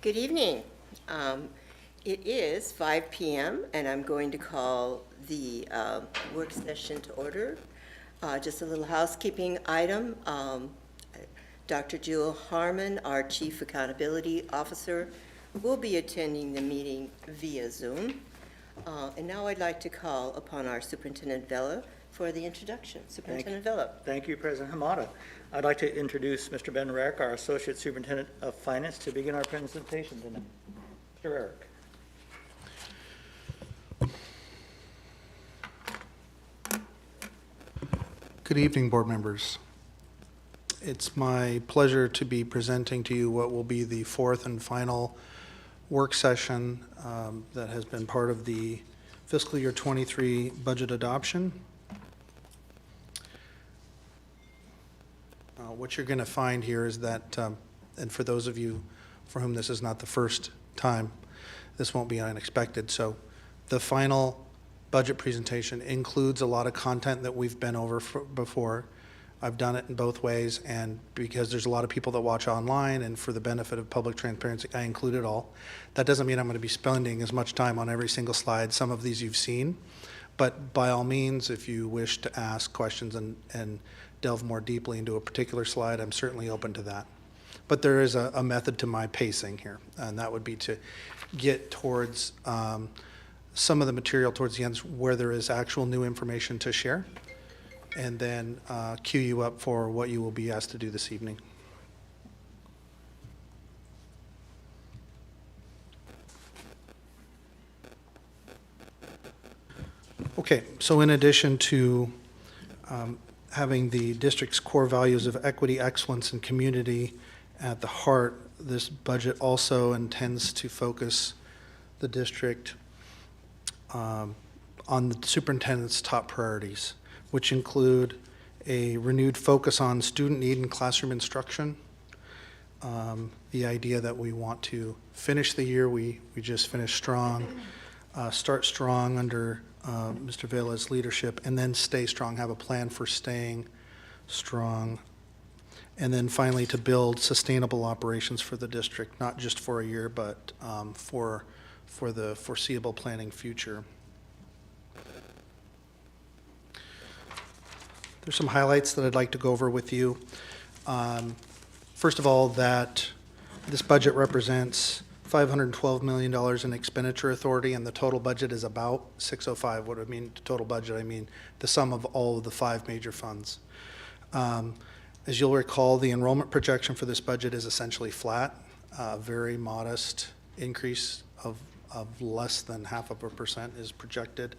Good evening. It is 5 p.m. and I'm going to call the work session to order. Just a little housekeeping item. Dr. Jewel Harmon, our Chief Accountability Officer, will be attending the meeting via Zoom. And now I'd like to call upon our Superintendent Vela for the introduction. Superintendent Vela. Thank you, President Hamada. I'd like to introduce Mr. Ben Rarick, our Associate Superintendent of Finance, to begin our presentation tonight. Mr. Rarick. Good evening, board members. It's my pleasure to be presenting to you what will be the fourth and final work session that has been part of the fiscal year 23 budget adoption. What you're going to find here is that, and for those of you for whom this is not the first time, this won't be unexpected. So the final budget presentation includes a lot of content that we've been over before. I've done it in both ways, and because there's a lot of people that watch online, and for the benefit of public transparency, I include it all. That doesn't mean I'm going to be spending as much time on every single slide. Some of these you've seen, but by all means, if you wish to ask questions and delve more deeply into a particular slide, I'm certainly open to that. But there is a method to my pacing here, and that would be to get towards some of the material towards the end where there is actual new information to share, and then queue you up for what you will be asked to do this evening. Okay, so in addition to having the district's core values of equity, excellence, and community at the heart, this budget also intends to focus the district on the superintendent's top priorities, which include a renewed focus on student need and classroom instruction, the idea that we want to finish the year we just finished strong, start strong under Mr. Vela's leadership, and then stay strong, have a plan for staying strong, and then finally to build sustainable operations for the district, not just for a year, but for the foreseeable planning future. There's some highlights that I'd like to go over with you. First of all, that this budget represents $512 million in expenditure authority, and the total budget is about 605. What do I mean total budget? I mean the sum of all of the 5 major funds. As you'll recall, the enrollment projection for this budget is essentially flat, very modest increase of less than 0.5% is projected.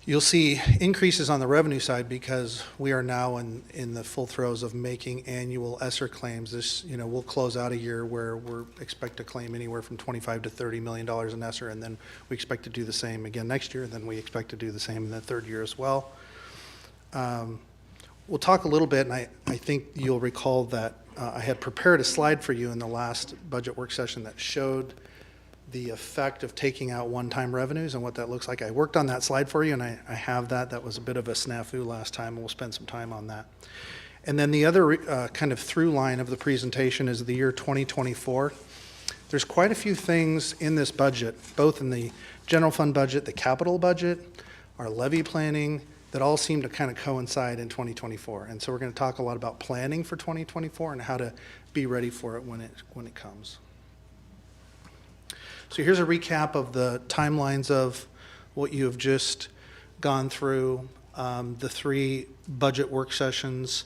You'll see increases on the revenue side because we are now in the full throes of making annual ESSER claims. This, we'll close out a year where we expect to claim anywhere from $25 to $30 million in ESSER, and then we expect to do the same again next year, and then we expect to do the same in the third year as well. We'll talk a little bit, and I think you'll recall that I had prepared a slide for you in the last budget work session that showed the effect of taking out one-time revenues and what that looks like. I worked on that slide for you, and I have that. That was a bit of a snafu last time, and we'll spend some time on that. And then the other kind of through line of the presentation is the year 2024. There's quite a few things in this budget, both in the general fund budget, the capital budget, our levy planning, that all seem to kind of coincide in 2024. And so we're going to talk a lot about planning for 2024 and how to be ready for it when it comes. So here's a recap of the timelines of what you have just gone through, the 3 budget work sessions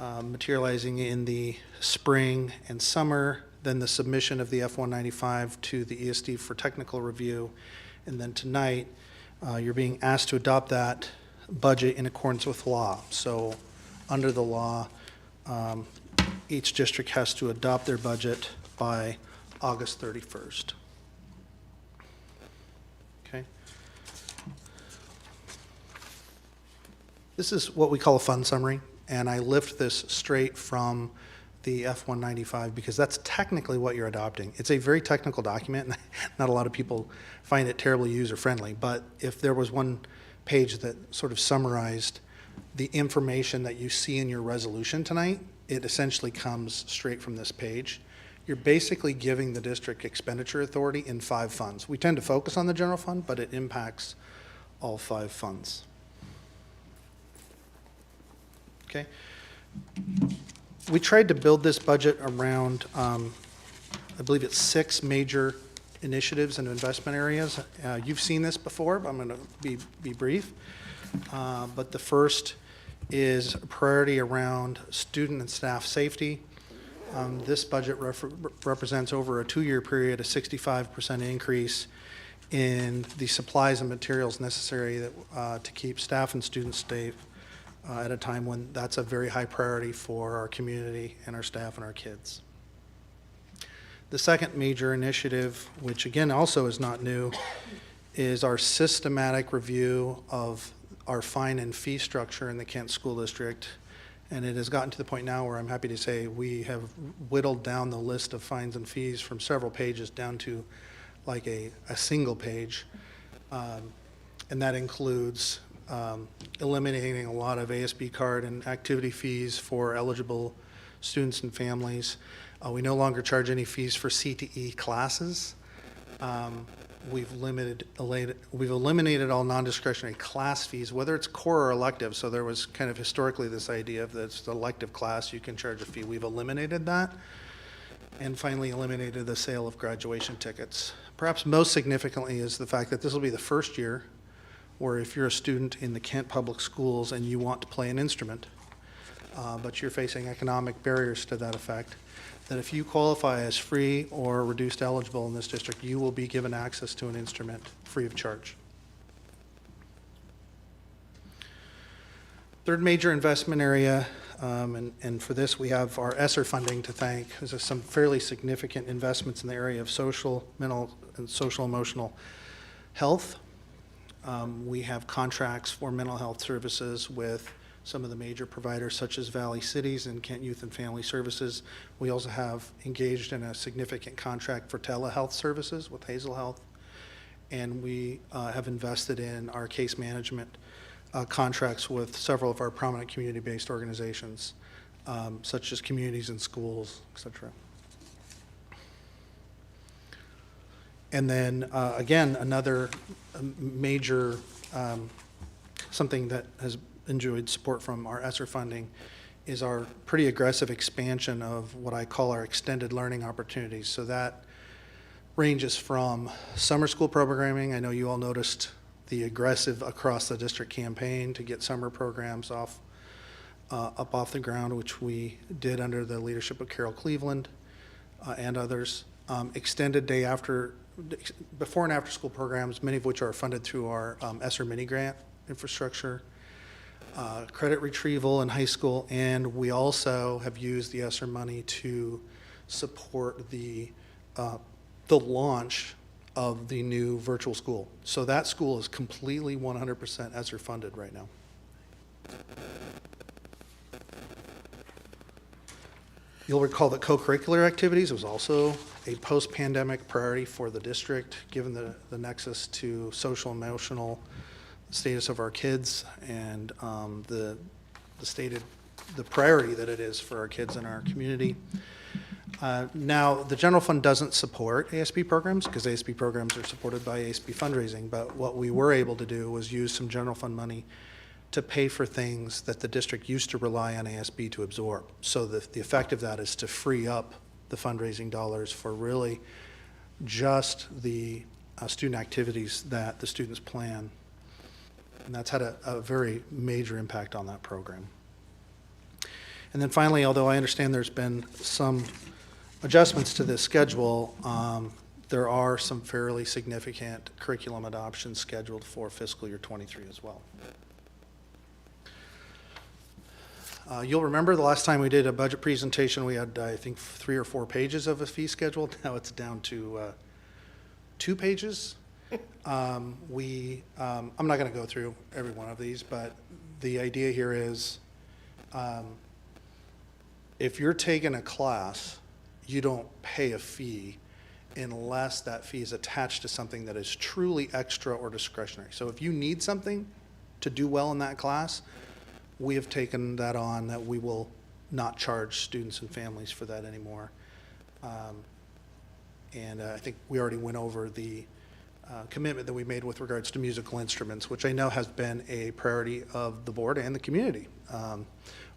materializing in the spring and summer, then the submission of the F-195 to the ESD for technical review, and then tonight you're being asked to adopt that budget in accordance with law. So under the law, each district has to adopt their budget by August 31st. Okay. This is what we call a fund summary, and I lift this straight from the F-195 because that's technically what you're adopting. It's a very technical document, and not a lot of people find it terribly user-friendly, but if there was one page that sort of summarized the information that you see in your resolution tonight, it essentially comes straight from this page. you're basically giving the district expenditure authority in 5 funds. We tend to focus on the general fund, but it impacts all 5 funds. Okay? We tried to build this budget around, I believe it's 6 major initiatives and investment areas. You've seen this before, but I'm going to be brief. But the first is a priority around student and staff safety. This budget represents over a 2-year period a 65% increase in the supplies and materials necessary to keep staff and students safe at a time when that's a very high priority for our community and our staff and our kids. The second major initiative, which again also is not new, is our systematic review of our fine and fee structure in the Kent School District. And it has gotten to the point now where I'm happy to say we have whittled down the list of fines and fees from several pages down to like a single page. And that includes eliminating a lot of ASB card and activity fees for eligible students and families. We no longer charge any fees for CTE classes. We've eliminated all non-discretionary class fees, whether it's core or elective. So there was kind of historically this idea of that it's the elective class, you can charge a fee. We've eliminated that. And finally eliminated the sale of graduation tickets. Perhaps most significantly is the fact that this will be the first year where if you're a student in the Kent Public Schools and you want to play an instrument, but you're facing economic barriers to that effect, that if you qualify as free or reduced eligible in this district, you will be given access to an instrument free of charge. Third major investment area, and for this we have our ESSER funding to thank. There's some fairly significant investments in the area of social, mental, and social emotional health. We have contracts for mental health services with some of the major providers such as Valley Cities and Kent Youth and Family Services. We also have engaged in a significant contract for telehealth services with Hazel Health. And we have invested in our case management contracts with several of our prominent community-based organizations, such as communities and schools, et cetera. And then, again, another major, something that has enjoyed support from our ESSER funding is our pretty aggressive expansion of what I call our extended learning opportunities. So that ranges from summer school programming. I know you all noticed the aggressive across the district campaign to get summer programs up off the ground, which we did under the leadership of Carol Cleveland and others. Extended day before and after school programs, many of which are funded through our ESSER mini grant infrastructure. Credit retrieval in high school, and we also have used the ESSER money to support the launch of the new virtual school. So that school is completely 100% ESSER funded right now. You'll recall that co-curricular activities was also a post-pandemic priority for the district, given the nexus to social and emotional status of our kids and the priority that it is for our kids in our community. Now, the general fund doesn't support ASB programs because ASB programs are supported by ASB fundraising, but what we were able to do was use some general fund money to pay for things that the district used to rely on ASB to absorb. So the effect of that is to free up the fundraising dollars for really just the student activities that the students plan. And that's had a very major impact on that program. And then finally, although I understand there's been some adjustments to this schedule, there are some fairly significant curriculum adoptions scheduled for fiscal year 23 as well. You'll remember the last time we did a budget presentation, we had, I think, 3 or 4 pages of a fee schedule. Now it's down to 2 pages. I'm not going to go through every one of these, but the idea here is if you're taking a class, you don't pay a fee unless that fee is attached to something that is truly extra or discretionary. So if you need something to do well in that class, we have taken that on, that we will not charge students and families for that anymore. And I think we already went over the commitment that we made with regards to musical instruments, which I know has been a priority of the board and the community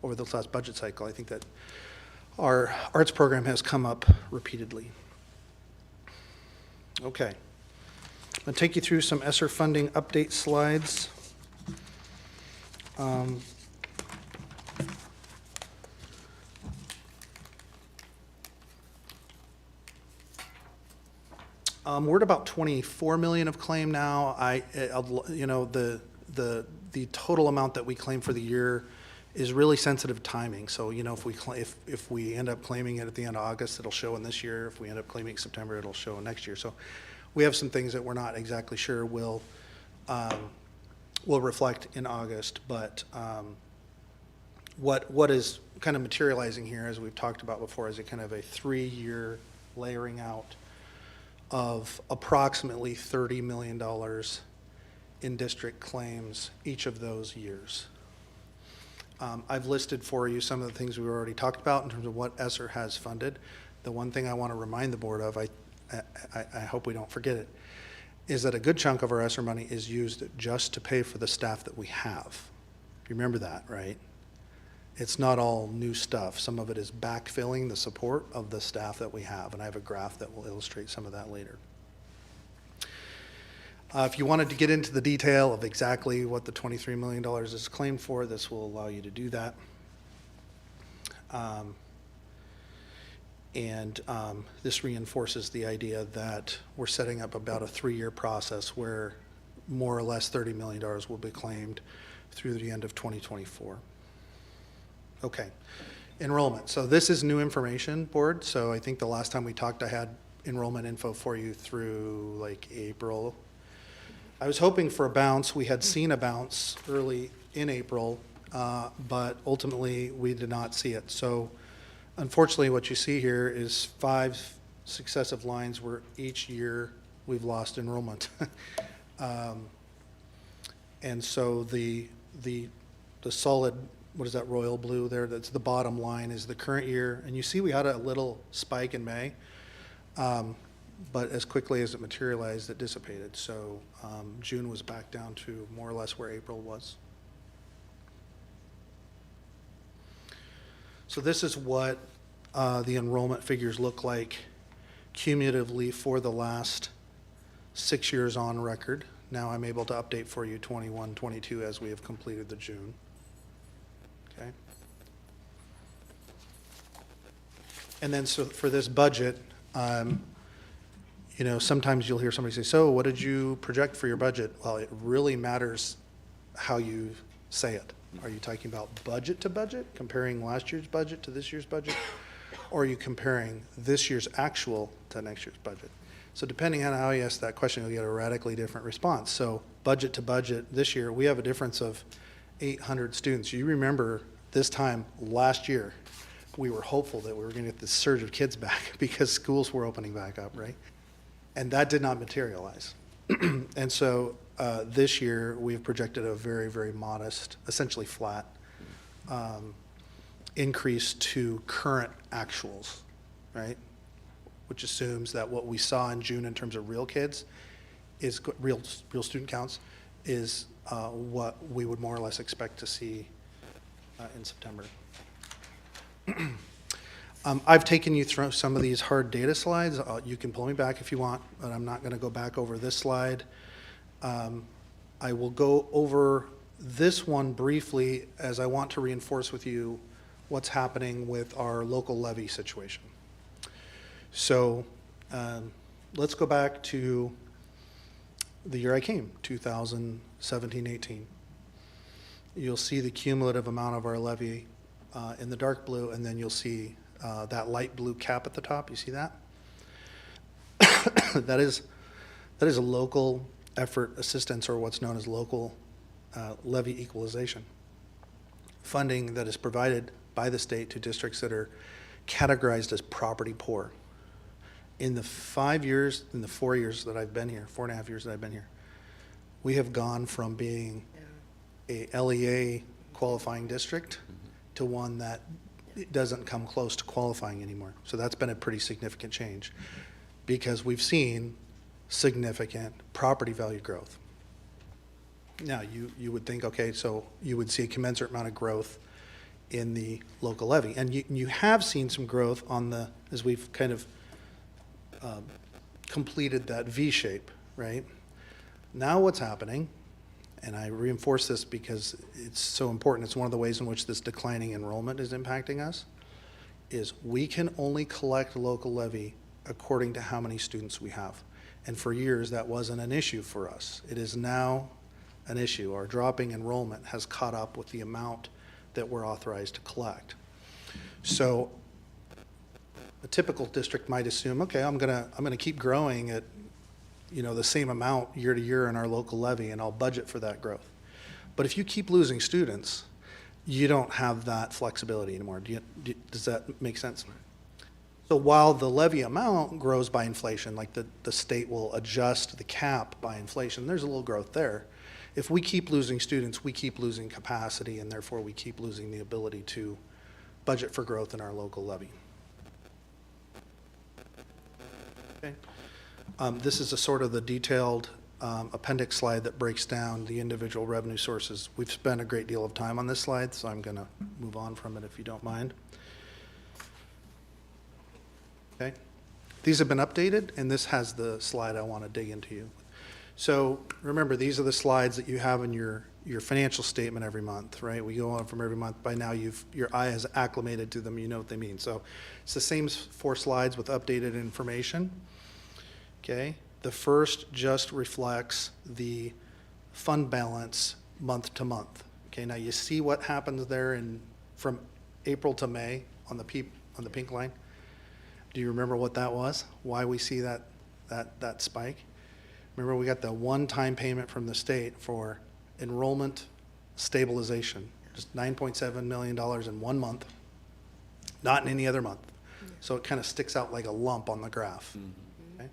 over this last budget cycle. I think that our arts program has come up repeatedly. Okay. I'll take you through some ESSER funding update slides. We're at about 24 million of claim now. The total amount that we claim for the year is really sensitive timing. So, if we end up claiming it at the end of August, it'll show in this year. If we end up claiming September, it'll show in next year. So we have some things that we're not exactly sure will reflect in August. But what is kind of materializing here, as we've talked about before, is a kind of a 3-year layering out of approximately $30 million in district claims each of those years. I've listed for you some of the things we've already talked about in terms of what ESSER has funded. The one thing I want to remind the board of, I hope we don't forget it, is that a good chunk of our ESSER money is used just to pay for the staff that we have. You remember that, right? It's not all new stuff. Some of it is backfilling the support of the staff that we have, and I have a graph that will illustrate some of that later. If you wanted to get into the detail of exactly what the $23 million is claimed for, this will allow you to do that. This reinforces the idea that we're setting up about a 3-year process where more or less $30 million will be claimed through the end of 2024. Okay, enrollment. So this is new information, board. So I think the last time we talked, I had enrollment info for you through like April. I was hoping for a bounce. We had seen a bounce early in April, but ultimately we did not see it. So unfortunately, what you see here is 5 successive lines where each year we've lost enrollment. And so the solid, what is that, royal blue there? That's the bottom line is the current year. And you see we had a little spike in May, but as quickly as it materialized, it dissipated. So June was back down to more or less where April was. So this is what the enrollment figures look like cumulatively for the last 6 years on record. Now I'm able to update for you 21, 22 as we have completed the June. Okay. And then so for this budget, sometimes you'll hear somebody say, so what did you project for your budget? Well, it really matters how you say it. Are you talking about budget to budget, comparing last year's budget to this year's budget? Or are you comparing this year's actual to next year's budget? So depending on how you ask that question, you'll get a radically different response. So budget to budget this year, we have a difference of 800 students. You remember this time last year, we were hopeful that we were going to get this surge of kids back because schools were opening back up, right? And that did not materialize. And so this year, we've projected a very, very modest, essentially flat increase to current actuals, right? Which assumes that what we saw in June in terms of real kids is real student counts is what we would more or less expect to see in September. I've taken you through some of these hard data slides. You can pull me back if you want, but I'm not going to go back over this slide. I will go over this one briefly as I want to reinforce with you what's happening with our local levy situation. So let's go back to the year I came, 2017-18. You'll see the cumulative amount of our levy in the dark blue, and then you'll see that light blue cap at the top. You see that? That is a local effort assistance, or what's known as local levy equalization. Funding that is provided by the state to districts that are categorized as property poor. In the 4 years that I've been here, 4.5 years that I've been here, we have gone from being a LEA qualifying district to one that it doesn't come close to qualifying anymore. So that's been a pretty significant change because we've seen significant property value growth. Now, you would think, okay, so you would see a commensurate amount of growth in the local levy. And you have seen some growth on the, as we've kind of completed that V shape, right? Now what's happening, and I reinforce this because it's so important, it's one of the ways in which this declining enrollment is impacting us, is we can only collect local levy according to how many students we have. And for years, that wasn't an issue for us. It is now an issue. Our dropping enrollment has caught up with the amount that we're authorized to collect. So a typical district might assume, okay, I'm gonna keep growing at, the same amount year to year in our local levy, and I'll budget for that growth. But if you keep losing students, you don't have that flexibility anymore. Does that make sense? So while the levy amount grows by inflation, like the state will adjust the cap by inflation, there's a little growth there. If we keep losing students, we keep losing capacity, and therefore we keep losing the ability to budget for growth in our local levy. Okay. This is a sort of the detailed appendix slide that breaks down the individual revenue sources. We've spent a great deal of time on this slide, so I'm going to move on from it if you don't mind. Okay. These have been updated, and this has the slide I want to dig into you. So remember, these are the slides that you have in your financial statement every month, right? We go on from every month. By now, your eye has acclimated to them. You know what they mean. So it's the same 4 slides with updated information. Okay. The first just reflects the fund balance month to month. Okay. Now you see what happens there from April to May on the pink line. Do you remember what that was? Why we see that spike? Remember, we got the one-time payment from the state for enrollment stabilization, just $9.7 million in 1 month, not in any other month. So it kind of sticks out like a lump on the graph. Okay?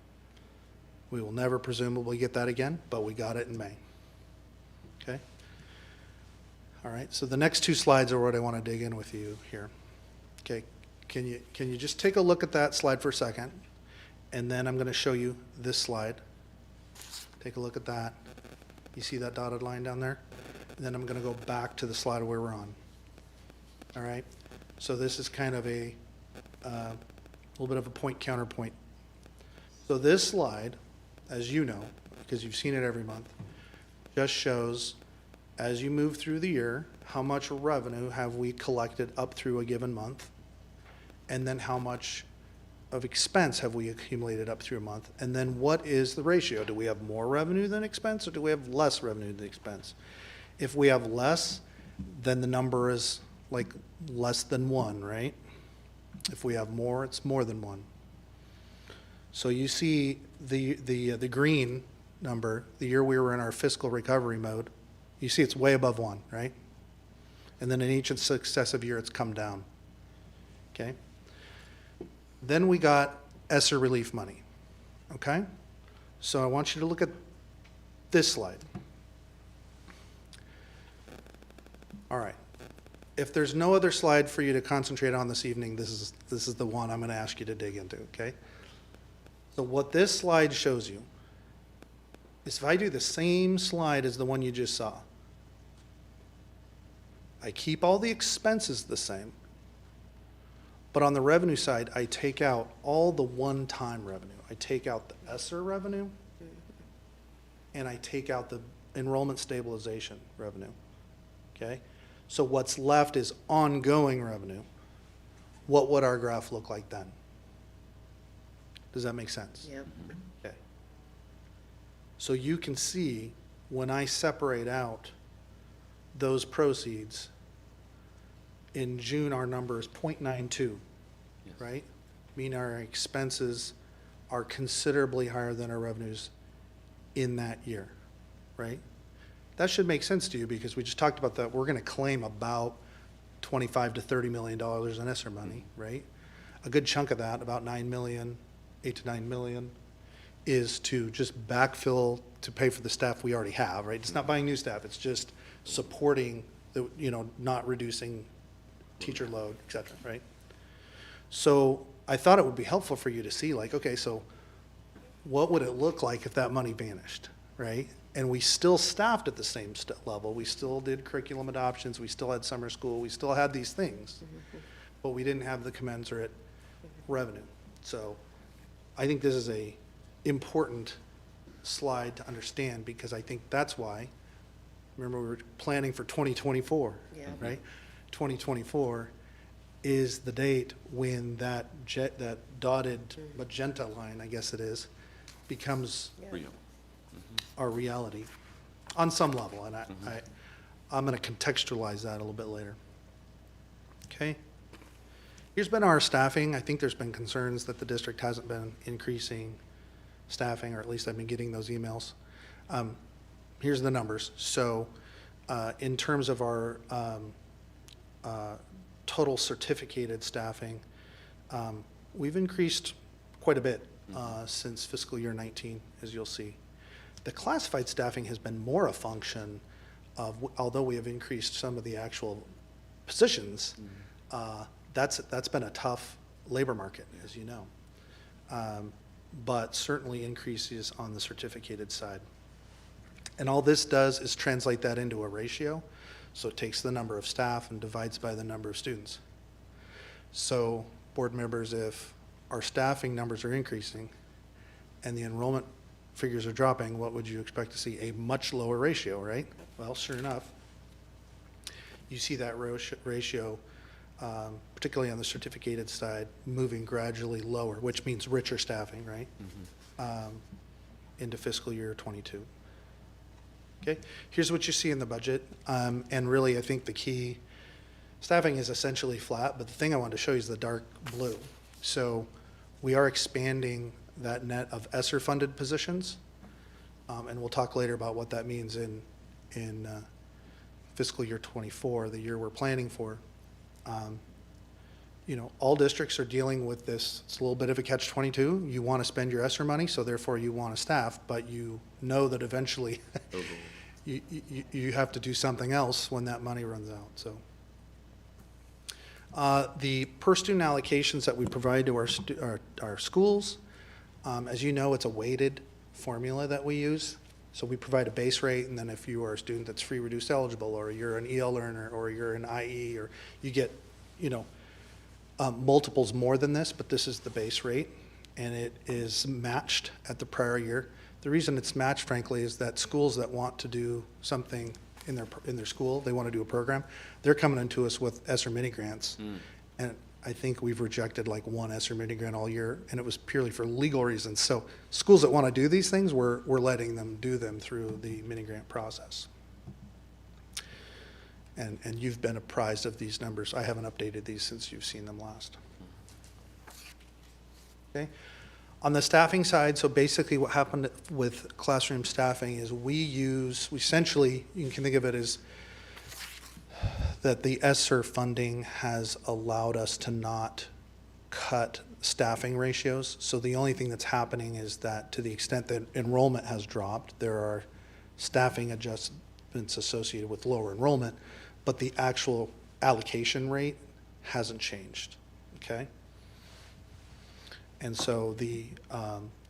We will never presumably get that again, but we got it in May. Okay? All right, so the next 2 slides are what I want to dig in with you here. Okay, can you just take a look at that slide for a second, and then I'm going to show you this slide. Take a look at that. You see that dotted line down there? And then I'm going to go back to the slide where we're on. All right? So this is kind of a little bit of a point counterpoint. So this slide, as you know, because you've seen it every month, just shows, as you move through the year, how much revenue have we collected up through a given month, and then how much of expense have we accumulated up through a month, and then what is the ratio? Do we have more revenue than expense, or do we have less revenue than expense? If we have less, then the number is like less than 1, right? If we have more, it's more than 1. So you see the green number, the year we were in our fiscal recovery mode, you see it's way above 1, right? And then in each successive year, it's come down. Okay? Then we got ESSER relief money, okay? So I want you to look at this slide. All right. If there's no other slide for you to concentrate on this evening, this is the one I'm going to ask you to dig into, okay? So what this slide shows you is if I do the same slide as the one you just saw, I keep all the expenses the same, but on the revenue side, I take out all the one-time revenue. I take out the ESSER revenue, and I take out the enrollment stabilization revenue, okay? So what's left is ongoing revenue. What would our graph look like then? Does that make sense? Yep. Okay. So you can see when I separate out those proceeds, in June, our number is 0.92, yes. Right? Meaning our expenses are considerably higher than our revenues in that year, right? That should make sense to you because we just talked about that. We're going to claim about $25 to $30 million in ESSER money, right? A good chunk of that, about $8 to $9 million, is to just backfill to pay for the staff we already have, right? It's not buying new staff. It's just supporting the, not reducing teacher load, et cetera, right? So I thought it would be helpful for you to see, like, okay, so what would it look like if that money vanished, right? And we still staffed at the same level. We still did curriculum adoptions. We still had summer school. We still had these things, but we didn't have the commensurate revenue. So I think this is a important slide to understand, because I think that's why, remember, we were planning for 2024, Yeah. right? 2024 is the date when that dotted magenta line, I guess it is, becomes Yeah. our reality on some level, and I'm going to contextualize that a little bit later. Okay? Here's been our staffing. I think there's been concerns that the district hasn't been increasing staffing, or at least I've been getting those emails. Here's the numbers. So in terms of our total certificated staffing, we've increased quite a bit since fiscal year 19, as you'll see. The classified staffing has been more a function of, although we have increased some of the actual positions, that's been a tough labor market, as you know. But certainly increases on the certificated side. And all this does is translate that into a ratio. So it takes the number of staff and divides by the number of students. So board members, if our staffing numbers are increasing and the enrollment figures are dropping, what would you expect to see? A much lower ratio, right? Well, sure enough, you see that ratio, particularly on the certificated side, moving gradually lower, which means richer staffing, right? Into fiscal year 22. Okay, here's what you see in the budget. And really, I think the key, staffing is essentially flat, but the thing I wanted to show you is the dark blue. So we are expanding that net of ESSER-funded positions, and we'll talk later about what that means in fiscal year 24, the year we're planning for. You know, all districts are dealing with this. It's a little bit of a catch-22. You want to spend your ESSER money, so therefore you want to staff, but you know that eventually you have to do something else when that money runs out. So the per student allocations that we provide to our schools, as you know, it's a weighted formula that we use. So we provide a base rate, and then if you are a student that's free reduced eligible, or you're an EL learner, or you're an IE, or you get, you know, multiples more than this, but this is the base rate, and it is matched at the prior year. The reason it's matched, frankly, is that schools that want to do something in their school, they want to do a program, they're coming into us with ESSER mini grants. And I think we've rejected like one ESSER mini grant all year, and it was purely for legal reasons. So schools that want to do these things, we're letting them do them through the mini grant process. And you've been apprised of these numbers. I haven't updated these since you've seen them last. Okay. On the staffing side, so basically what happened with classroom staffing is we essentially, you can think of it as that the ESSER funding has allowed us to not cut staffing ratios. So the only thing that's happening is that to the extent that enrollment has dropped, there are staffing adjustments associated with lower enrollment, but the actual allocation rate hasn't changed, okay? And so the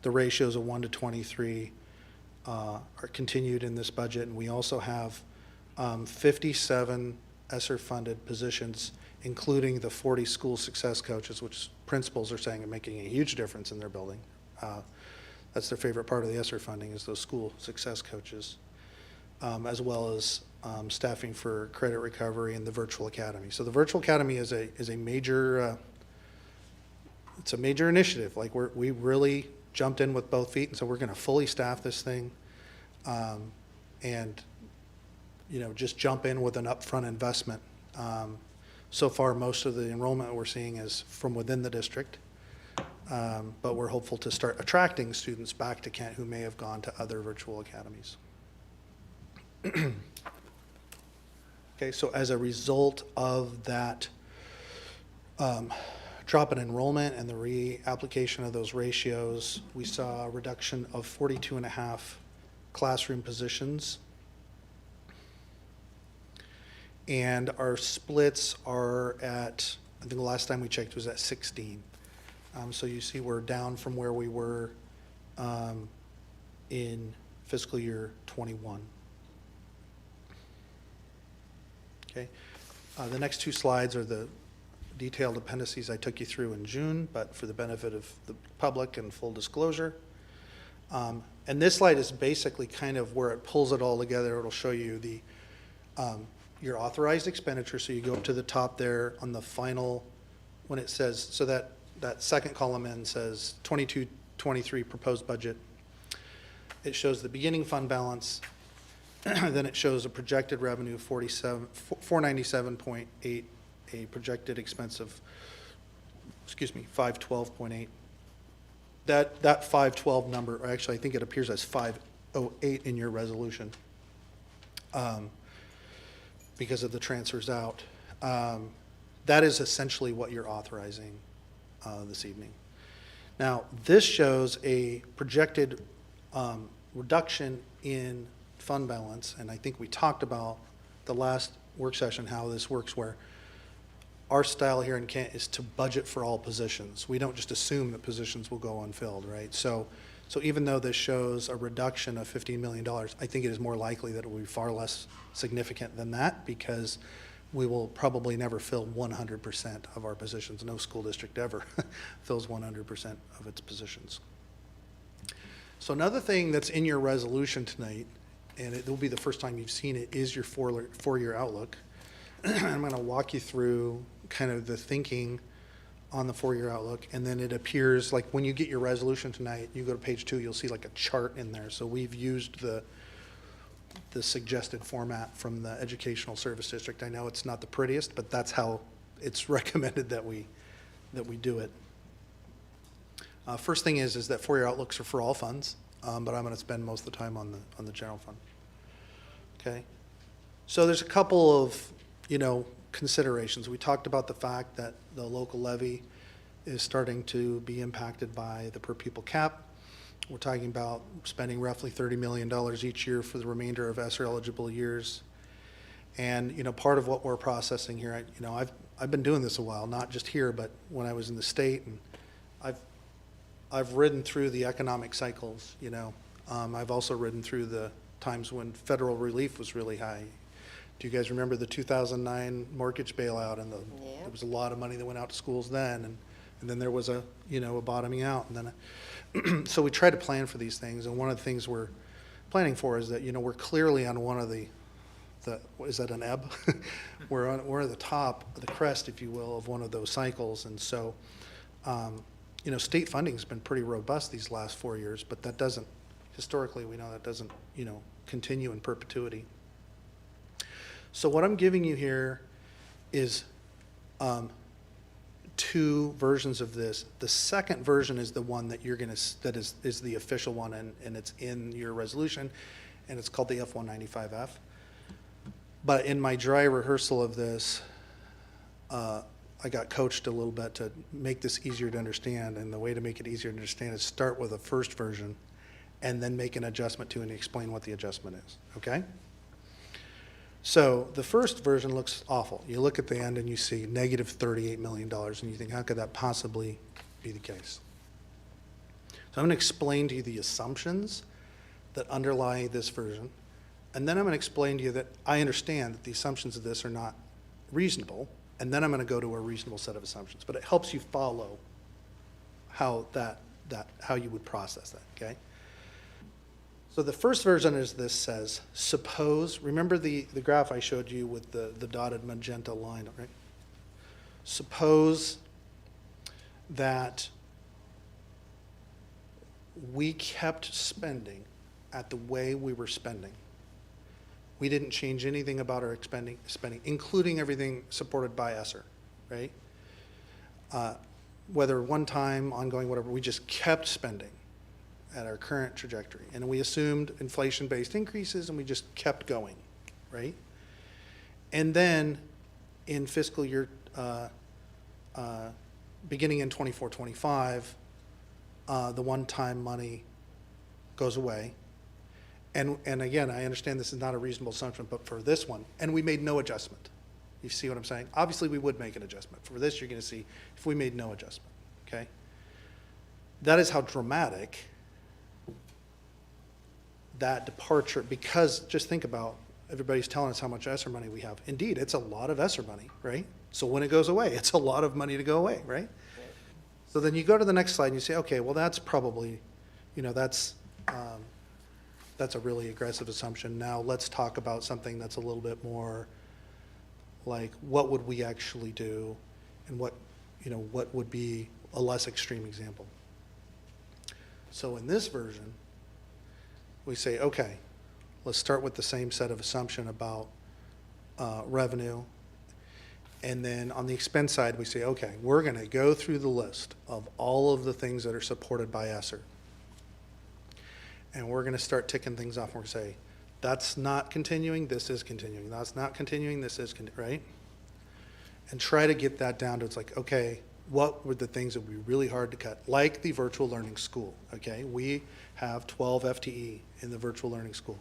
ratios of 1 to 23 are continued in this budget, and we also have 57 ESSER-funded positions, including the 40 school success coaches, which principals are saying are making a huge difference in their building. That's their favorite part of the ESSER funding, is those school success coaches, as well as staffing for credit recovery and the virtual academy. So the virtual academy is a major it's a major initiative. Like we really jumped in with both feet, and so we're going to fully staff this thing, and you know, just jump in with an upfront investment. So far, most of the enrollment we're seeing is from within the district, but we're hopeful to start attracting students back to Kent who may have gone to other virtual academies. Okay, so as a result of that drop in enrollment and the reapplication of those ratios, we saw a reduction of 42.5 classroom positions. And our splits are at, I think the last time we checked was at 16. So you see we're down from where we were in fiscal year '21. Okay. The next two slides are the detailed appendices I took you through in June, but for the benefit of the public and full disclosure. And this slide is basically kind of where it pulls it all together. It'll show you the your authorized expenditure. So you go up to the top there on the final, when it says, so that second column in says 22-23 proposed budget. It shows the beginning fund balance. Then it shows a projected revenue of 497.8, a projected expense of, 512.8. That 512 number, or actually I think it appears as 508 in your resolution because of the transfers out. That is essentially what you're authorizing this evening. Now, this shows a projected reduction in fund balance, and I think we talked about the last work session how this works, where our style here in Kent is to budget for all positions. We don't just assume that positions will go unfilled, right? So even though this shows a reduction of $15 million, I think it is more likely that it will be far less significant than that, because we will probably never fill 100% of our positions. No school district ever fills 100% of its positions. So another thing that's in your resolution tonight, and it will be the first time you've seen it, is your four-year outlook. I'm going to walk you through kind of the thinking on the four-year outlook, and then it appears, like when you get your resolution tonight, you go to page 2, you'll see like a chart in there. So we've used the suggested format from the Educational Service District. I know it's not the prettiest, but that's how it's recommended that we do it. First thing is that four-year outlooks are for all funds, but I'm going to spend most of the time on the general fund. Okay, so there's a couple of considerations. We talked about the fact that the local levy is starting to be impacted by the per pupil cap. We're talking about spending roughly $30 million each year for the remainder of ESSER eligible years. And part of what we're processing here, I've been doing this a while, not just here, but when I was in the state, and I've ridden through the economic cycles. I've also ridden through the times when federal relief was really high. Do you guys remember the 2009 mortgage bailout? And there was a lot of money that went out to schools then, and then there was a bottoming out, and then so we try to plan for these things. And one of the things we're planning for is that we're clearly on one of the what is that, an ebb? we're at the top, the crest, if you will, of one of those cycles. And so state funding has been pretty robust these last 4 years, but that doesn't, historically we know that doesn't continue in perpetuity. So what I'm giving you here is two versions of this. The second version is the one that that is the official one, and it's in your resolution, and it's called the F-195F. But in my dry rehearsal of this, I got coached a little bit to make this easier to understand, and the way to make it easier to understand is start with a first version and then make an adjustment to and explain what the adjustment is, okay? So the first version looks awful. You look at the end and you see negative $38 million, and you think, how could that possibly be the case? So I'm going to explain to you the assumptions that underlie this version, and then I'm going to explain to you that I understand that the assumptions of this are not reasonable, and then I'm going to go to a reasonable set of assumptions. But it helps you follow how how you would process that, okay? So the first version is this says, suppose, remember the graph I showed you with the dotted magenta line, right? Suppose that we kept spending at the way we were spending. We didn't change anything about our spending, including everything supported by ESSER, right? Whether one time, ongoing, whatever, we just kept spending at our current trajectory. And we assumed inflation-based increases, and we just kept going, right? And then in fiscal year, beginning in 24-25, the one-time money goes away. And again, I understand this is not a reasonable assumption, but for this one, and we made no adjustment. You see what I'm saying? Obviously, we would make an adjustment. For this, you're going to see if we made no adjustment, okay? That is how dramatic that departure, because just think about, everybody's telling us how much ESSER money we have. Indeed, it's a lot of ESSER money, right? So when it goes away, it's a lot of money to go away, right? So then you go to the next slide and you say, okay, well, that's probably, that's a really aggressive assumption. Now let's talk about something that's a little bit more like, what would we actually do, and what would be a less extreme example. So in this version, we say, okay, let's start with the same set of assumption about revenue. And then on the expense side, we say, okay, we're going to go through the list of all of the things that are supported by ESSER. And we're going to start ticking things off. We're going to say, that's not continuing, this is continuing. That's not continuing, this is, right? And try to get that down to, it's like, okay, what were the things that would be really hard to cut? Like the virtual learning school, okay? We have 12 FTE in the virtual learning school.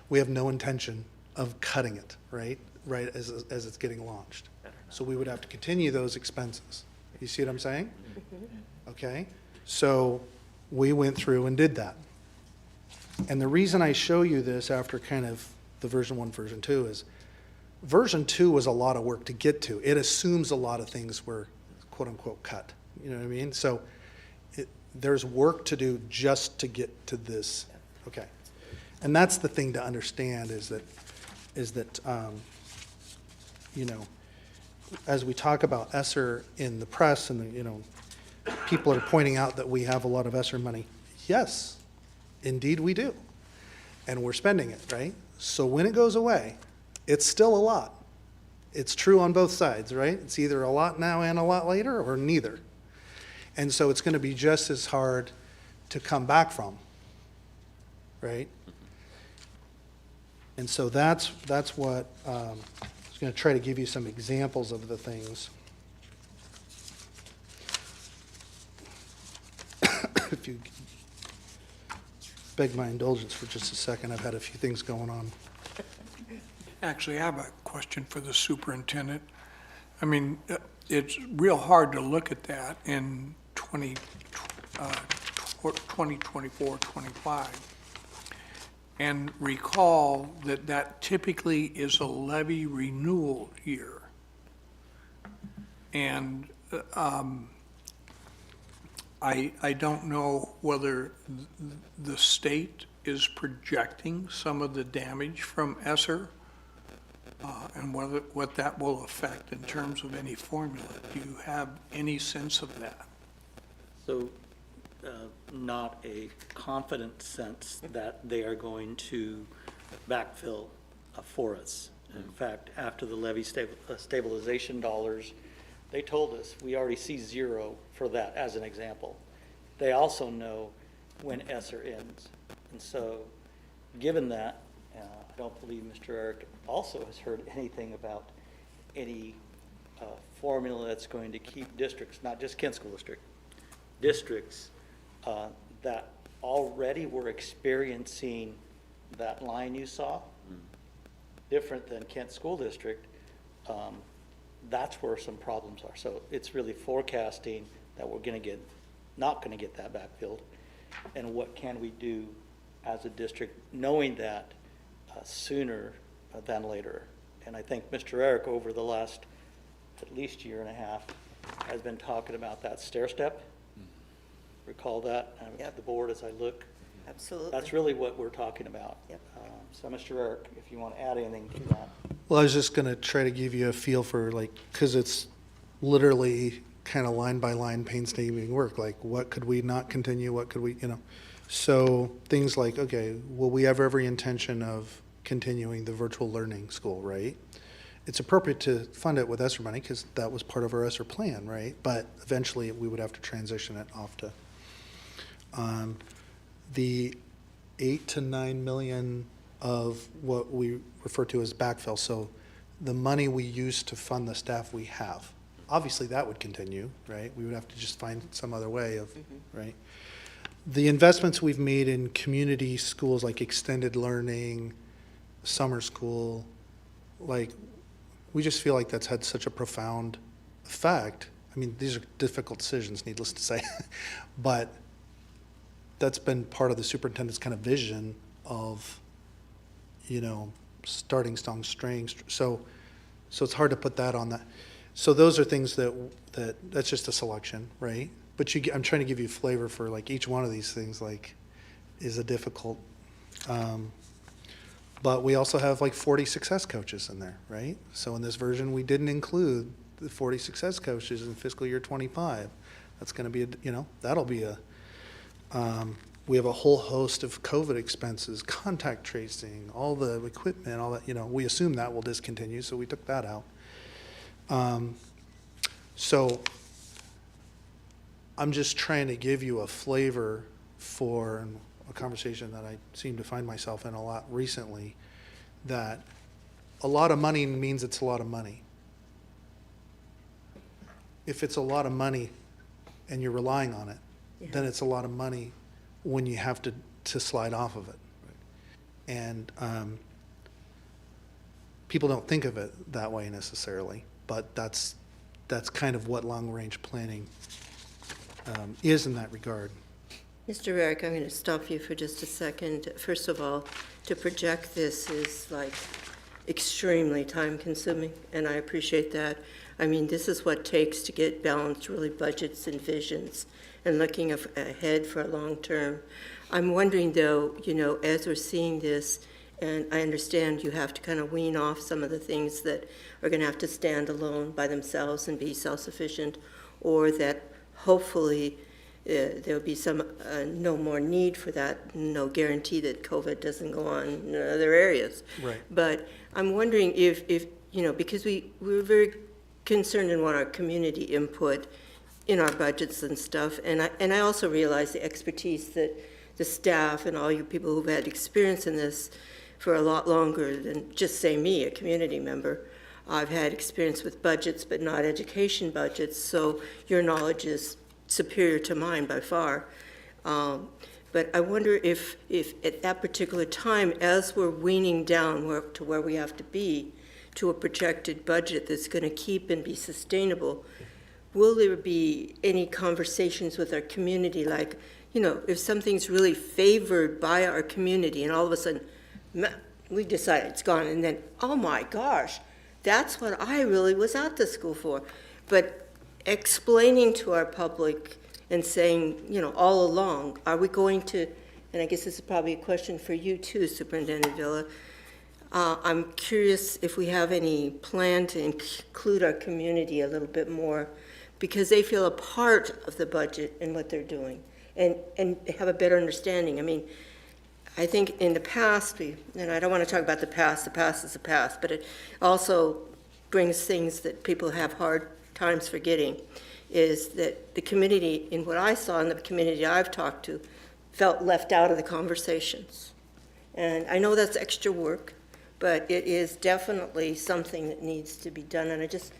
We have no intention of cutting it, right as it's getting launched. So we would have to continue those expenses. You see what I'm saying? Okay, so we went through and did that. And the reason I show you this after kind of the version 1, version 2 is version 2 was a lot of work to get to. It assumes a lot of things were quote unquote cut. You know what I mean? So there's work to do just to get to this. Okay. And that's the thing to understand is that as we talk about ESSER in the press and people are pointing out that we have a lot of ESSER money. Yes, indeed we do. And we're spending it, right? So when it goes away, it's still a lot. It's true on both sides, right? It's either a lot now and a lot later or neither. And so it's going to be just as hard to come back from, right? And so that's what I was going to try to give you some examples of the things. If you beg my indulgence for just a second, I've had a few things going on. Actually, I have a question for the superintendent. I mean, it's real hard to look at that in 2024, 25, and recall that that typically is a levy renewal year. And I don't know whether the state is projecting some of the damage from ESSER and what that will affect in terms of any formula. Do you have any sense of that? So not a confident sense that they are going to backfill for us. In fact, after the levy stabilization dollars, they told us we already see zero for that as an example. They also know when ESSER ends. And so given that, I don't believe Mr. Eric also has heard anything about any formula that's going to keep districts, not just Kent School District, districts that already were experiencing that line you saw, different than Kent School District, that's where some problems are. So it's really forecasting that we're not going to get that backfilled, and what can we do as a district, knowing that sooner than later. And I think Mr. Eric, over the last at least year and a half, has been talking about that stair step. Recall that? Yep. The board as I look. Absolutely. That's really what we're talking about. Yep. So Mr. Eric, if you want to add anything to that. Well, I was just going to try to give you a feel for, like, because it's literally kind of line by line painstaking work. Like, what could we not continue? What could we, So things like, okay, will we have every intention of continuing the virtual learning school, right? It's appropriate to fund it with ESSER money because that was part of our ESSER plan, right? But eventually we would have to transition it off to the 8 to 9 million of what we refer to as backfill. So the money we use to fund the staff we have. Obviously that would continue, right? We would have to just find some other way of, right? The investments we've made in community schools like extended learning, summer school, like we just feel like that's had such a profound effect. I mean, these are difficult decisions, needless to say, but that's been part of the superintendent's kind of vision of, starting strong, so it's hard to put that on that. So those are things that's just a selection, right? But I'm trying to give you flavor for like each one of these things, like is a difficult, but we also have like 40 success coaches in there, right? So in this version, we didn't include the 40 success coaches in fiscal year 25. That's going to be, that'll be we have a whole host of COVID expenses, contact tracing, all the equipment, all that, we assume that will discontinue, so we took that out. So I'm just trying to give you a flavor for a conversation that I seem to find myself in a lot recently, that a lot of money means it's a lot of money. If it's a lot of money and you're relying on it, then it's a lot of money when you have to slide off of it. And people don't think of it that way necessarily, but that's kind of what long-range planning is in that regard. Mr. Rarick, I'm going to stop you for just a second. First of all, to project this is like extremely time-consuming, and I appreciate that. I mean, this is what it takes to get balanced, really, budgets and visions and looking ahead for a long term. I'm wondering, though, as we're seeing this, and I understand you have to kind of wean off some of the things that are going to have to stand alone by themselves and be self-sufficient, or that hopefully there'll be some no more need for that, no guarantee that COVID doesn't go on in other areas. Right. But I'm wondering if because we're very concerned and want our community input in our budgets and stuff, and I also realize the expertise that the staff and all you people who've had experience in this for a lot longer than just, say, me, a community member. I've had experience with budgets, but not education budgets, so your knowledge is superior to mine by far. But I wonder if at that particular time, as we're weaning down to where we have to be to a projected budget that's going to keep and be sustainable, will there be any conversations with our community, like, if something's really favored by our community and all of a sudden we decide it's gone, and then, oh my gosh, that's what I really was out to school for. But explaining to our public and saying, all along, are we going to, and I guess this is probably a question for you too, Superintendent Villa, I'm curious if we have any plan to include our community a little bit more, because they feel a part of the budget and what they're doing, and have a better understanding. I mean, I think in the past, and I don't want to talk about the past is the past, but it also brings things that people have hard times forgetting, is that the community, in what I saw in the community I've talked to, felt left out of the conversations. And I know that's extra work, but it is definitely something that needs to be done. And just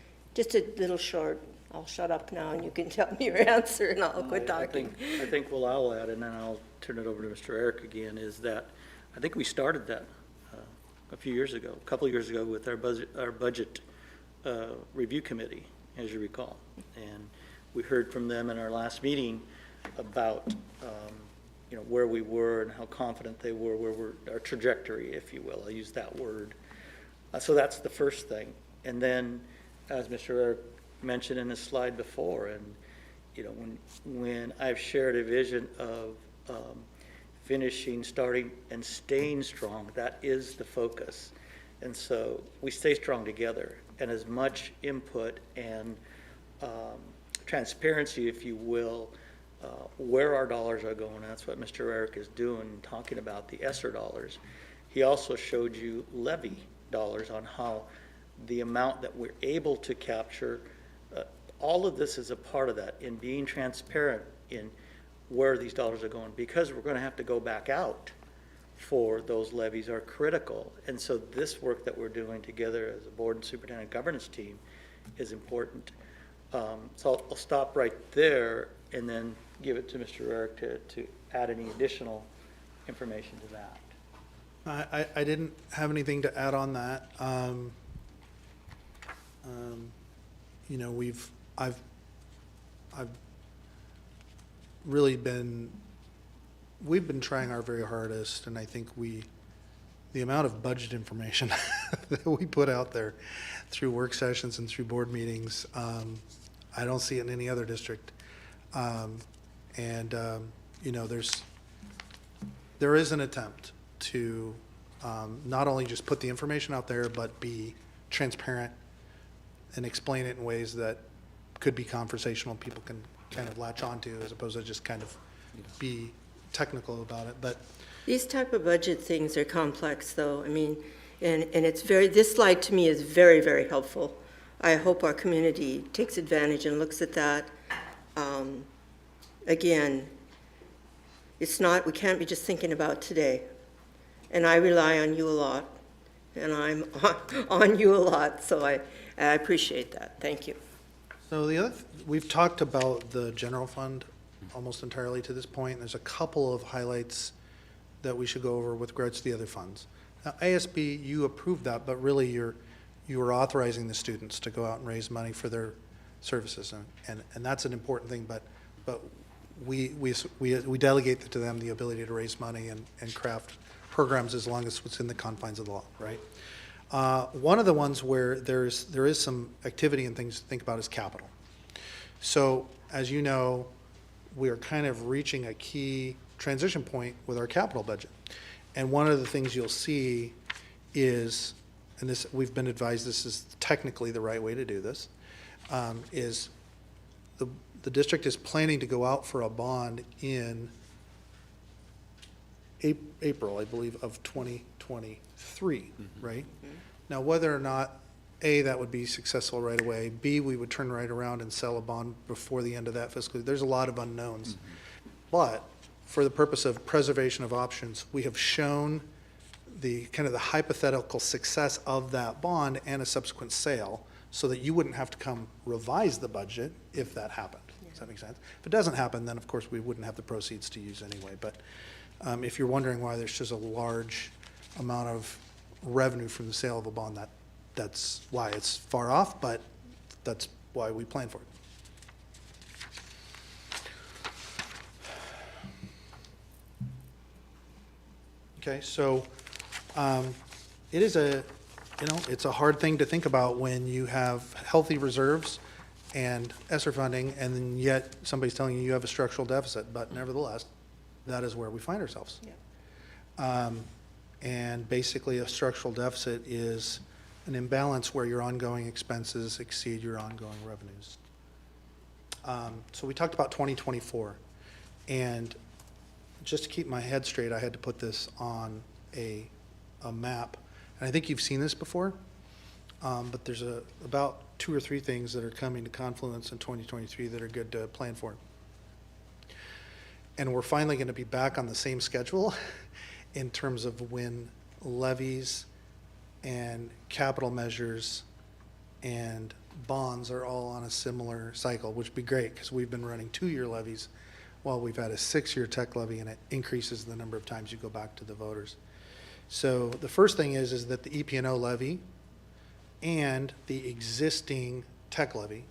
a little short, I'll shut up now and you can tell me your answer and I'll quit talking. I think what I'll add, and then I'll turn it over to Mr. Eric again, is that I think we started that a couple of years ago with our budget review committee, as you recall. And we heard from them in our last meeting about where we were and how confident they were, our trajectory, if you will. I'll use that word. So that's the first thing. And then, as Mr. Eric mentioned in his slide before, and when I've shared a vision of finishing, starting, and staying strong, that is the focus. And so we stay strong together, and as much input and transparency, if you will, where our dollars are going. That's what Mr. Eric is doing, talking about the ESSER dollars. He also showed you levy dollars on how the amount that we're able to capture. All of this is a part of that, in being transparent in where these dollars are going, because we're going to have to go back out for those levies are critical. And so this work that we're doing together as a board and superintendent governance team is important. So I'll stop right there and then give it to Mr. Eric to add any additional information to that. I didn't have anything to add on that. You know, I've really we've been trying our very hardest, and I think the amount of budget information that we put out there through work sessions and through board meetings, I don't see it in any other district. You know, there is an attempt to not only just put the information out there, but be transparent and explain it in ways that could be conversational, people can kind of latch onto, as opposed to just kind of be technical about it. But These type of budget things are complex, though. I mean, and it's this slide to me is very, very helpful. I hope our community takes advantage and looks at that. Again, we can't be just thinking about today. And I rely on you a lot, and I'm on you a lot, so I appreciate that. Thank you. so we've talked about the general fund almost entirely to this point. There's a couple of highlights that we should go over with regards to the other funds. Now, ASB, you approved that, but really you were authorizing the students to go out and raise money for their services, and that's an important thing, but we delegate to them the ability to raise money and craft programs as long as it's in the confines of the law, right? One of the ones where there is some activity and things to think about is capital. So, as you know, we are kind of reaching a key transition point with our capital budget. And one of the things you'll see is, and this, we've been advised this is technically the right way to do this, is the district is planning to go out for a bond in April, I believe, of 2023, right? Now, whether or not, A, that would be successful right away, B, we would turn right around and sell a bond before the end of that fiscal year, there's a lot of unknowns. But for the purpose of preservation of options, we have shown the kind of the hypothetical success of that bond and a subsequent sale, so that you wouldn't have to come revise the budget if that happened. Does that make sense? If it doesn't happen, then of course we wouldn't have the proceeds to use anyway. But if you're wondering why there's just a large amount of revenue from the sale of a bond, that's why it's far off, but that's why we plan for it. Okay, so it is it's a hard thing to think about when you have healthy reserves and ESSER funding, and then yet somebody's telling you you have a structural deficit, but nevertheless, that is where we find ourselves. Yeah. And basically, a structural deficit is an imbalance where your ongoing expenses exceed your ongoing revenues. So we talked about 2024, and just to keep my head straight, I had to put this on a map. And I think you've seen this before, but there's about 2 or 3 things that are coming to confluence in 2023 that are good to plan for. And we're finally going to be back on the same schedule in terms of when levies and capital measures and bonds are all on a similar cycle, which would be great because we've been running 2-year levies while we've had a 6-year tech levy, and it increases the number of times you go back to the voters. So the first thing is that the EP&O levy and the existing tech levy,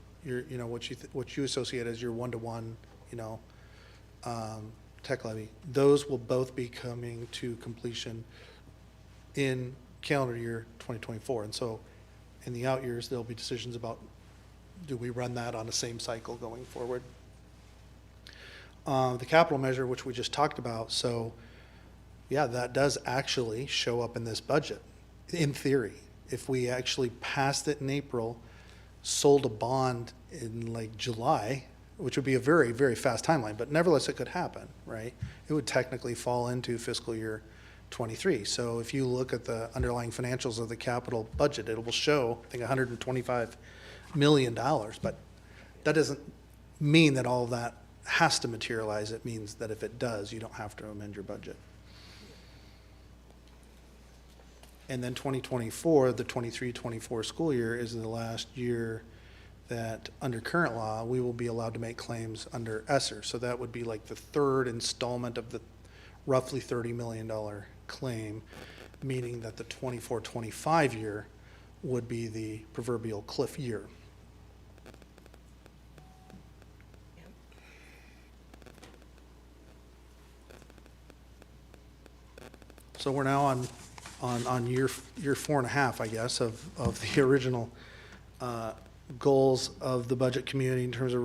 what you associate as your 1-to-1, tech levy, those will both be coming to completion in calendar year 2024. And so in the out years, there'll be decisions about, do we run that on the same cycle going forward? The capital measure, which we just talked about, so yeah, that does actually show up in this budget, in theory. If we actually passed it in April, sold a bond in like July, which would be a very, very fast timeline, but nevertheless, it could happen, right? It would technically fall into fiscal year 23. So if you look at the underlying financials of the capital budget, it will show, I think, $125 million, but that doesn't mean that all of that has to materialize. It means that if it does, you don't have to amend your budget. And then 2024, the 23-24 school year, is the last year that under current law, we will be allowed to make claims under ESSER. So that would be like the third installment of the roughly $30 million claim, meaning that the 24-25 year would be the proverbial cliff year. So we're now on year 4.5, I guess, of the original goals of the budget community in terms of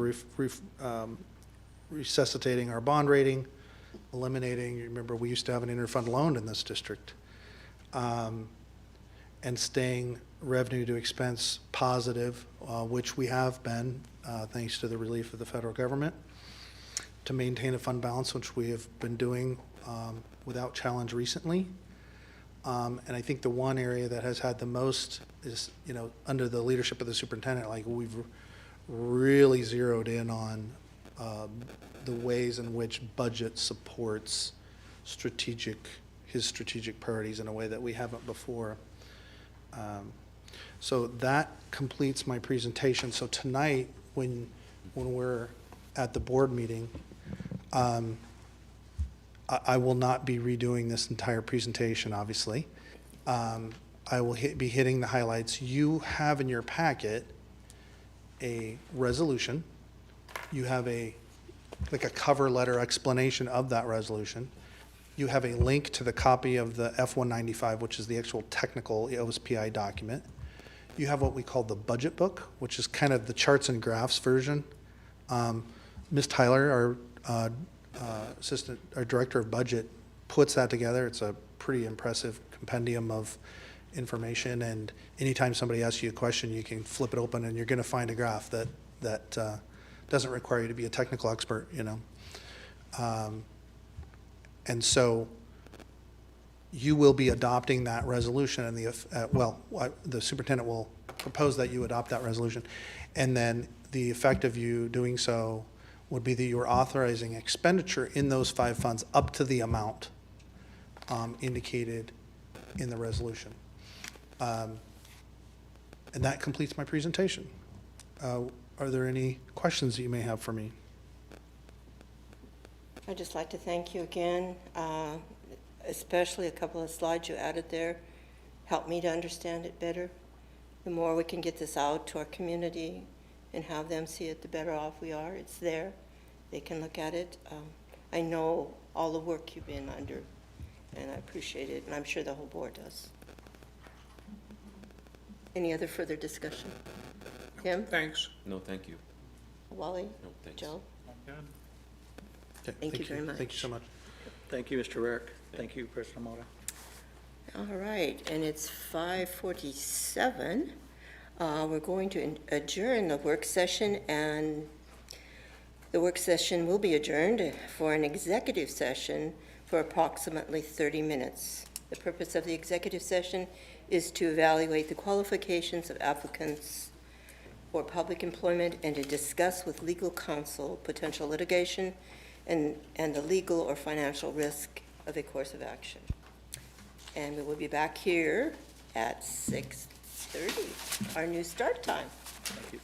resuscitating our bond rating, eliminating, you remember, we used to have an interfund loan in this district, and staying revenue to expense positive, which we have been, thanks to the relief of the federal government, to maintain a fund balance, which we have been doing without challenge recently. And I think the one area that has had the most is, under the leadership of the superintendent, like we've really zeroed in on the ways in which budget supports his strategic priorities in a way that we haven't before. So that completes my presentation. So tonight, when we're at the board meeting, I will not be redoing this entire presentation, obviously. I will be hitting the highlights. You have in your packet a resolution. You have like a cover letter explanation of that resolution. You have a link to the copy of the F-195, which is the actual technical OSPI document. You have what we call the budget book, which is kind of the charts and graphs version. Ms. Tyler, our director of budget, puts that together. It's a pretty impressive compendium of information, and anytime somebody asks you a question, you can flip it open and you're going to find a graph that doesn't require you to be a technical expert, and so you will be adopting that resolution, and the superintendent will propose that you adopt that resolution, and then the effect of you doing so would be that you are authorizing expenditure in those 5 funds up to the amount indicated in the resolution. And that completes my presentation. Are there any questions that you may have for me? I'd just like to thank you again, especially a couple of slides you added there helped me to understand it better. The more we can get this out to our community and have them see it, the better off we are. It's there. They can look at it. I know all the work you've been under, and I appreciate it, and I'm sure the whole board does. Any other further discussion? Tim? Thanks. No, thank you. Wally? No, thanks. Joe? Okay, Thank you very much. Thank you so much. Thank you, Mr. Rarick. Thank you, President Mota. All right, and it's 5:47. We're going to adjourn the work session, and the work session will be adjourned for an executive session for approximately 30 minutes. The purpose of the executive session is to evaluate the qualifications of applicants for public employment and to discuss with legal counsel potential litigation and the legal or financial risk of a course of action. And we will be back here at 6:30, our new start time. Thank you.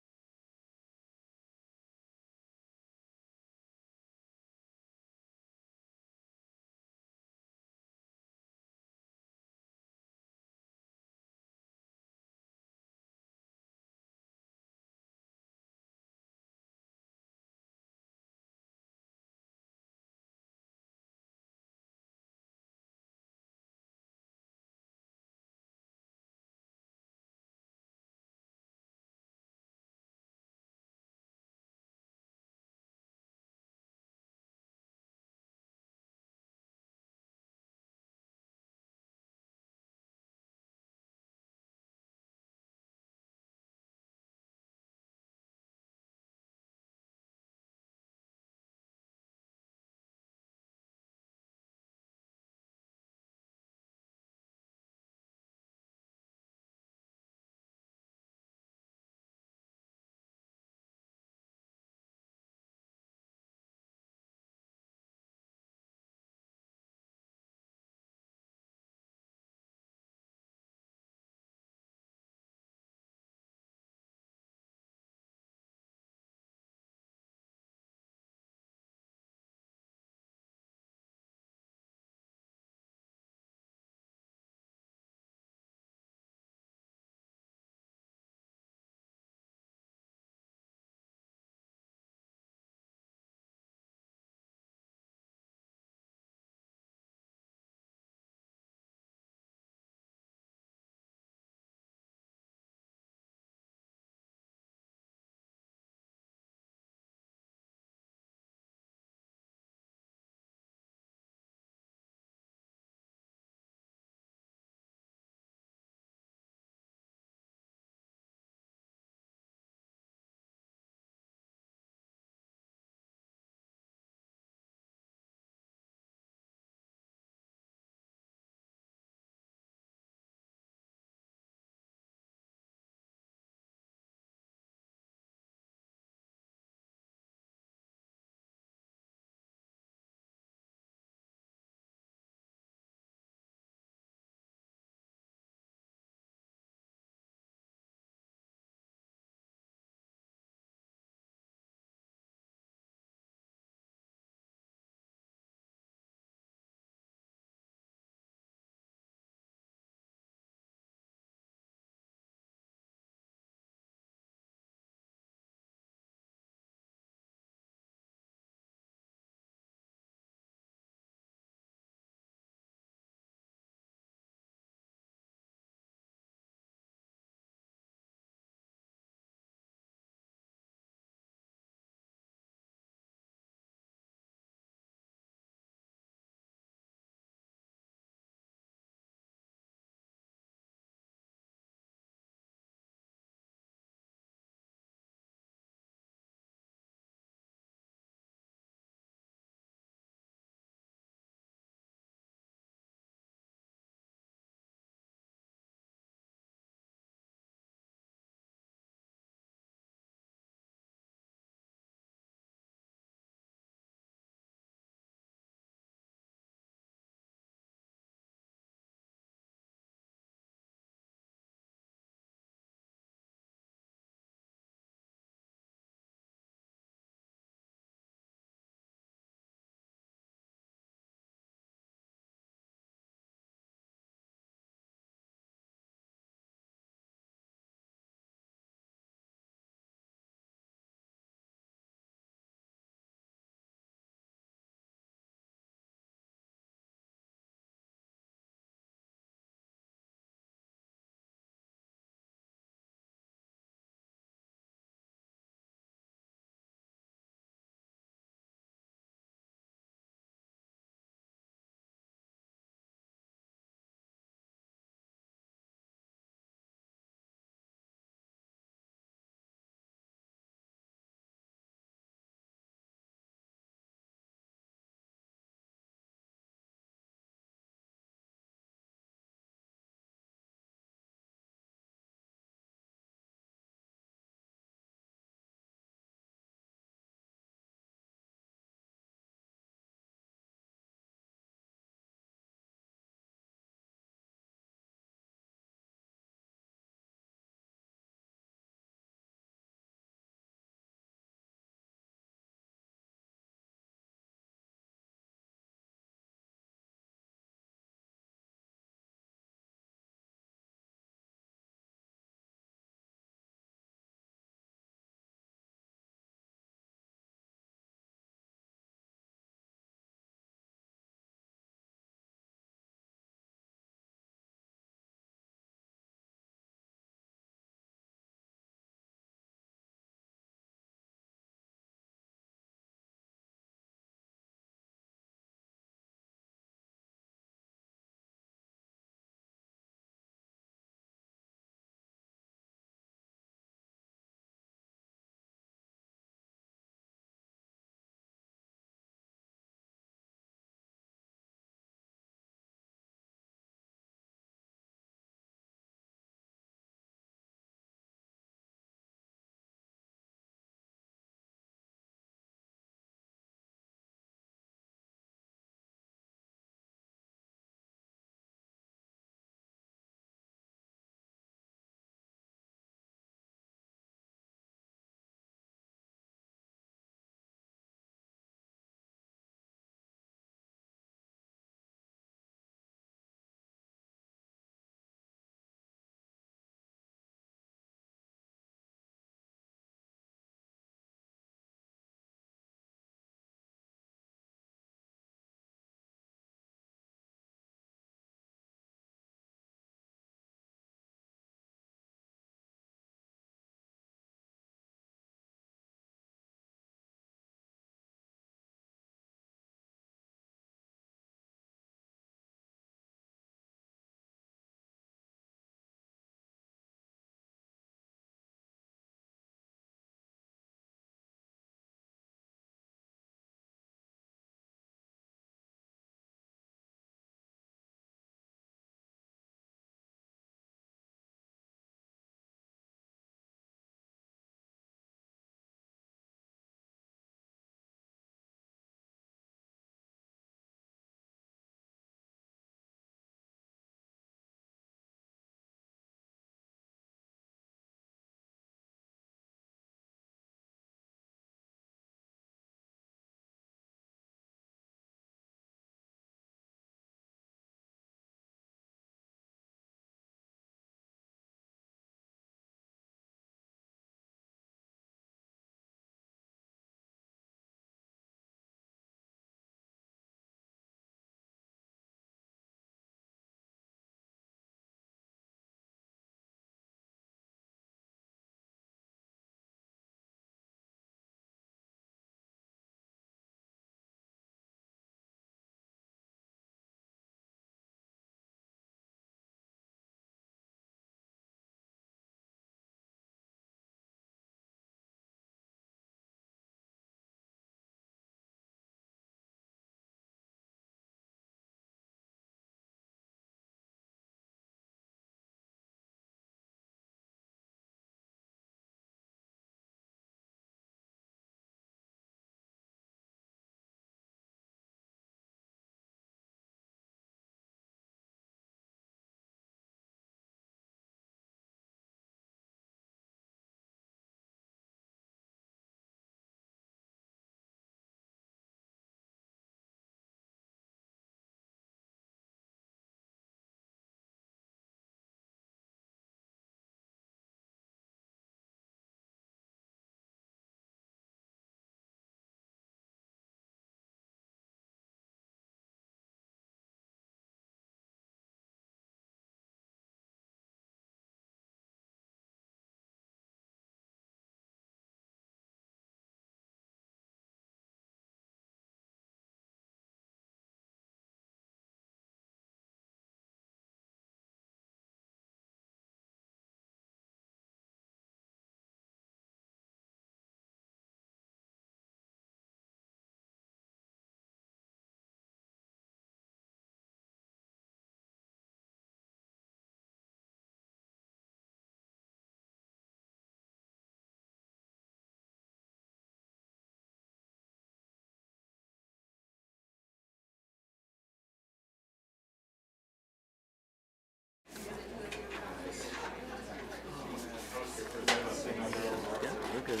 good.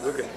We're good.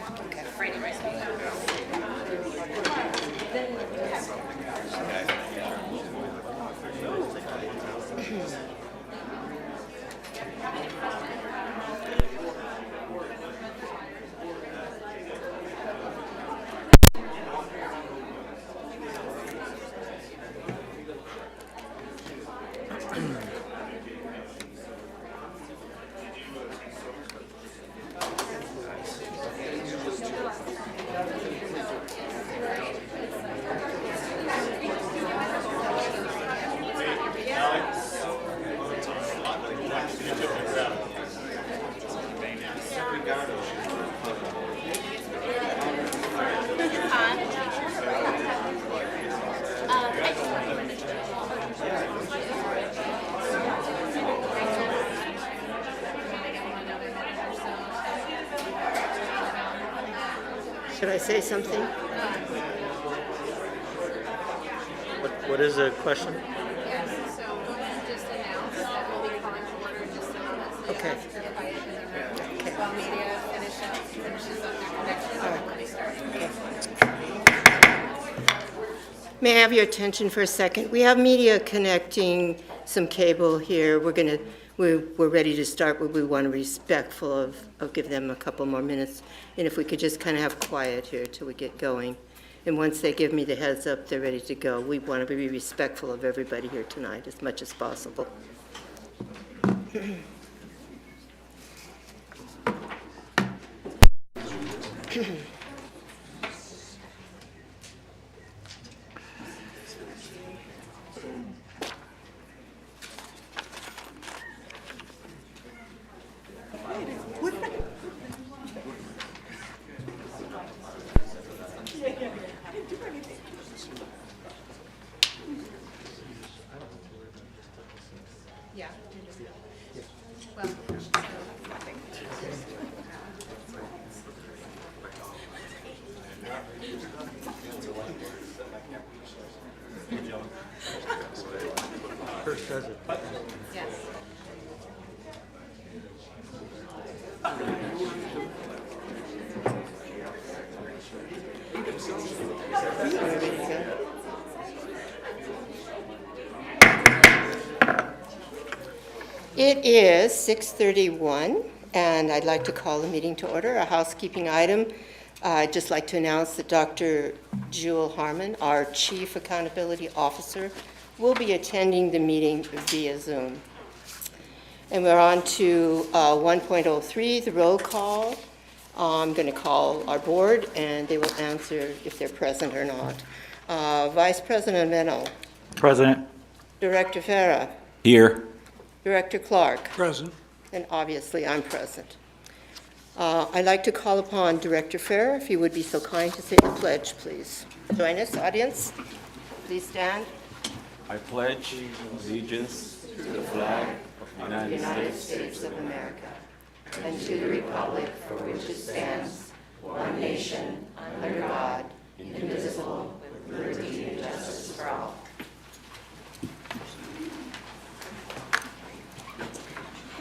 Should I say something? What is the question? Yes, so just announce that we'll be calling to order in just a moment. So Okay. you have everybody in the room. While media finishes up their connection, and we'll start. May I have your attention for a second? We have media connecting some cable here. We're ready to start, but we want to be respectful of give them a couple more minutes. And if we could just kind of have quiet here till we get going. And once they give me the heads up, they're ready to go. We want to be respectful of everybody here tonight as much as possible. Yeah. Well, First does it. yes. It is 6:31, and I'd like to call the meeting to order. A housekeeping item. I'd just like to announce that Dr. Jewel Harmon, our Chief Accountability Officer, will be attending the meeting via Zoom. And we're on to 1.03, the roll call. I'm going to call our board, and they will answer if they're present or not. Vice President Meno, President. Director Farah, Here. Director Clark, Present. and obviously I'm present. I'd like to call upon Director Farah, if you would be so kind to say the pledge, please. Join us, audience. Please stand. I pledge allegiance to the flag of the United States of America, and to the republic for which it stands, one nation, under God, indivisible, with liberty and justice for all.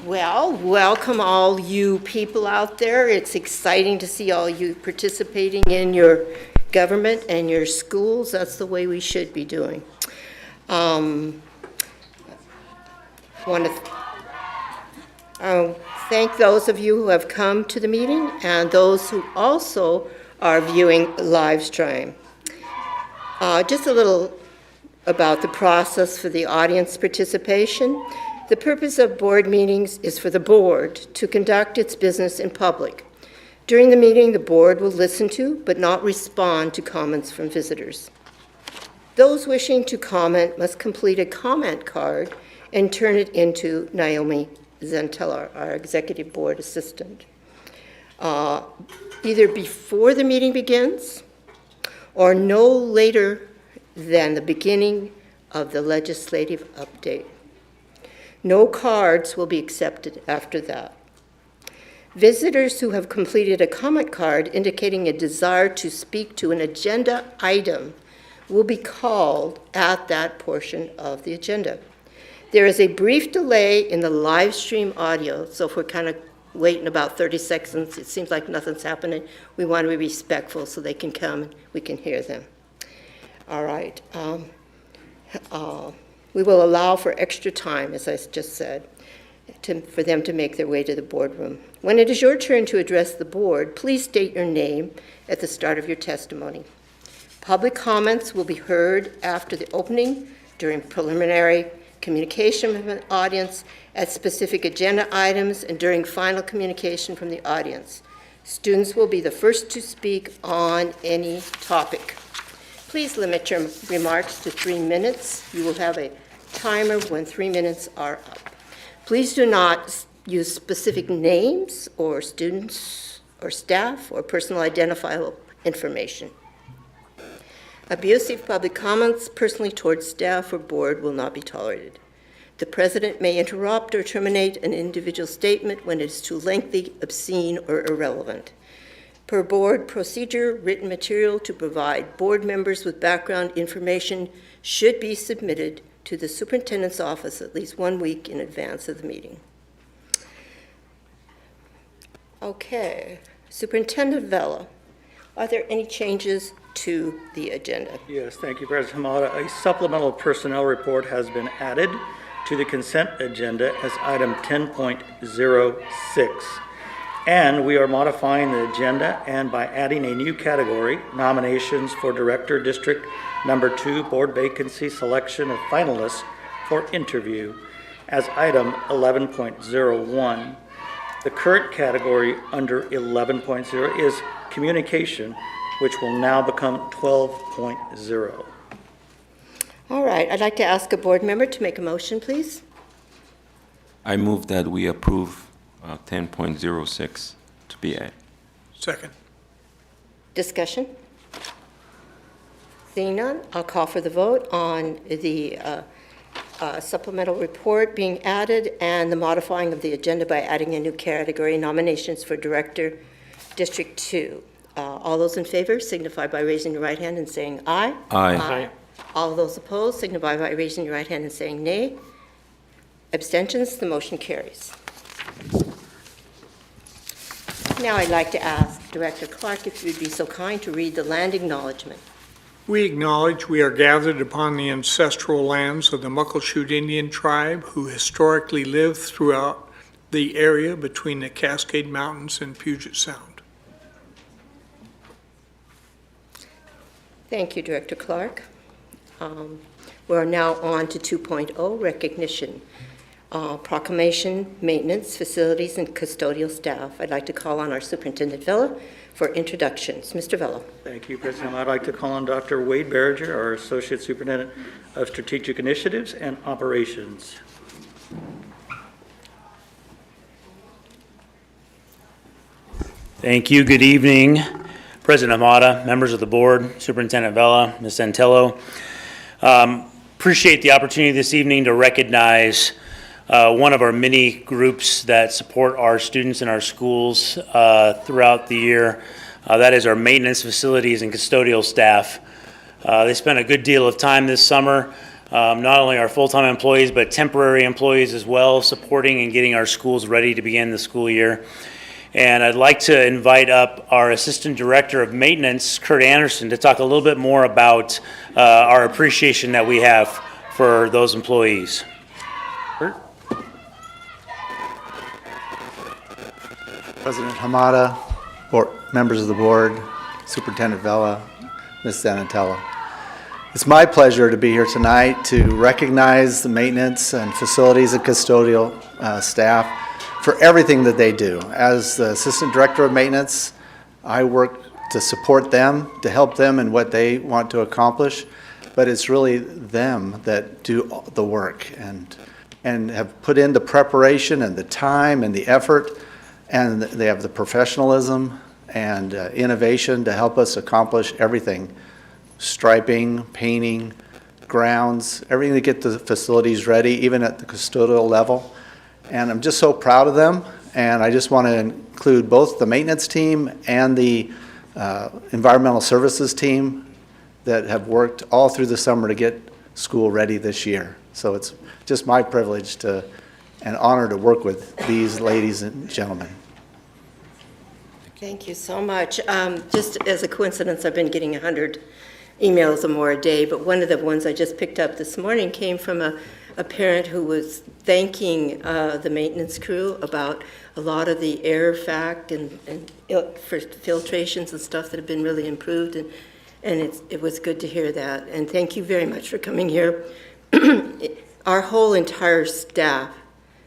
Well, welcome all you people out there. It's exciting to see all you participating in your government and your schools. That's the way we should be doing. Want to thank those of you who have come to the meeting and those who also are viewing live stream. Just a little about the process for the audience participation. The purpose of board meetings is for the board to conduct its business in public. During the meeting, the board will listen to but not respond to comments from visitors. Those wishing to comment must complete a comment card and turn it into Naomi Zenteller, our executive board assistant, either before the meeting begins or no later than the beginning of the legislative update. No cards will be accepted after that. Visitors who have completed a comment card indicating a desire to speak to an agenda item will be called at that portion of the agenda. There is a brief delay in the live stream audio, so if we're kind of waiting about 30 seconds, it seems like nothing's happening, we want to be respectful so they can come and we can hear them. All right. We will allow for extra time, as I just said, for them to make their way to the boardroom. When it is your turn to address the board, please state your name at the start of your testimony. Public comments will be heard after the opening, during preliminary communication from the audience, at specific agenda items, and during final communication from the audience. Students will be the first to speak on any topic. Please limit your remarks to 3 minutes. You will have a timer when 3 minutes are up. Please do not use specific names or students or staff or personal identifiable information. Abusive public comments personally towards staff or board will not be tolerated. The president may interrupt or terminate an individual statement when it is too lengthy, obscene, or irrelevant. Per board procedure, written material to provide board members with background information should be submitted to the superintendent's office at least 1 week in advance of the meeting. Okay, Superintendent Vella, are there any changes to the agenda? Yes, thank you, President Hamada. A supplemental personnel report has been added to the consent agenda as item 10.06. And we are modifying the agenda and by adding a new category, nominations for Director District Number 2 Board Vacancy Selection of Finalists for Interview as item 11.01. The current category under 11.0 is Communication, which will now become 12.0. All right, I'd like to ask a board member to make a motion, please. I move that we approve 10.06 to be added. Second. Discussion? Seeing none, I'll call for the vote on the supplemental report being added and the modifying of the agenda by adding a new category, nominations for Director, District 2. All those in favor signify by raising your right hand and saying aye. Aye. All those opposed signify by raising your right hand and saying nay. Abstentions, the motion carries. Now I'd like to ask Director Clark if you'd be so kind to read the land acknowledgement. We acknowledge we are gathered upon the ancestral lands of the Muckleshoot Indian tribe who historically lived throughout the area between the Cascade Mountains and Puget Sound. Thank you, Director Clark. We're now on to 2.0, recognition. Proclamation, maintenance, facilities, and custodial staff. I'd like to call on our Superintendent Vella for introductions. Mr. Vella. Thank you, President. I'd like to call on Dr. Wade Berger, our Associate Superintendent of Strategic Initiatives and Operations. Thank you. Good evening, President Hamada, members of the board, Superintendent Vella, Ms. Santillo. Appreciate the opportunity this evening to recognize one of our many groups that support our students in our schools throughout the year. That is our maintenance, facilities, and custodial staff. They spent a good deal of time this summer, not only our full-time employees, but temporary employees as well, supporting and getting our schools ready to begin the school year. And I'd like to invite up our Assistant Director of Maintenance, Kurt Anderson, to talk a little bit more about our appreciation that we have for those employees. Kurt? President Hamada, members of the board, Superintendent Vella, Ms. Zanatella. It's my pleasure to be here tonight to recognize the maintenance and facilities and custodial staff for everything that they do. As the Assistant Director of Maintenance, I work to support them, to help them in what they want to accomplish, but it's really them that do the work and have put in the preparation and the time and the effort, and they have the professionalism and innovation to help us accomplish everything. Striping, painting, grounds, everything to get the facilities ready, even at the custodial level. And I'm just so proud of them, and I just want to include both the maintenance team and the environmental services team that have worked all through the summer to get school ready this year. So it's just my privilege and honor to work with these ladies and gentlemen. Thank you so much. Just as a coincidence, I've been getting 100 emails or more a day, but one of the ones I just picked up this morning came from a parent who was thanking the maintenance crew about a lot of the air fact and for filtrations and stuff that have been really improved, and it was good to hear that. And thank you very much for coming here. Our whole entire staff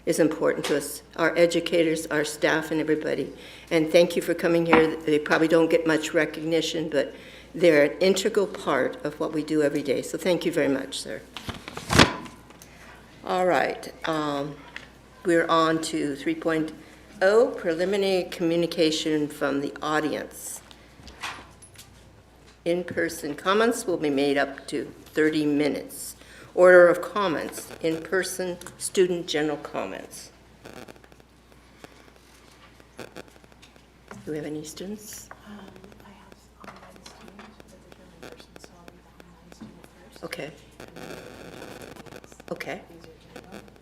is important to us, our educators, our staff, and everybody. And thank you for coming here. They probably don't get much recognition, but they're an integral part of what we do every day. So thank you very much, sir. All right. We're on to 3.0, preliminary communication from the audience. In-person comments will be made up to 30 minutes. Order of comments, in-person student general comments. Do we have any students? I have online students, but they're in person, so I'll be the online student first. Okay, And okay.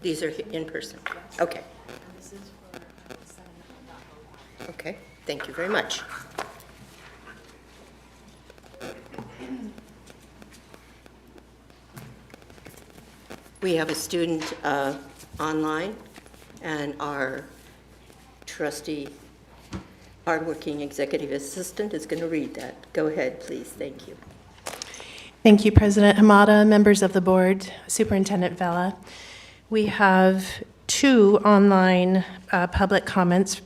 these are general. These are in person. Okay, And this is for setting up a okay. Thank you very much. We have a student online, and our trusty, hardworking executive assistant is going to read that. Go ahead, please. Thank you. Thank you, President Hamada, members of the board, Superintendent Vela. We have 2 online public comments,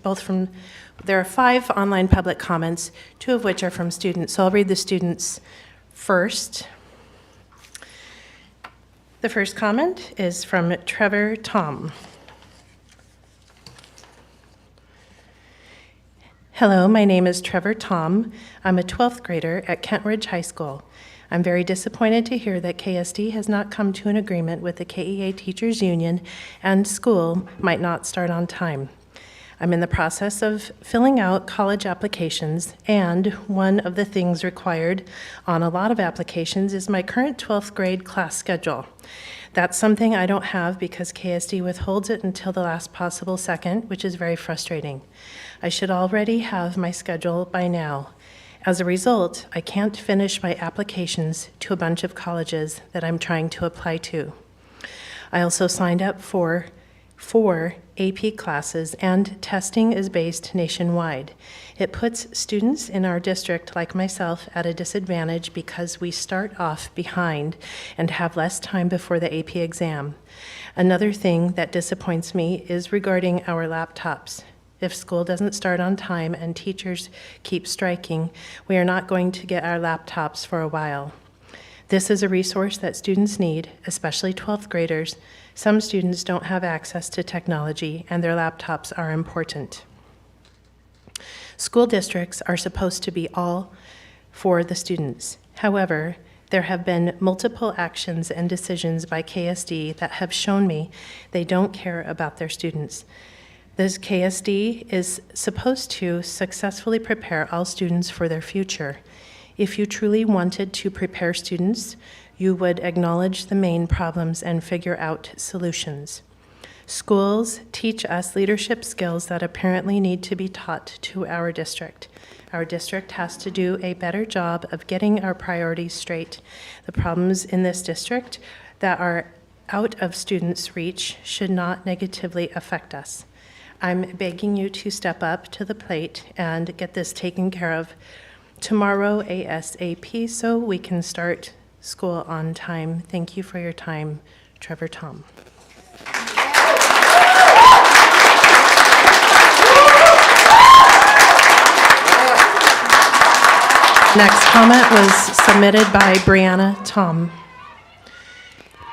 there are 5 online public comments, 2 of which are from students. So I'll read the students first. The first comment is from Trevor Tom. Hello, my name is Trevor Tom. I'm a 12th grader at Kent Ridge High School. I'm very disappointed to hear that KSD has not come to an agreement with the KEA Teachers Union and school might not start on time. I'm in the process of filling out college applications, and one of the things required on a lot of applications is my current 12th grade class schedule. That's something I don't have because KSD withholds it until the last possible second, which is very frustrating. I should already have my schedule by now. As a result, I can't finish my applications to a bunch of colleges that I'm trying to apply to. I also signed up for 4 AP classes, and testing is based nationwide. It puts students in our district like myself at a disadvantage because we start off behind and have less time before the AP exam. Another thing that disappoints me is regarding our laptops. If school doesn't start on time and teachers keep striking, we are not going to get our laptops for a while. This is a resource that students need, especially 12th graders. Some students don't have access to technology, and their laptops are important. School districts are supposed to be all for the students. However, there have been multiple actions and decisions by KSD that have shown me they don't care about their students. This KSD is supposed to successfully prepare all students for their future. If you truly wanted to prepare students, you would acknowledge the main problems and figure out solutions. Schools teach us leadership skills that apparently need to be taught to our district. Our district has to do a better job of getting our priorities straight. The problems in this district that are out of students' reach should not negatively affect us. I'm begging you to step up to the plate and get this taken care of tomorrow ASAP so we can start school on time. Thank you for your time, Trevor Tom. Next comment was submitted by Brianna Tom.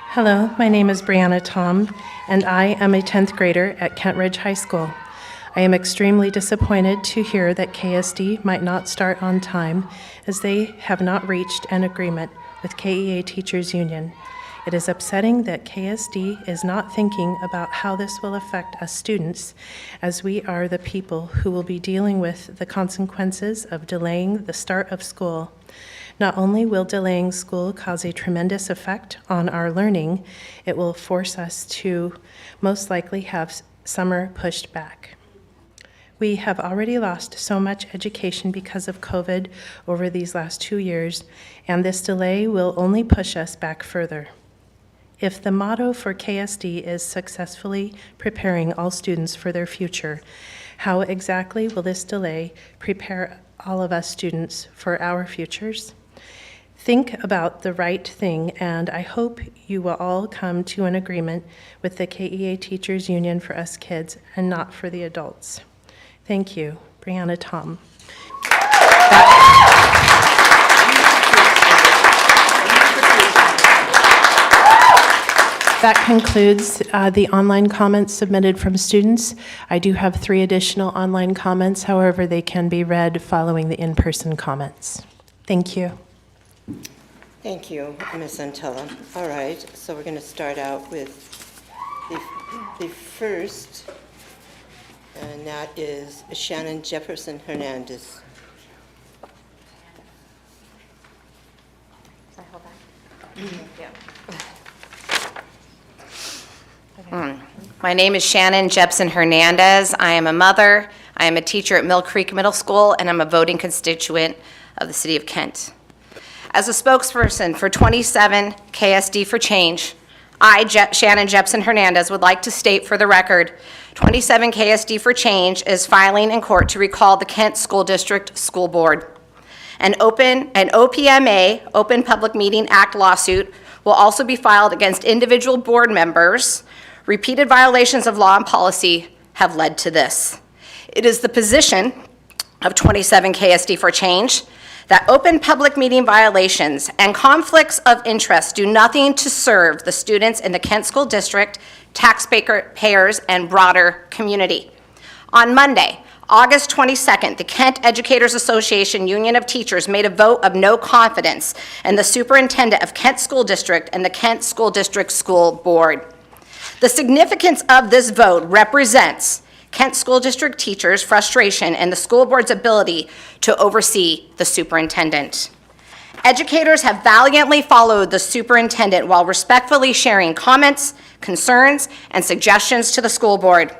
Hello, my name is Brianna Tom, and I am a 10th grader at Kent Ridge High School. I am extremely disappointed to hear that KSD might not start on time as they have not reached an agreement with KEA Teachers Union. It is upsetting that KSD is not thinking about how this will affect us students, as we are the people who will be dealing with the consequences of delaying the start of school. Not only will delaying school cause a tremendous effect on our learning, it will force us to most likely have summer pushed back. We have already lost so much education because of COVID over these last 2 years, and this delay will only push us back further. If the motto for KSD is successfully preparing all students for their future, how exactly will this delay prepare all of us students for our futures? Think about the right thing, and I hope you will all come to an agreement with the KEA Teachers Union for us kids and not for the adults. Thank you. Brianna Tom. That concludes the online comments submitted from students. I do have 3 additional online comments. However, they can be read following the in-person comments. Thank you. Thank you, Ms. Antella. All right, so we're going to start out with the first, and that is Shannon Jefferson Hernandez. Sorry, hold on. Thank you. My name is Shannon Jefferson Hernandez. I am a mother. I am a teacher at Mill Creek Middle School, and I'm a voting constituent of the City of Kent. As a spokesperson for 27 KSD for Change, I, Shannon Jefferson Hernandez, would like to state for the record, 27 KSD for Change is filing in court to recall the Kent School District School Board. An OPMA, Open Public Meeting Act lawsuit, will also be filed against individual board members. Repeated violations of law and policy have led to this. It is the position of 27 KSD for Change that open public meeting violations and conflicts of interest do nothing to serve the students in the Kent School District, taxpayers, and broader community. On Monday, August 22nd, the Kent Educators Association Union of Teachers made a vote of no confidence in the superintendent of Kent School District and the Kent School District School Board. The significance of this vote represents Kent School District teachers' frustration and the school board's ability to oversee the superintendent. Educators have valiantly followed the superintendent while respectfully sharing comments, concerns, and suggestions to the school board.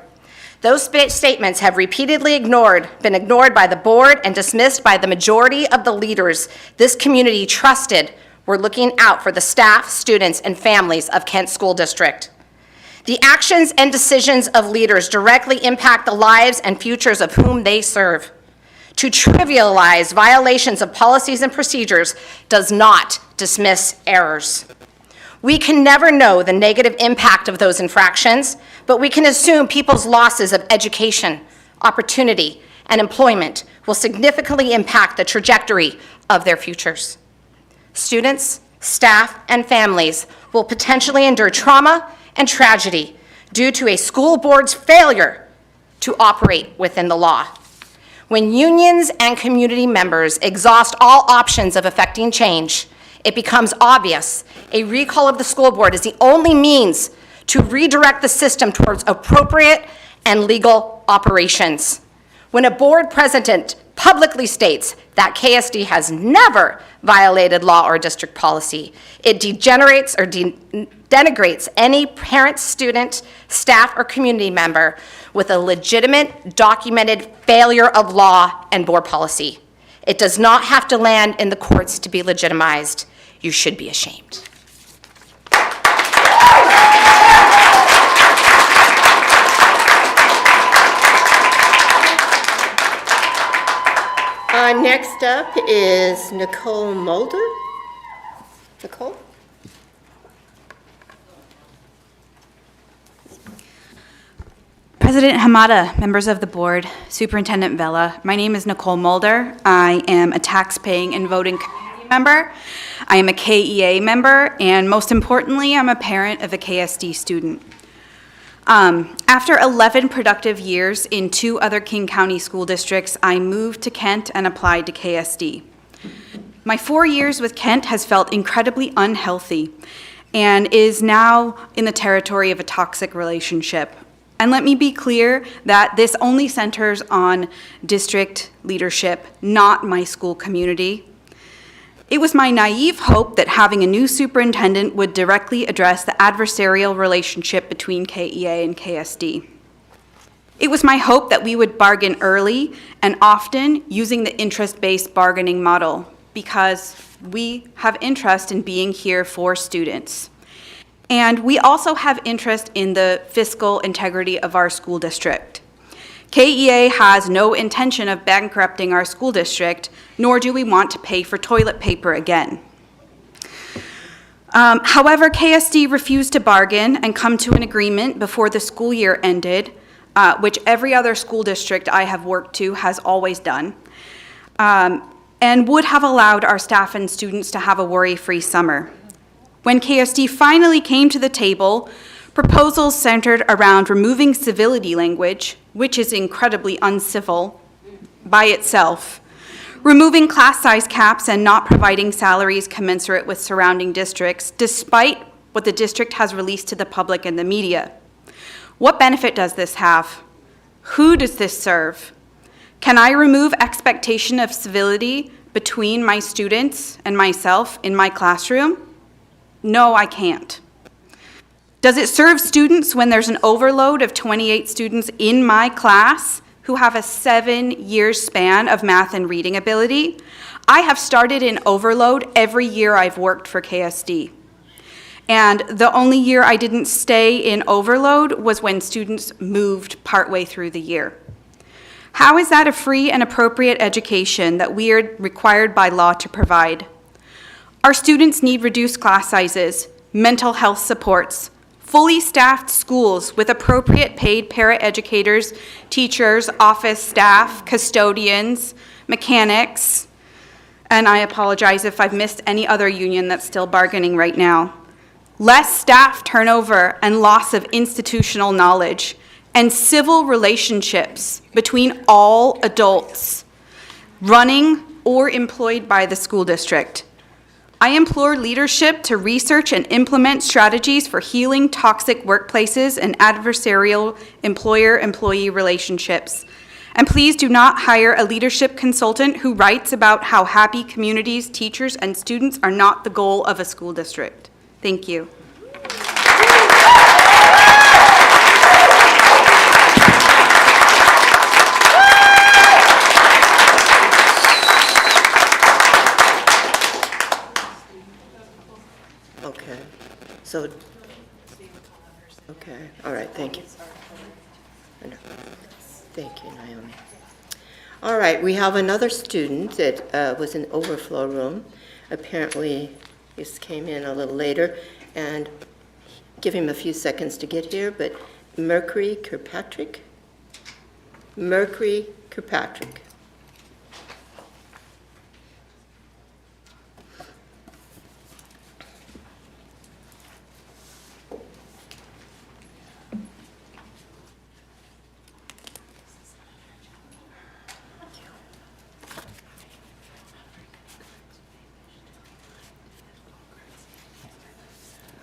Those statements have repeatedly been ignored by the board and dismissed by the majority of the leaders this community trusted were looking out for the staff, students, and families of Kent School District. The actions and decisions of leaders directly impact the lives and futures of whom they serve. To trivialize violations of policies and procedures does not dismiss errors. We can never know the negative impact of those infractions, but we can assume people's losses of education, opportunity, and employment will significantly impact the trajectory of their futures. Students, staff, and families will potentially endure trauma and tragedy due to a school board's failure to operate within the law. When unions and community members exhaust all options of effecting change, it becomes obvious a recall of the school board is the only means to redirect the system towards appropriate and legal operations. When a board president publicly states that KSD has never violated law or district policy, it degenerates or denigrates any parent, student, staff, or community member with a legitimate, documented failure of law and board policy. It does not have to land in the courts to be legitimized. You should be ashamed. Next up is Nicole Mulder. Nicole? President Hamada, members of the board, Superintendent Vela, my name is Nicole Mulder. I am a tax-paying and voting community member. I am a KEA member, and most importantly, I'm a parent of a KSD student. After 11 productive years in 2 other King County school districts, I moved to Kent and applied to KSD. My 4 years with Kent has felt incredibly unhealthy and is now in the territory of a toxic relationship. And let me be clear that this only centers on district leadership, not my school community. It was my naive hope that having a new superintendent would directly address the adversarial relationship between KEA and KSD. It was my hope that we would bargain early and often using the interest-based bargaining model because we have interest in being here for students. And we also have interest in the fiscal integrity of our school district. KEA has no intention of bankrupting our school district, nor do we want to pay for toilet paper again. However, KSD refused to bargain and come to an agreement before the school year ended, which every other school district I have worked to has always done, and would have allowed our staff and students to have a worry-free summer. When KSD finally came to the table, proposals centered around removing civility language, which is incredibly uncivil by itself, removing class size caps and not providing salaries commensurate with surrounding districts, despite what the district has released to the public and the media. What benefit does this have? Who does this serve? Can I remove expectation of civility between my students and myself in my classroom? No, I can't. Does it serve students when there's an overload of 28 students in my class who have a 7-year span of math and reading ability? I have started in overload every year I've worked for KSD. And the only year I didn't stay in overload was when students moved partway through the year. How is that a free and appropriate education that we are required by law to provide? Our students need reduced class sizes, mental health supports, fully staffed schools with appropriate paid paraeducators, teachers, office staff, custodians, mechanics, and I apologize if I've missed any other union that's still bargaining right now. Less staff turnover and loss of institutional knowledge, and civil relationships between all adults running or employed by the school district. I implore leadership to research and implement strategies for healing toxic workplaces and adversarial employer-employee relationships. And please do not hire a leadership consultant who writes about how happy communities, teachers, and students are not the goal of a school district. Thank you. Okay, so, okay, all right, thank you. Thank you, Naomi. All right, we have another student that was in overflow room. Apparently, just came in a little later, and give him a few seconds to get here, but Mercury Kirkpatrick? Mercury Kirkpatrick.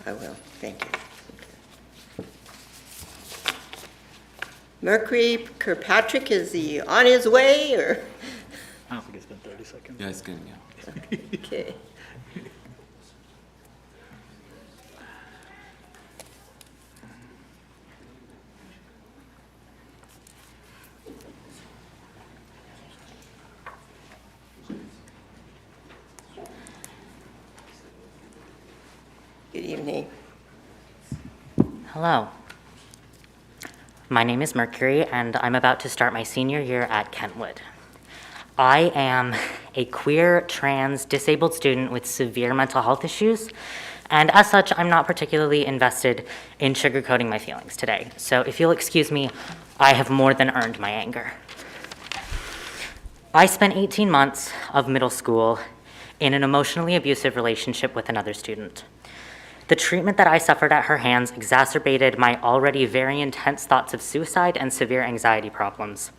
I will, thank you. Mercury Kirkpatrick, is he on his way, or? I don't think it's been 30 seconds. Yeah, it's good, yeah. Okay. Good evening. Hello. My name is Mercury, and I'm about to start my senior year at Kentwood. I am a queer, trans, disabled student with severe mental health issues, and as such, I'm not particularly invested in sugarcoating my feelings today. So if you'll excuse me, I have more than earned my anger. I spent 18 months of middle school in an emotionally abusive relationship with another student. The treatment that I suffered at her hands exacerbated my already very intense thoughts of suicide and severe anxiety problems.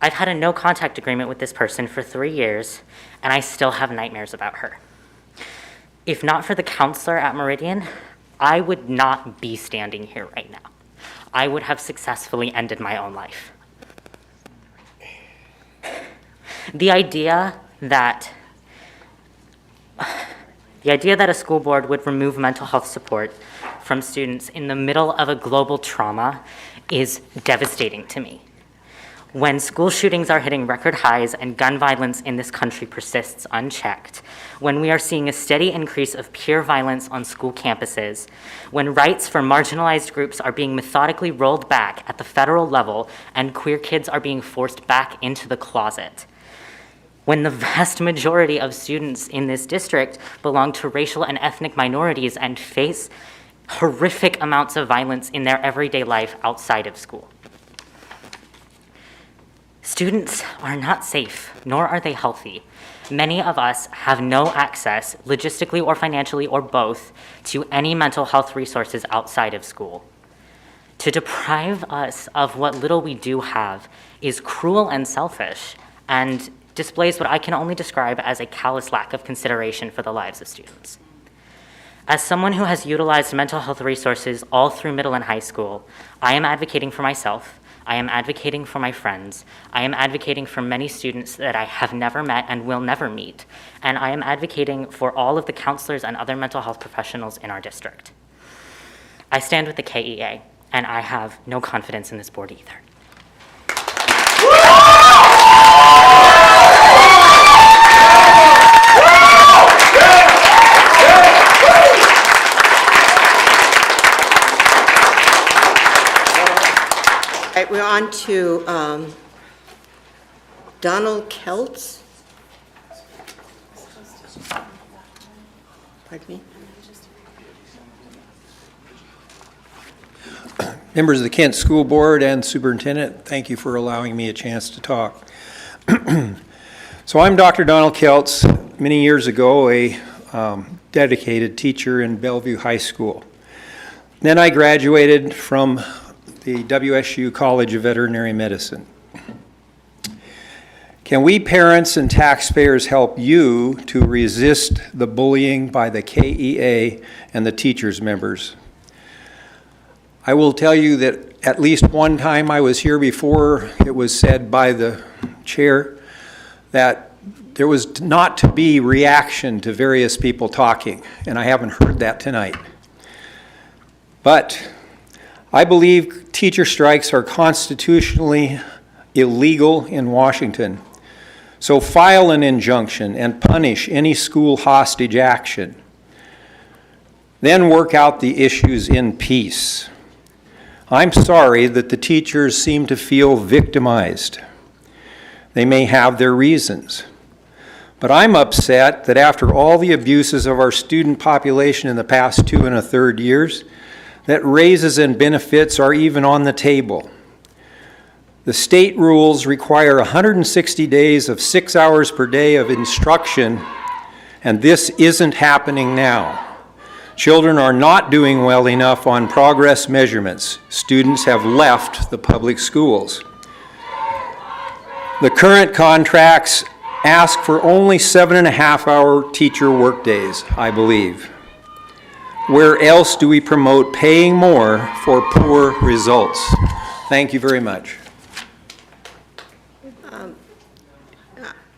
I've had a no-contact agreement with this person for 3 years, and I still have nightmares about her. If not for the counselor at Meridian, I would not be standing here right now. I would have successfully ended my own life. The idea that The idea that a school board would remove mental health support from students in the middle of a global trauma is devastating to me. When school shootings are hitting record highs and gun violence in this country persists unchecked, when we are seeing a steady increase of peer violence on school campuses, when rights for marginalized groups are being methodically rolled back at the federal level and queer kids are being forced back into the closet, when the vast majority of students in this district belong to racial and ethnic minorities and face horrific amounts of violence in their everyday life outside of school. Students are not safe, nor are they healthy. Many of us have no access, logistically or financially or both, to any mental health resources outside of school. To deprive us of what little we do have is cruel and selfish, and displays what I can only describe as a callous lack of consideration for the lives of students. As someone who has utilized mental health resources all through middle and high school, I am advocating for myself, I am advocating for my friends, I am advocating for many students that I have never met and will never meet, and I am advocating for all of the counselors and other mental health professionals in our district. I stand with the KEA, and I have no confidence in this board either. All right, we're on to Donald Keltz. Pardon me? Members of the Kent School Board and Superintendent, thank you for allowing me a chance to talk. So I'm Dr. Donald Keltz, many years ago a dedicated teacher in Bellevue High School. Then I graduated from the WSU College of Veterinary Medicine. Can we parents and taxpayers help you to resist the bullying by the KEA and the teachers members? I will tell you that at least one time I was here before, it was said by the chair that there was not to be reaction to various people talking, and I haven't heard that tonight. But I believe teacher strikes are constitutionally illegal in Washington. So file an injunction and punish any school hostage action. Then work out the issues in peace. I'm sorry that the teachers seem to feel victimized. They may have their reasons. But I'm upset that after all the abuses of our student population in the past 2 1/3 years, that raises and benefits are even on the table. The state rules require 160 days of 6 hours per day of instruction, and this isn't happening now. Children are not doing well enough on progress measurements. Students have left the public schools. The current contracts ask for only 7.5-hour teacher workdays, I believe. Where else do we promote paying more for poor results? Thank you very much.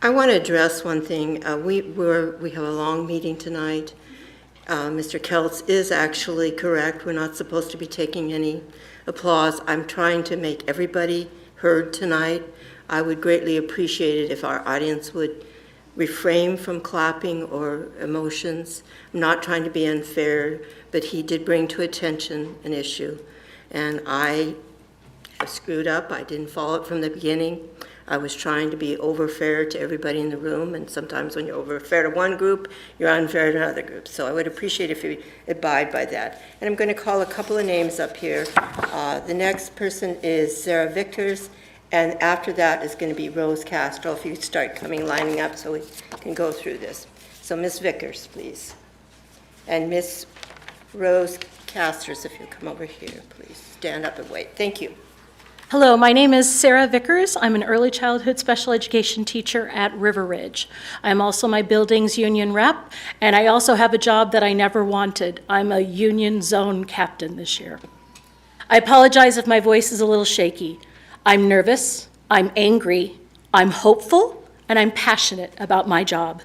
I want to address one thing. We have a long meeting tonight. Mr. Keltz is actually correct. We're not supposed to be taking any applause. I'm trying to make everybody heard tonight. I would greatly appreciate it if our audience would refrain from clapping or emotions. I'm not trying to be unfair, but he did bring to attention an issue. And I screwed up. I didn't follow it from the beginning. I was trying to be over-fair to everybody in the room, and sometimes when you're over-fair to one group, you're unfair to another group. So I would appreciate if you abide by that. And I'm going to call a couple of names up here. The next person is Sarah Vickers, and after that is going to be Rose Castro, if you start lining up so we can go through this. So Ms. Vickers, please. And Ms. Rose Castro, if you'll come over here, please. Stand up and wait. Thank you. Hello, my name is Sarah Vickers. I'm an early childhood special education teacher at River Ridge. I'm also my buildings union rep, and I also have a job that I never wanted. I'm a union zone captain this year. I apologize if my voice is a little shaky. I'm nervous, I'm angry, I'm hopeful, and I'm passionate about my job.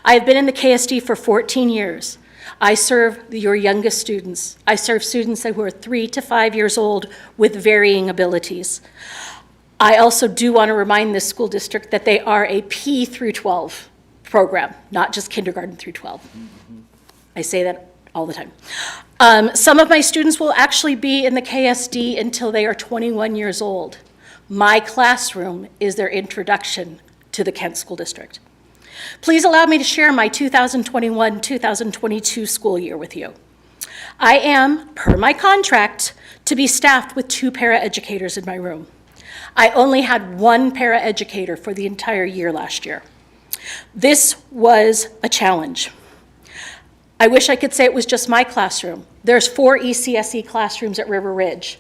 I have been in the KSD for 14 years. I serve your youngest students. I serve students who are 3 to 5 years old with varying abilities. I also do want to remind this school district that they are a P through 12 program, not just kindergarten through 12. I say that all the time. Some of my students will actually be in the KSD until they are 21 years old. My classroom is their introduction to the Kent School District. Please allow me to share my 2021-2022 school year with you. I am, per my contract, to be staffed with 2 paraeducators in my room. I only had 1 paraeducator for the entire year last year. This was a challenge. I wish I could say it was just my classroom. There's 4 ECSE classrooms at River Ridge.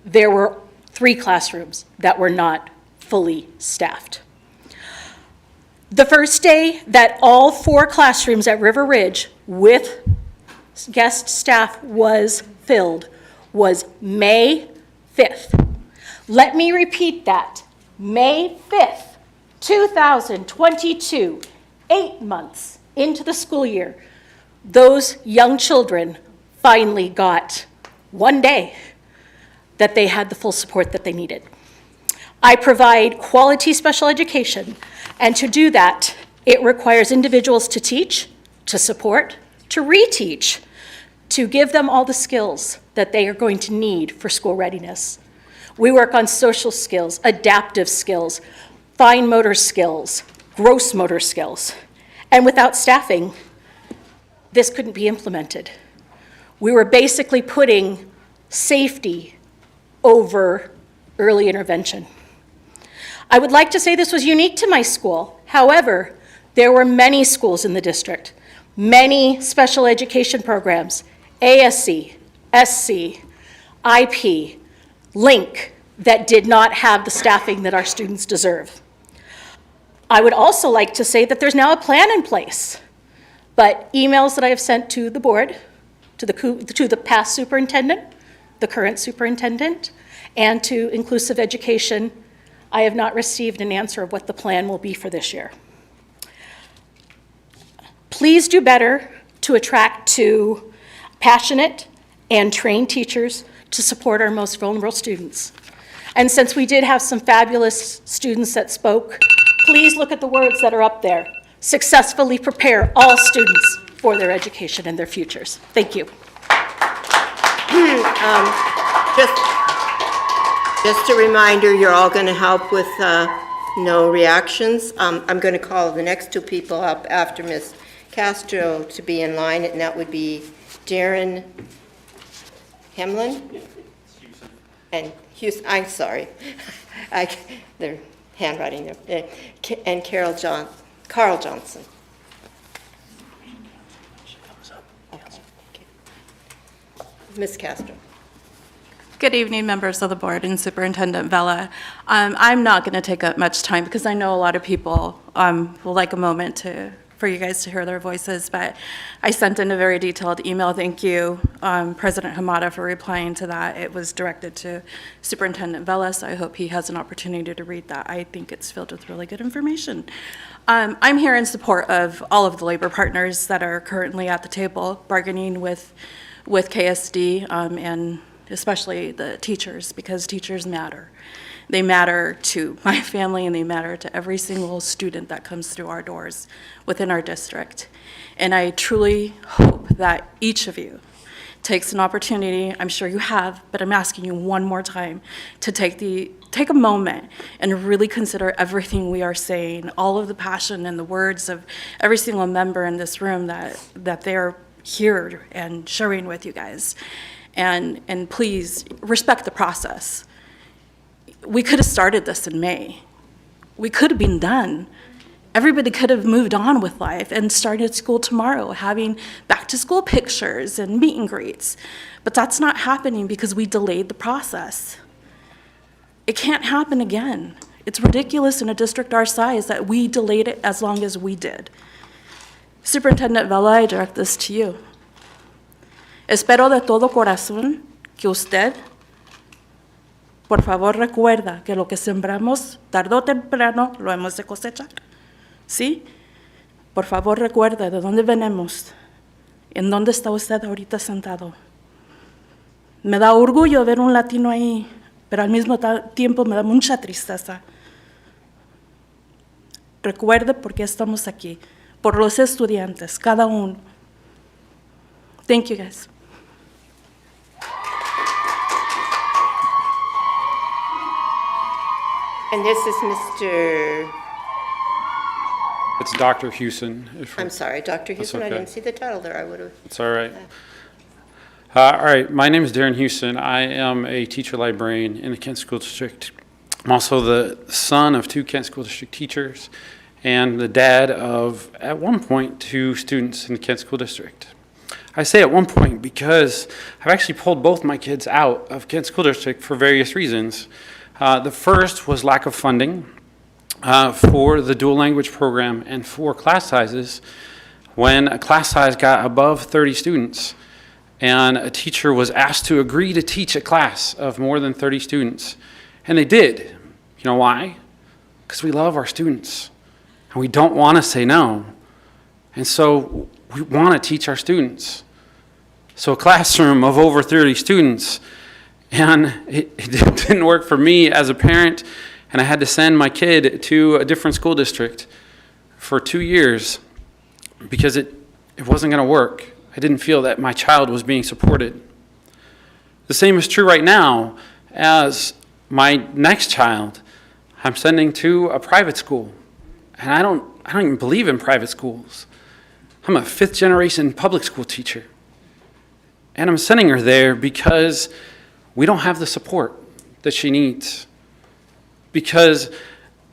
There were 3 classrooms that were not fully staffed. The first day that all 4 classrooms at River Ridge with guest staff was filled was May 5th. Let me repeat that. May 5th, 2022, 8 months into the school year, those young children finally got 1 day that they had the full support that they needed. I provide quality special education, and to do that, it requires individuals to teach, to support, to reteach, to give them all the skills that they are going to need for school readiness. We work on social skills, adaptive skills, fine motor skills, gross motor skills, and without staffing, this couldn't be implemented. We were basically putting safety over early intervention. I would like to say this was unique to my school. However, there were many schools in the district, many special education programs, ASC, SC, IP, LINK, that did not have the staffing that our students deserve. I would also like to say that there's now a plan in place, but emails that I have sent to the board, to the past superintendent, the current superintendent, and to Inclusive Education, I have not received an answer of what the plan will be for this year. Please do better to attract to passionate and trained teachers to support our most vulnerable students. And since we did have some fabulous students that spoke, please look at the words that are up there. Successfully prepare all students for their education and their futures. Thank you. Just a reminder, you're all going to help with no reactions. I'm going to call the next 2 people up after Ms. Castro to be in line, and that would be Darren Hemlin and Houston, I'm sorry, their handwriting there, and Carl Johnson. Ms. Castro. Good evening, members of the board and Superintendent Vela. I'm not going to take up much time because I know a lot of people will like a moment for you guys to hear their voices, but I sent in a very detailed email. Thank you, President Hamada, for replying to that. It was directed to Superintendent Vela, so I hope he has an opportunity to read that. I think it's filled with really good information. I'm here in support of all of the labor partners that are currently at the table bargaining with KSD and especially the teachers, because teachers matter. They matter to my family and they matter to every single student that comes through our doors within our district. And I truly hope that each of you takes an opportunity, I'm sure you have, but I'm asking you one more time to take a moment and really consider everything we are saying, all of the passion and the words of every single member in this room that they're here and sharing with you guys. And please respect the process. We could have started this in May. We could have been done. Everybody could have moved on with life and started school tomorrow, having back to school pictures and meet and greets. But that's not happening because we delayed the process. It can't happen again. It's ridiculous in a district our size that we delayed it as long as we did. Superintendent Vela, I direct this to you. Espero de todo corazón que usted, por favor, recuerda que lo que sembramos, tarde o temprano, lo hemos de cosechar. ¿Sí? por favor recuerde de dónde venimos, en dónde está usted ahorita sentado. Me da orgullo ver un latino ahí, pero al mismo tiempo me da mucha tristeza. Recuerde por qué estamos aquí, por los estudiantes, cada uno. Thank you, guys. And this is Mr., It's Dr. Hewson. I'm sorry, Dr. Houston, I okay. didn't see the title there, I would have. It's all right. All right, my name is Darren Hewson. I am a teacher librarian in the Kent School District. I'm also the son of 2 Kent School District teachers and the dad of, at one point, 2 students in the Kent School District. I say at one point because I've actually pulled both my kids out of Kent School District for various reasons. The first was lack of funding for the dual language program and for class sizes. When a class size got above 30 students and a teacher was asked to agree to teach a class of more than 30 students, and they did. You know why? Because we love our students and we don't want to say no. And so we want to teach our students. So a classroom of over 30 students, and it didn't work for me as a parent, and I had to send my kid to a different school district for 2 years because it wasn't going to work. I didn't feel that my child was being supported. The same is true right now as my next child. I'm sending to a private school, and I don't even believe in private schools. I'm a 5th generation public school teacher, and I'm sending her there because we don't have the support that she needs. Because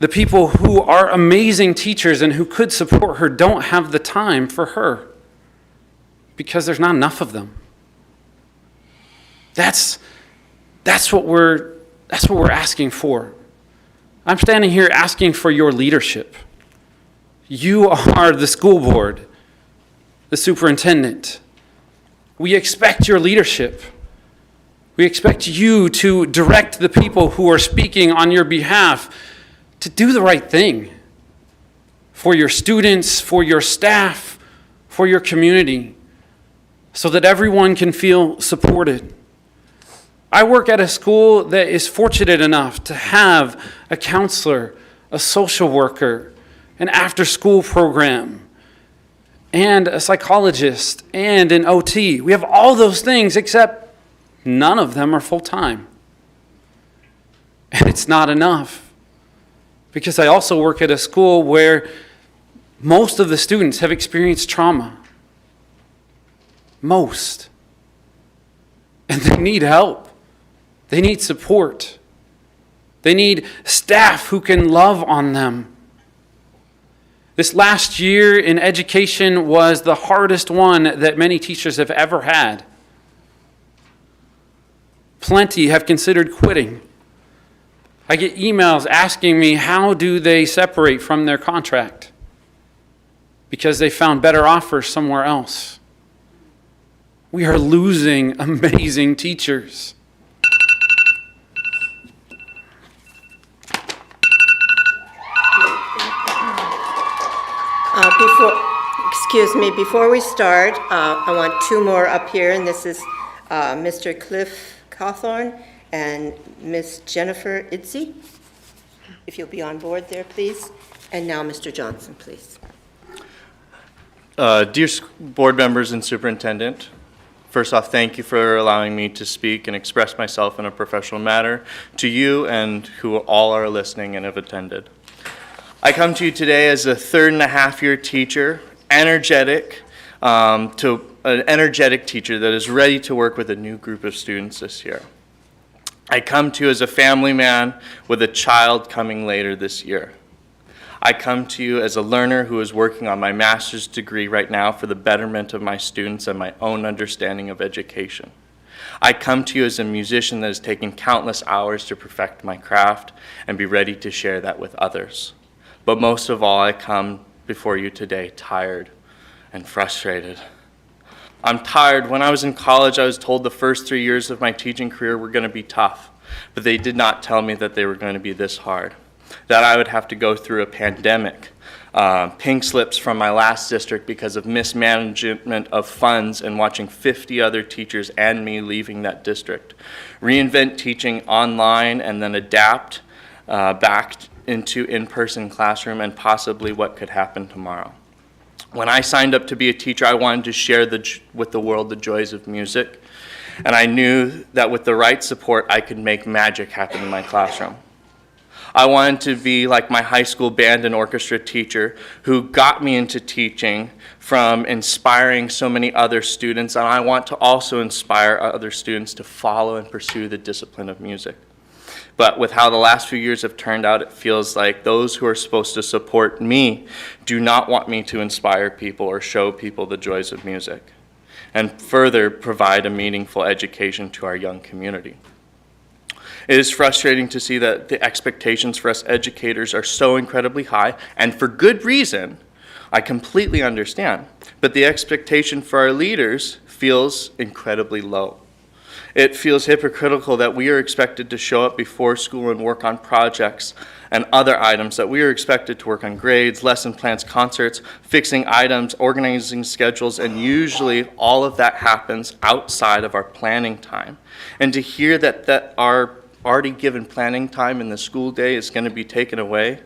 the people who are amazing teachers and who could support her don't have the time for her. Because there's not enough of them. That's what we're asking for. I'm standing here asking for your leadership. You are the school board, the superintendent. We expect your leadership. We expect you to direct the people who are speaking on your behalf to do the right thing for your students, for your staff, for your community, so that everyone can feel supported. I work at a school that is fortunate enough to have a counselor, a social worker, an after-school program, and a psychologist, and an OT. We have all those things, except none of them are full-time. And it's not enough. Because I also work at a school where most of the students have experienced trauma. Most. And they need help. They need support. They need staff who can love on them. This last year in education was the hardest one that many teachers have ever had. Plenty have considered quitting. I get emails asking me how do they separate from their contract because they found better offers somewhere else. We are losing amazing teachers. Before we start, I want 2 more up here, and this is Mr. Cliff Cawthorn and Miss Jennifer Itzy. If you'll be on board there, please. And now Mr. Johnson, please. Dear board members and superintendent, first off, thank you for allowing me to speak and express myself in a professional manner to you and who all are listening and have attended. I come to you today as a 3.5-year teacher, energetic, to an energetic teacher that is ready to work with a new group of students this year. I come to you as a family man with a child coming later this year. I come to you as a learner who is working on my master's degree right now for the betterment of my students and my own understanding of education. I come to you as a musician that has taken countless hours to perfect my craft and be ready to share that with others. But most of all, I come before you today tired and frustrated. I'm tired. When I was in college, I was told the first 3 years of my teaching career were going to be tough, but they did not tell me that they were going to be this hard, that I would have to go through a pandemic, pink slips from my last district because of mismanagement of funds and watching 50 other teachers and me leaving that district. Reinvent teaching online and then adapt back into in-person classroom and possibly what could happen tomorrow. When I signed up to be a teacher, I wanted to share with the world the joys of music, and I knew that with the right support, I could make magic happen in my classroom. I wanted to be like my high school band and orchestra teacher who got me into teaching from inspiring so many other students, and I want to also inspire other students to follow and pursue the discipline of music. But with how the last few years have turned out, it feels like those who are supposed to support me do not want me to inspire people or show people the joys of music, and further provide a meaningful education to our young community. It is frustrating to see that the expectations for us educators are so incredibly high, and for good reason. I completely understand, but the expectation for our leaders feels incredibly low. It feels hypocritical that we are expected to show up before school and work on projects and other items, that we are expected to work on grades, lesson plans, concerts, fixing items, organizing schedules, and usually all of that happens outside of our planning time. And to hear that our already given planning time in the school day is going to be taken away,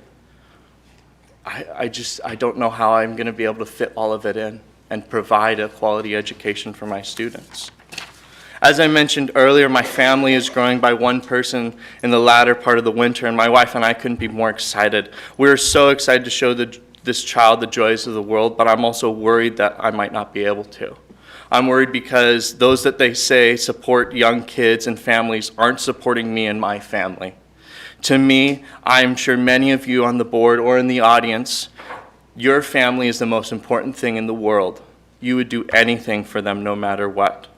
I don't know how I'm going to be able to fit all of it in and provide a quality education for my students. As I mentioned earlier, my family is growing by one person in the latter part of the winter, and my wife and I couldn't be more excited. We're so excited to show this child the joys of the world, but I'm also worried that I might not be able to. I'm worried because those that they say support young kids and families aren't supporting me and my family. To me, I'm sure many of you on the board or in the audience, your family is the most important thing in the world. You would do anything for them no matter what.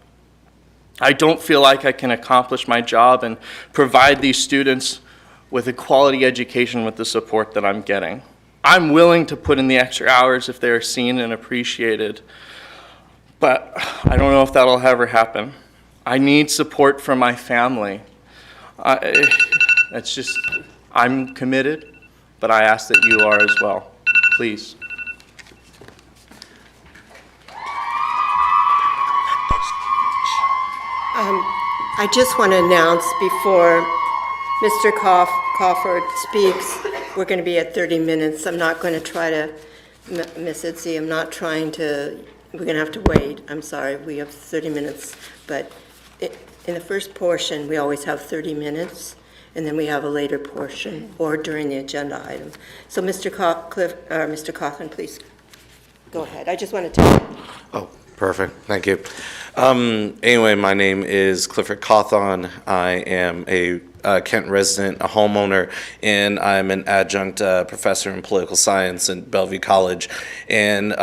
I don't feel like I can accomplish my job and provide these students with a quality education with the support that I'm getting. I'm willing to put in the extra hours if they are seen and appreciated, but I don't know if that'll ever happen. I need support from my family. I'm committed, but I ask that you are as well. Please. I just want to announce before Mr. Crawford speaks, we're going to be at 30 minutes. I'm not going to try to, Ms. Itzy, I'm not trying to, we're going to have to wait. I'm sorry, we have 30 minutes. But in the first portion, we always have 30 minutes, and then we have a later portion or during the agenda item. So Mr. Coughlin, please go ahead. I just want to tell you. Oh, perfect. Thank you. Anyway, my name is Clifford Cawthon. I am a Kent resident, a homeowner, and I'm an adjunct professor in political science at Bellevue College. And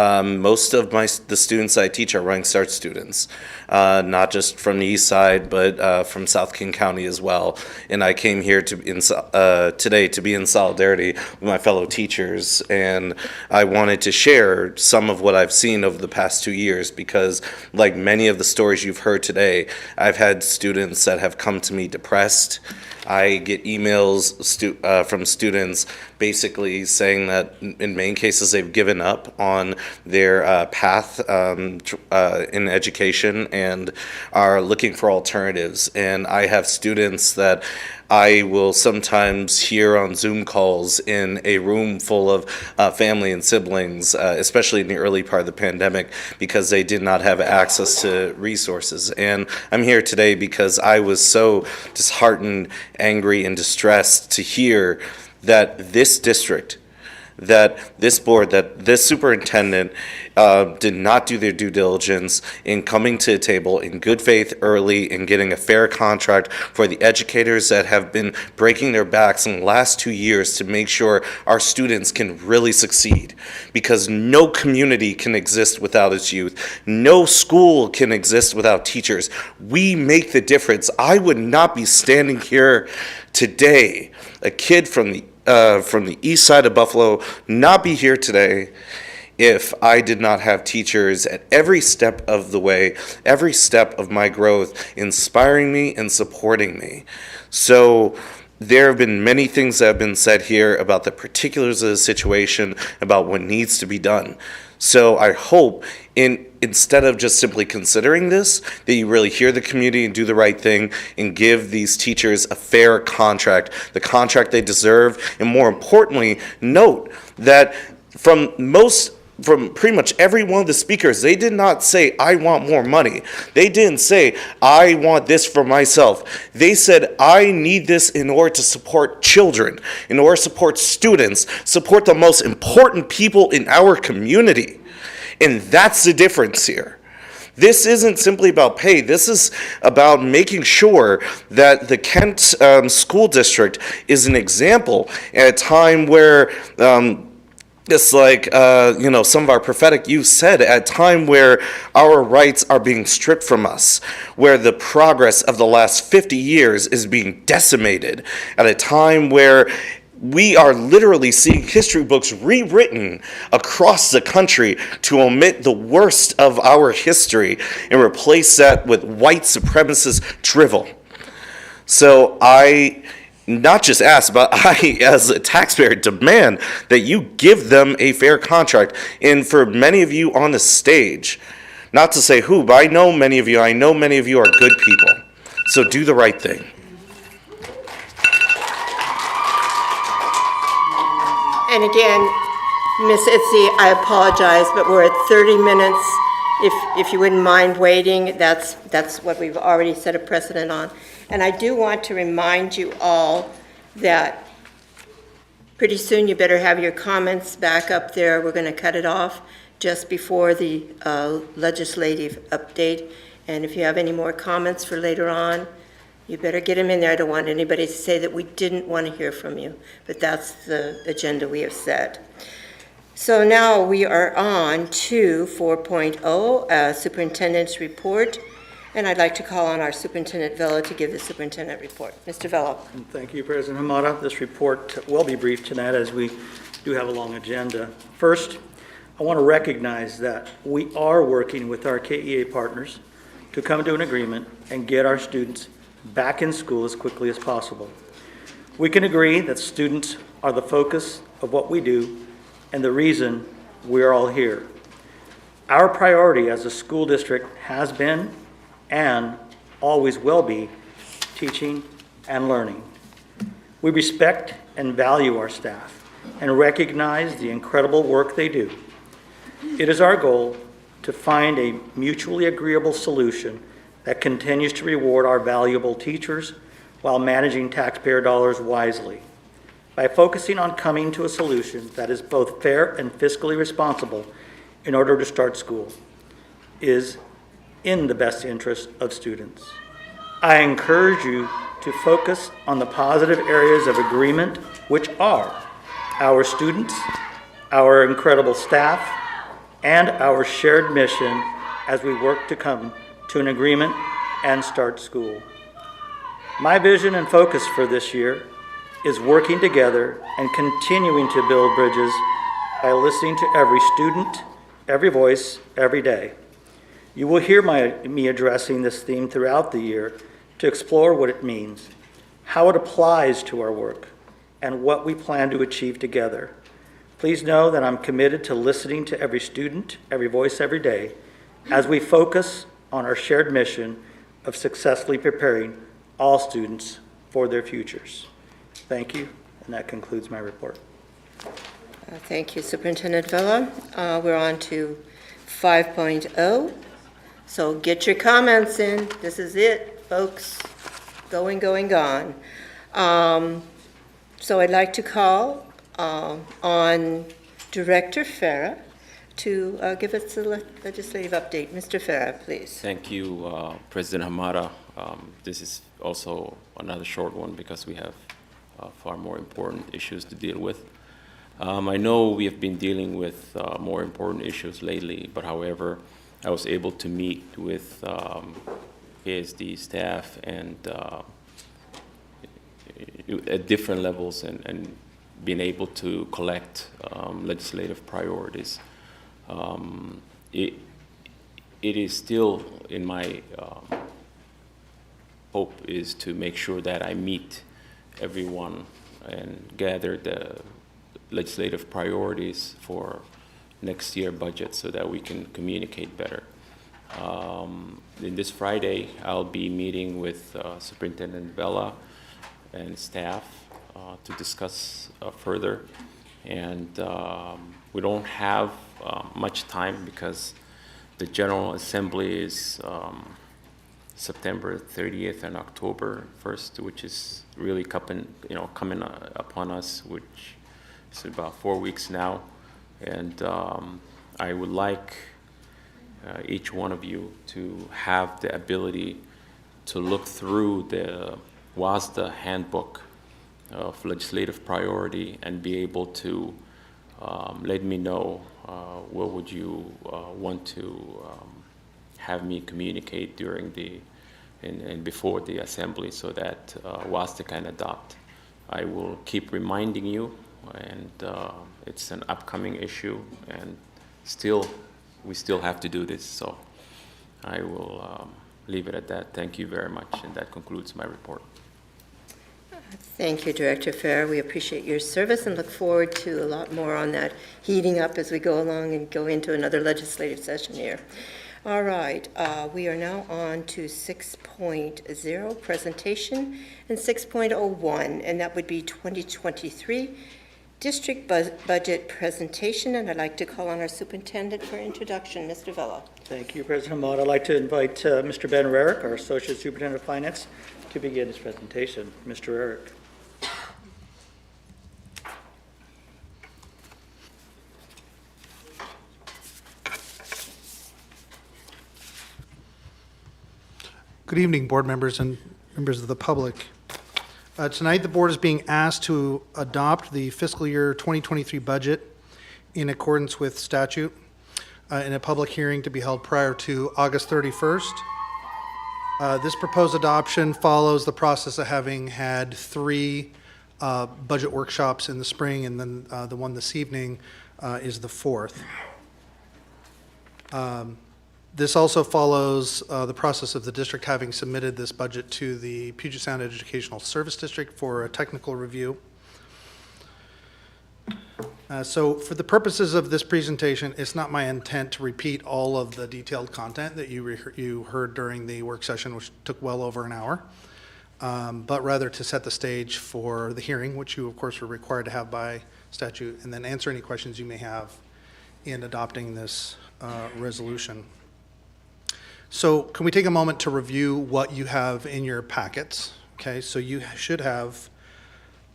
most of the students I teach are Running Start students, not just from the east side, but from South King County as well. And I came here today to be in solidarity with my fellow teachers, and I wanted to share some of what I've seen over the past 2 years, because like many of the stories you've heard today, I've had students that have come to me depressed. I get emails from students basically saying that in many cases they've given up on their path in education and are looking for alternatives. And I have students that I will sometimes hear on Zoom calls in a room full of family and siblings, especially in the early part of the pandemic, because they did not have access to resources. And I'm here today because I was so disheartened, angry, and distressed to hear that this district, that this board, that this superintendent did not do their due diligence in coming to the table in good faith early and getting a fair contract for the educators that have been breaking their backs in the last 2 years to make sure our students can really succeed. Because no community can exist without its youth. No school can exist without teachers. We make the difference. I would not be standing here today, a kid from the east side of Buffalo, not be here today if I did not have teachers at every step of the way, every step of my growth, inspiring me and supporting me. So there have been many things that have been said here about the particulars of the situation, about what needs to be done. So I hope instead of just simply considering this, that you really hear the community and do the right thing and give these teachers a fair contract, the contract they deserve, and more importantly, note that from pretty much every one of the speakers, they did not say, I want more money. They didn't say, I want this for myself. They said, I need this in order to support children, in order to support students, support the most important people in our community. And that's the difference here. This isn't simply about pay. This is about making sure that the Kent School District is an example at a time where just like, some of our prophetic youth said, at a time where our rights are being stripped from us, where the progress of the last 50 years is being decimated, at a time where we are literally seeing history books rewritten across the country to omit the worst of our history and replace that with white supremacist drivel. So I not just ask, but I, as a taxpayer, demand that you give them a fair contract. And for many of you on the stage, not to say who, but I know many of you are good people. So do the right thing. And again, Ms. Itzy, I apologize, but we're at 30 minutes. If you wouldn't mind waiting, that's what we've already set a precedent on. And I do want to remind you all that pretty soon you better have your comments back up there. We're going to cut it off just before the legislative update. And if you have any more comments for later on, you better get them in there. I don't want anybody to say that we didn't want to hear from you, but that's the agenda we have set. So now we are on to 4.0, Superintendent's Report. And I'd like to call on our Superintendent Vela to give the superintendent report. Mr. Vela. Thank you, President Hamada. This report will be brief tonight as we do have a long agenda. First, I want to recognize that we are working with our KEA partners to come to an agreement and get our students back in school as quickly as possible. We can agree that students are the focus of what we do and the reason we're all here. Our priority as a school district has been and always will be teaching and learning. We respect and value our staff and recognize the incredible work they do. It is our goal to find a mutually agreeable solution that continues to reward our valuable teachers while managing taxpayer dollars wisely. By focusing on coming to a solution that is both fair and fiscally responsible in order to start school is in the best interest of students. I encourage you to focus on the positive areas of agreement, which are our students, our incredible staff, and our shared mission as we work to come to an agreement and start school. My vision and focus for this year is working together and continuing to build bridges by listening to every student, every voice, every day. You will hear me addressing this theme throughout the year to explore what it means, how it applies to our work, and what we plan to achieve together. Please know that I'm committed to listening to every student, every voice, every day, as we focus on our shared mission of successfully preparing all students for their futures. Thank you, and that concludes my report. Thank you, Superintendent Vela. We're on to 5.0. So get your comments in. This is it, folks. Going, gone. So I'd like to call on Director Farah to give us the legislative update. Mr. Farah, please. Thank you, President Hamada. This is also another short one because we have far more important issues to deal with. I know we have been dealing with more important issues lately, but however, I was able to meet with Ksd staff and at different levels and being able to collect legislative priorities. It is still in my hope is to make sure that I meet everyone and gather the legislative priorities for next year budget so that we can communicate better. In this Friday, I'll be meeting with Superintendent Vela and staff to discuss further. And we don't have much time because the General Assembly is September 30th and October 1st, which is really coming upon us, which is about 4 weeks now. And I would like each one of you to have the ability to look through the WASDA handbook of legislative priority and be able to let me know what would you want to have me communicate during the and before the assembly so that WASDA can adopt. I will keep reminding you, and it's an upcoming issue, and we still have to do this, so I will leave it at that. Thank you very much, and that concludes my report. Thank you, Director Fair. We appreciate your service and look forward to a lot more on that heating up as we go along and go into another legislative session here. All right, we are now on to 6.0, presentation, and 6.01, and that would be 2023 district budget presentation, and I'd like to call on our superintendent for introduction, Mr. Vela. Thank you, President Ahmad. I'd like to invite Mr. Ben Rarick, our Associate Superintendent of Finance, to begin his presentation. Mr. Rarick. Good evening, board members and members of the public. Tonight, the board is being asked to adopt the fiscal year 2023 budget in accordance with statute in a public hearing to be held prior to August 31st. This proposed adoption follows the process of having had 3 budget workshops in the spring, and then the one this evening is the 4th. This also follows the process of the district having submitted this budget to the Puget Sound Educational Service District for a technical review. So for the purposes of this presentation, it's not my intent to repeat all of the detailed content that you heard during the work session, which took well over an hour, but rather to set the stage for the hearing, which you, of course, are required to have by statute, and then answer any questions you may have in adopting this resolution. So can we take a moment to review what you have in your packets? Okay, so you should have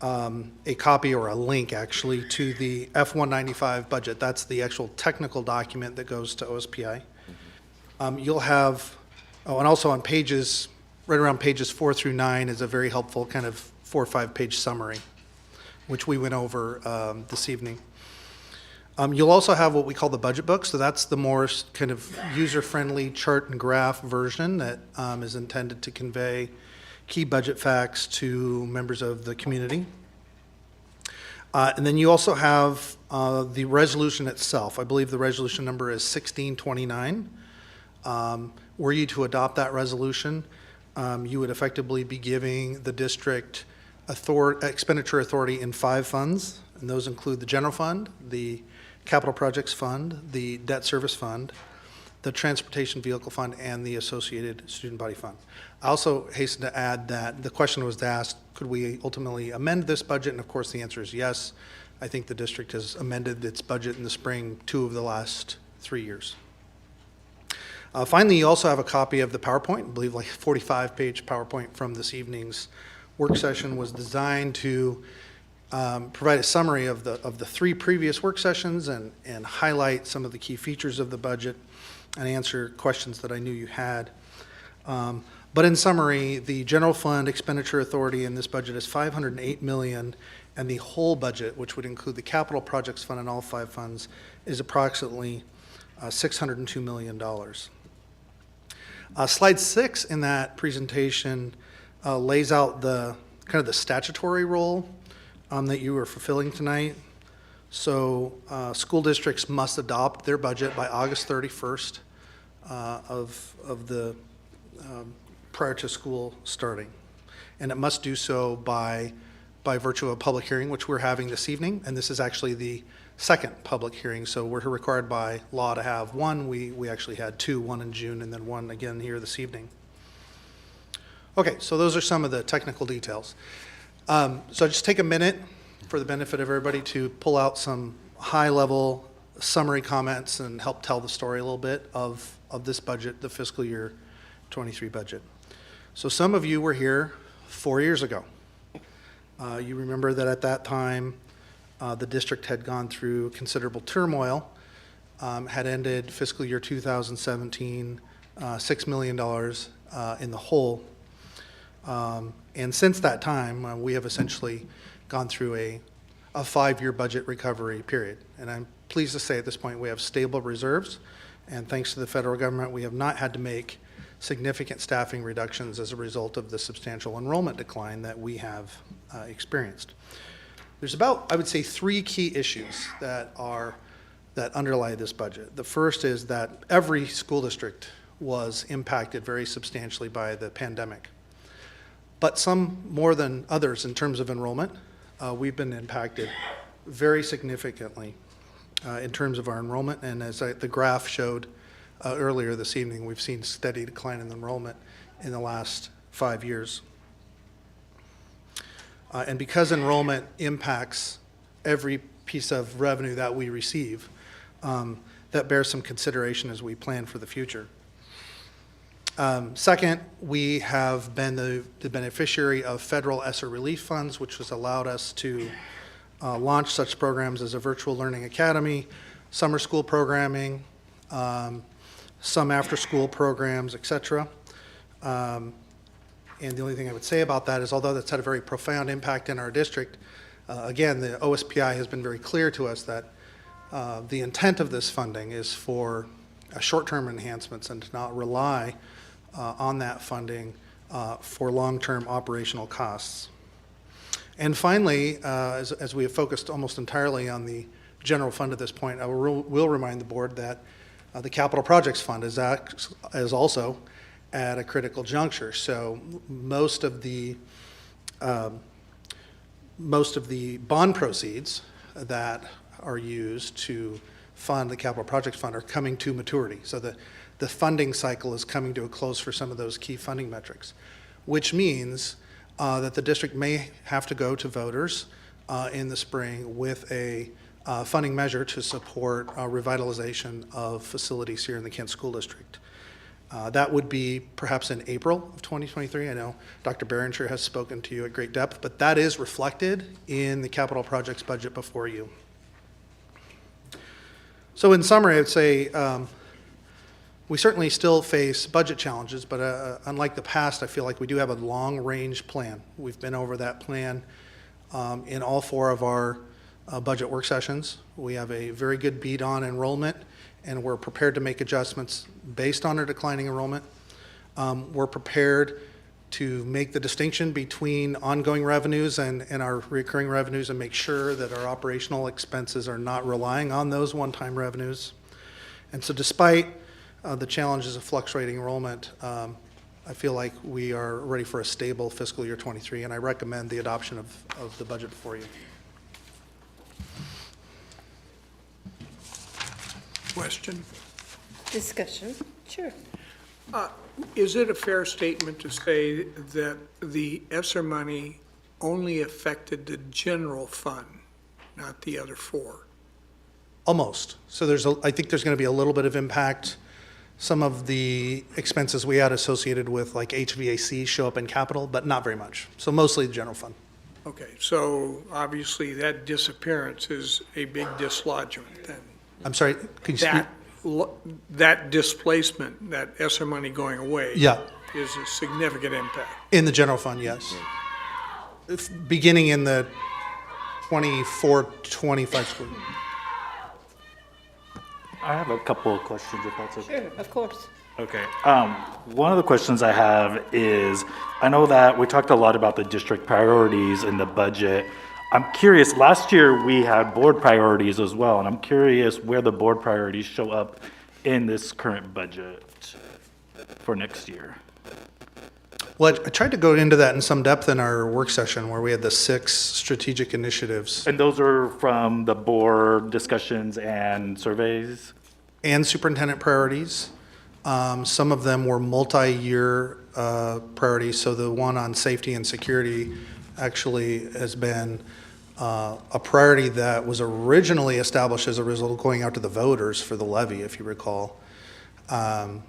a copy or a link actually to the F-195 budget. That's the actual technical document that goes to OSPI. You'll have, and also on pages, right around pages 4 through 9 is a very helpful kind of 4 or 5 page summary, which we went over this evening. You'll also have what we call the budget book, so that's the more kind of user-friendly chart and graph version that is intended to convey key budget facts to members of the community. And then you also have the resolution itself. I believe the resolution number is 1629. Were you to adopt that resolution, you would effectively be giving the district expenditure authority in 5 funds, and those include the general fund, the capital projects fund, the debt service fund, the transportation vehicle fund, and the associated student body fund. I also hasten to add that the question was asked, could we ultimately amend this budget? And of course the answer is yes. I think the district has amended its budget in the spring 2 of the last 3 years. Finally, you also have a copy of the PowerPoint. I believe like a 45-page PowerPoint from this evening's work session was designed to provide a summary of the 3 previous work sessions and highlight some of the key features of the budget and answer questions that I knew you had. But in summary, the general fund expenditure authority in this budget is $508 million, and the whole budget, which would include the capital projects fund and all 5 funds, is approximately $602 million. Slide 6 in that presentation lays out the kind of the statutory role that you are fulfilling tonight. So school districts must adopt their budget by August 31st of the prior to school starting. And it must do so by by virtue of a public hearing, which we're having this evening, and this is actually the second public hearing, so we're required by law to have one. We actually had two, one in June and then one again here this evening. Okay, so those are some of the technical details. So just take a minute for the benefit of everybody to pull out some high-level summary comments and help tell the story a little bit of this budget, the fiscal year 23 budget. So some of you were here 4 years ago. You remember that at that time, the district had gone through considerable turmoil, had ended fiscal year 2017, $6 million in the hole. And since that time, we have essentially gone through a 5-year budget recovery period. And I'm pleased to say at this point we have stable reserves, and thanks to the federal government, we have not had to make significant staffing reductions as a result of the substantial enrollment decline that we have experienced. There's about, I would say, 3 key issues that underlie this budget. The first is that every school district was impacted very substantially by the pandemic, but some more than others in terms of enrollment. We've been impacted very significantly in terms of our enrollment, and as the graph showed earlier this evening, we've seen steady decline in enrollment in the last 5 years. And because enrollment impacts every piece of revenue that we receive, that bears some consideration as we plan for the future. Second, we have been the beneficiary of federal ESSER relief funds, which has allowed us to launch such programs as a virtual learning academy, summer school programming, some after-school programs, et cetera. And the only thing I would say about that is, although that's had a very profound impact in our district, again, the OSPI has been very clear to us that the intent of this funding is for short-term enhancements and to not rely on that funding for long-term operational costs. And finally, as we have focused almost entirely on the general fund at this point, I will remind the board that the Capital Projects Fund is also at a critical juncture. So most of the bond proceeds that are used to fund the Capital Projects Fund are coming to maturity. So the funding cycle is coming to a close for some of those key funding metrics, which means that the district may have to go to voters in the spring with a funding measure to support revitalization of facilities here in the Kent School District. That would be perhaps in April of 2023. I know Dr. Berenger has spoken to you at great depth, but that is reflected in the capital projects budget before you. So in summary, I would say we certainly still face budget challenges, but unlike the past, I feel like we do have a long-range plan. We've been over that plan in all 4 of our budget work sessions. We have a very good beat on enrollment, and we're prepared to make adjustments based on our declining enrollment. We're prepared to make the distinction between ongoing revenues and our recurring revenues and make sure that our operational expenses are not relying on those one-time revenues. And so despite the challenges of fluctuating enrollment, I feel like we are ready for a stable fiscal year 23, and I recommend the adoption of the budget before you. Question? Discussion, sure. Is it a fair statement to say that the ESSER money only affected the general fund, not the other 4? Almost. So I think there's going to be a little bit of impact. Some of the expenses we had associated with like HVAC show up in capital, but not very much. So mostly the general fund. Okay, so obviously that disappearance is a big dislodgement then. I'm sorry, can you speak? That displacement, that ESSER money going away. Yeah. Is a significant impact. In the general fund, yes. Beginning in the 24-25 school year. I have a couple of questions, if that's okay. Sure, of course. Okay. One of the questions I have is, I know that we talked a lot about the district priorities in the budget. I'm curious, last year we had board priorities as well, and I'm curious where the board priorities show up in this current budget for next year. Well, I tried to go into that in some depth in our work session where we had the 6 strategic initiatives. And those are from the board discussions and surveys? And superintendent priorities. Some of them were multi-year priorities, so the one on safety and security actually has been a priority that was originally established as a result of going out to the voters for the levy, if you recall. So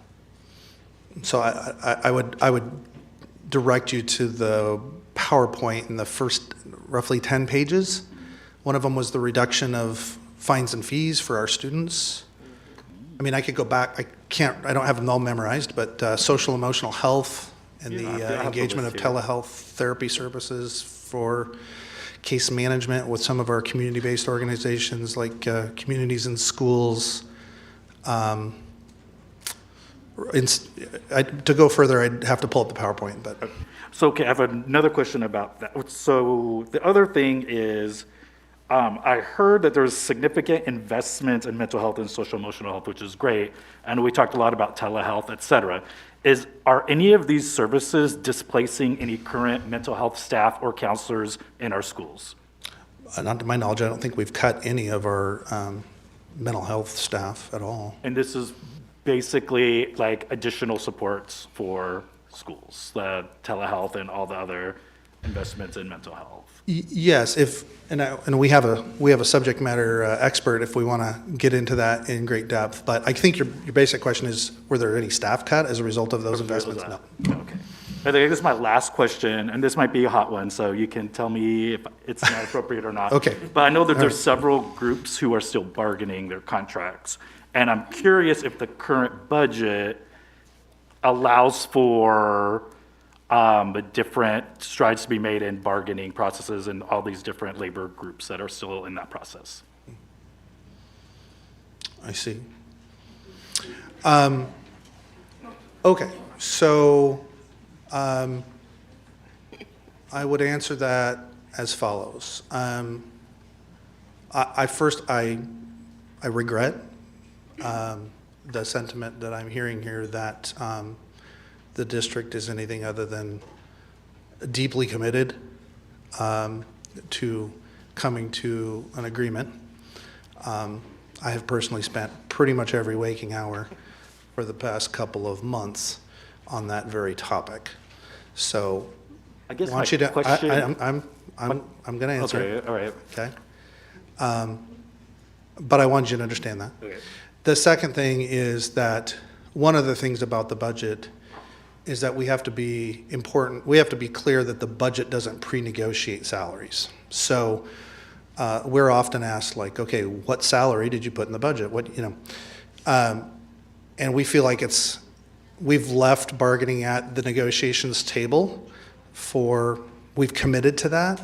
I would direct you to the PowerPoint in the first roughly 10 pages. One of them was the reduction of fines and fees for our students. I mean, I could go back, I don't have them all memorized, but social emotional health and the engagement of telehealth therapy services for case management with some of our community-based organizations like Communities in Schools. To go further, I'd have to pull up the PowerPoint, but. So, okay, I have another question about that. So the other thing is, I heard that there's significant investment in mental health and social emotional health, which is great. And we talked a lot about telehealth, et cetera. Are any of these services displacing any current mental health staff or counselors in our schools? Not to my knowledge, I don't think we've cut any of our mental health staff at all. And this is basically like additional supports for schools, the telehealth and all the other investments in mental health. Yes, and we have a subject matter expert if we want to get into that in great depth. But I think your basic question is, were there any staff cut as a result of those investments? No. Okay. I think this is my last question, and this might be a hot one, so you can tell me if it's not appropriate or not. Okay. But I know that there's several groups who are still bargaining their contracts, and I'm curious if the current budget allows for different strides to be made in bargaining processes and all these different labor groups that are still in that process. I see. Okay, so I would answer that as follows. I regret the sentiment that I'm hearing here that the district is anything other than deeply committed to coming to an agreement. I have personally spent pretty much every waking hour for the past couple of months on that very topic. So I guess want my you to, question. I'm going to answer. Okay, all right. Okay. But I want you to understand that. Okay. The second thing is that one of the things about the budget is that we have to be clear that the budget doesn't pre-negotiate salaries. So we're often asked, like, okay, what salary did you put in the budget? And we feel like we've left bargaining at the negotiations table we've committed to that.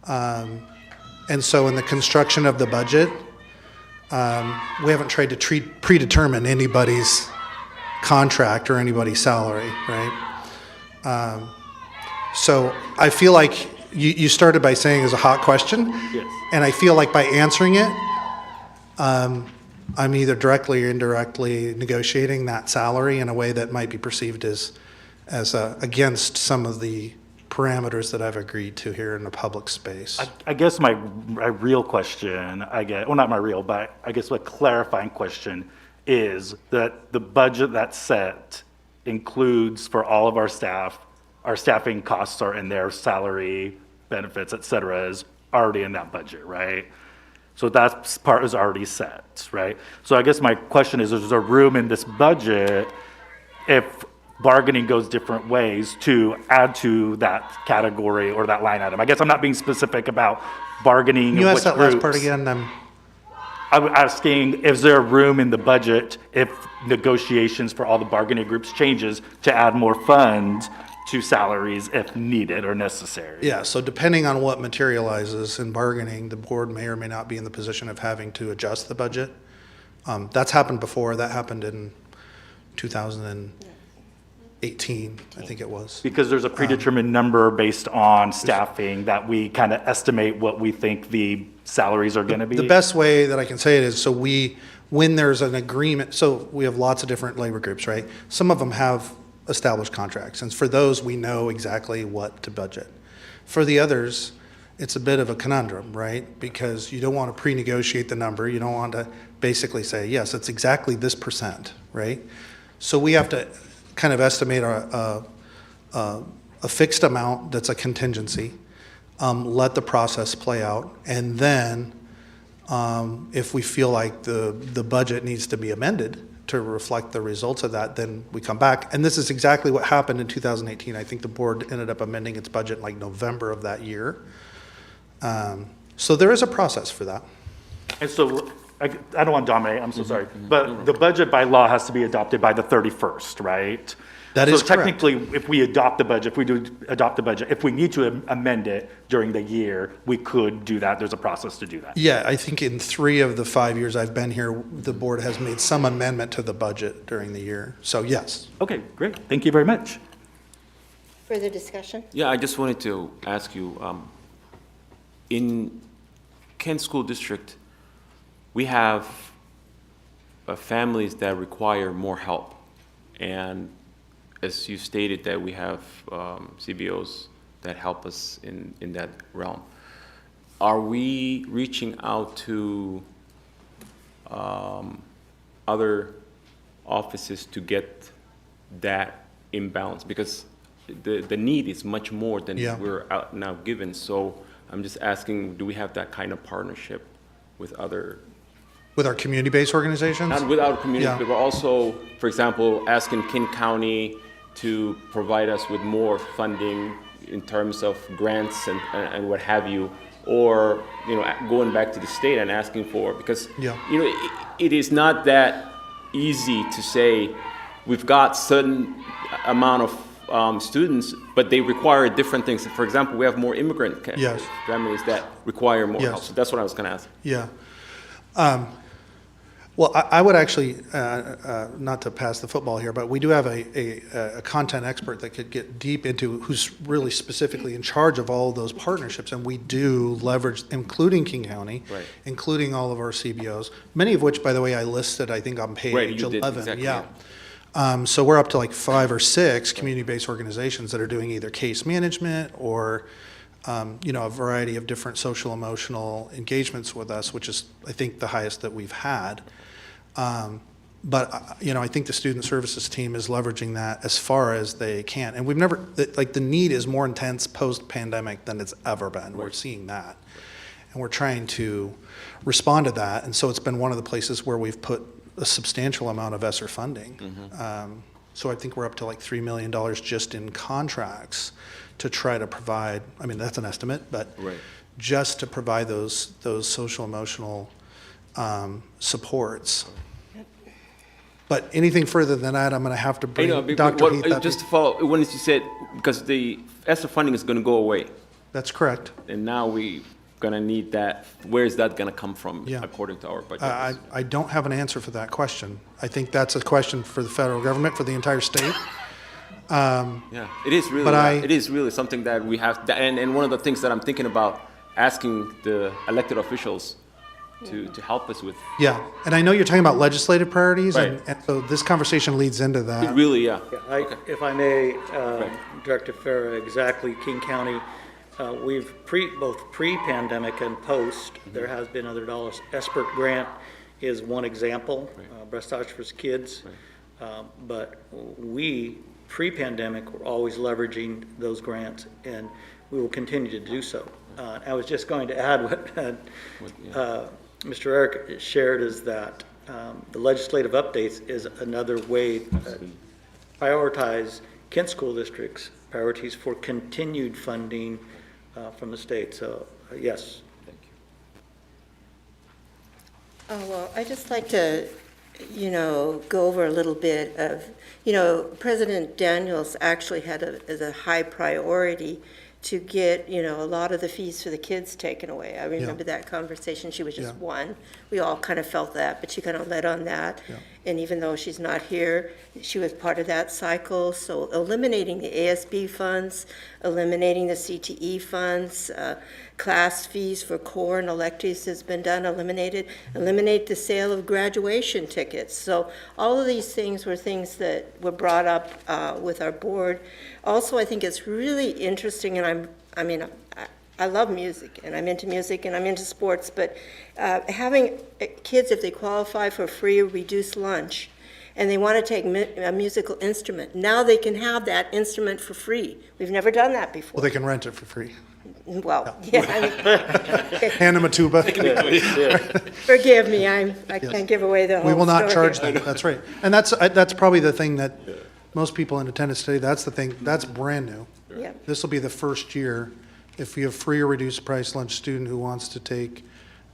And so in the construction of the budget, we haven't tried to predetermine anybody's contract or anybody's salary, right? So I feel like you started by saying it's a hot question. Yes. And I feel like by answering it, I'm either directly or indirectly negotiating that salary in a way that might be perceived as against some of the parameters that I've agreed to here in the public space. I guess my real question, well, not my real, but I guess my clarifying question is that the budget that's set includes for all of our staff, our staffing costs are in their salary, benefits, et cetera, is already in that budget, right? So that part is already set, right? So I guess my question is there room in this budget if bargaining goes different ways to add to that category or that line item? I guess I'm not being specific about bargaining. Can you and ask that which last part groups. again? I'm asking, is there room in the budget if negotiations for all the bargaining groups changes to add more funds to salaries if needed or necessary? Yeah, so depending on what materializes in bargaining, the board may or may not be in the position of having to adjust the budget. That's happened before. That happened in 2018, I think it was. Because there's a predetermined number based on staffing that we kind of estimate what we think the salaries are going to be? The best way that I can say it is, when there's an agreement, so we have lots of different labor groups, right? Some of them have established contracts. And for those, we know exactly what to budget. For the others, it's a bit of a conundrum, right? Because you don't want to pre-negotiate the number. You don't want to basically say, yes, it's exactly this %, right? So we have to kind of estimate a fixed amount that's a contingency, let the process play out, and then if we feel like the budget needs to be amended to reflect the results of that, then we come back. And this is exactly what happened in 2018. I think the board ended up amending its budget in like November of that year. So there is a process for that. And so, I don't want to dominate, I'm so sorry, but the budget by law has to be adopted by the 31st, right? That is So correct. technically, if we adopt the budget, if we need to amend it during the year, we could do that. There's a process to do that. Yeah, I think in 3 of the 5 years I've been here, the board has made some amendment to the budget during the year. So yes. Okay, great. Thank you very much. Further discussion? Yeah, I just wanted to ask you, in Kent School District, we have families that require more help. And as you stated, that we have CBOs that help us in that realm. Are we reaching out to other offices to get that imbalance? Because the need is much more than we're out now given. So I'm just asking, do we have that kind of partnership with other? With our community-based organizations? Not with our community, Yeah. but also, for example, asking Kent County to provide us with more funding in terms of grants and what have you, or, you know, going back to the state and asking for, because, Yeah. you know, it is not that easy to say, we've got certain amount of students, but they require different things. For example, we have more immigrant Yes. families that require more help. Yes. So that's what I was gonna ask. Yeah. Well, I would actually, not to pass the football here, but we do have a content expert that could get deep into who's really specifically in charge of all of those partnerships. And we do leverage, including King County, Right. including all of our CBOs, many of which, by the way, I listed, I think, on page Right, you 11. did, exactly, Yeah. So we're up to like 5 or 6 community-based organizations that are doing either case management or you know, a variety of different social emotional engagements with us, which is, I think, the highest that we've had. But, you know, I think the student services team is leveraging that as far as they can. And we've never, like, the need is more intense post-pandemic than it's ever been. We're seeing that. And we're trying to respond to that. And so it's been one of the places where we've put a substantial amount of ESSER funding. So I think we're up to like $3 million just in contracts to try to provide, I mean, that's an estimate, but just to provide those social emotional supports. But anything further than that, I'm going to have to bring Dr. Heath up. Just to follow, when you said, because the ESSER funding is going to go away. That's correct. And now we going to need that. Where is that going to come from, according to our budget? I don't have an answer for that question. I think that's a question for the federal government, for the entire state. Yeah, it is really. It is really something that we have. And one of the things that I'm thinking about asking the elected officials to help us with. Yeah, and I know you're talking about legislative priorities, Right. and so this conversation leads into that. Really, yeah. If I may, Director Farah, exactly, King County, we've both pre-pandemic and post, there has been other dollars. ESPERT grant is one example, Breast Phosphorus Kids. But we, pre-pandemic, were always leveraging those grants, and we will continue to do so. I was just going to add what Mr. Eric shared, is that the legislative updates is another way to prioritize Kent School District's priorities for continued funding from the state. So, yes. Thank you. Oh, well, I'd just like to, you know, go over a little bit of, you know, President Daniels actually had as a high priority to get, you know, a lot of the fees for the kids taken away. I remember that conversation. She was just one. We all kind of felt that, but she kind of led on that. And even though she's not here, she was part of that cycle. So eliminating the ASB funds, eliminating the CTE funds, class fees for core and electives has been done, eliminated. Eliminate the sale of graduation tickets. So all of these things were things that were brought up with our board. Also, I think it's really interesting, and I love music, and I'm into music, and I'm into sports, but having kids, if they qualify for free or reduced lunch, and they want to take a musical instrument, now they can have that instrument for free. We've never done that before. Well, they can rent it for free. Well, yeah. Hand them a tuba. Forgive me, I can't give away the whole We will not story charge here. them, that's right. And that's probably the thing that most people in attendance today, that's the thing, that's brand new. Yeah. This will be the first year, if you have free or reduced price lunch student who wants to take,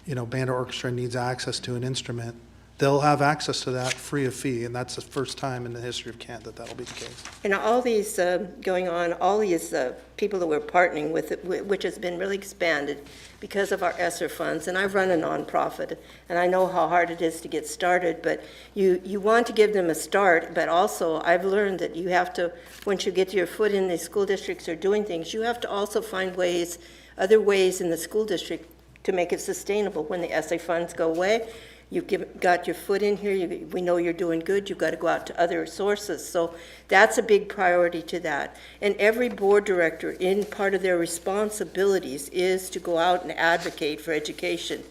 band or orchestra and needs access to an instrument, they'll have access to that free of fee, and that's the first time in the history of Kent that that'll be the case. And all these going on, all these people that we're partnering with, which has been really expanded because of our ESSER funds, and I've run a nonprofit, and I know how hard it is to get started, but you want to give them a start, but also I've learned that you have to, once you get your foot in the school districts or doing things, you have to also find ways, other ways in the school district to make it sustainable. When the ESSER funds go away, you've got your foot in here, we know you're doing good, you've got to go out to other sources. So that's a big priority to that. And every board director, in part of their responsibilities, is to go out and advocate for education.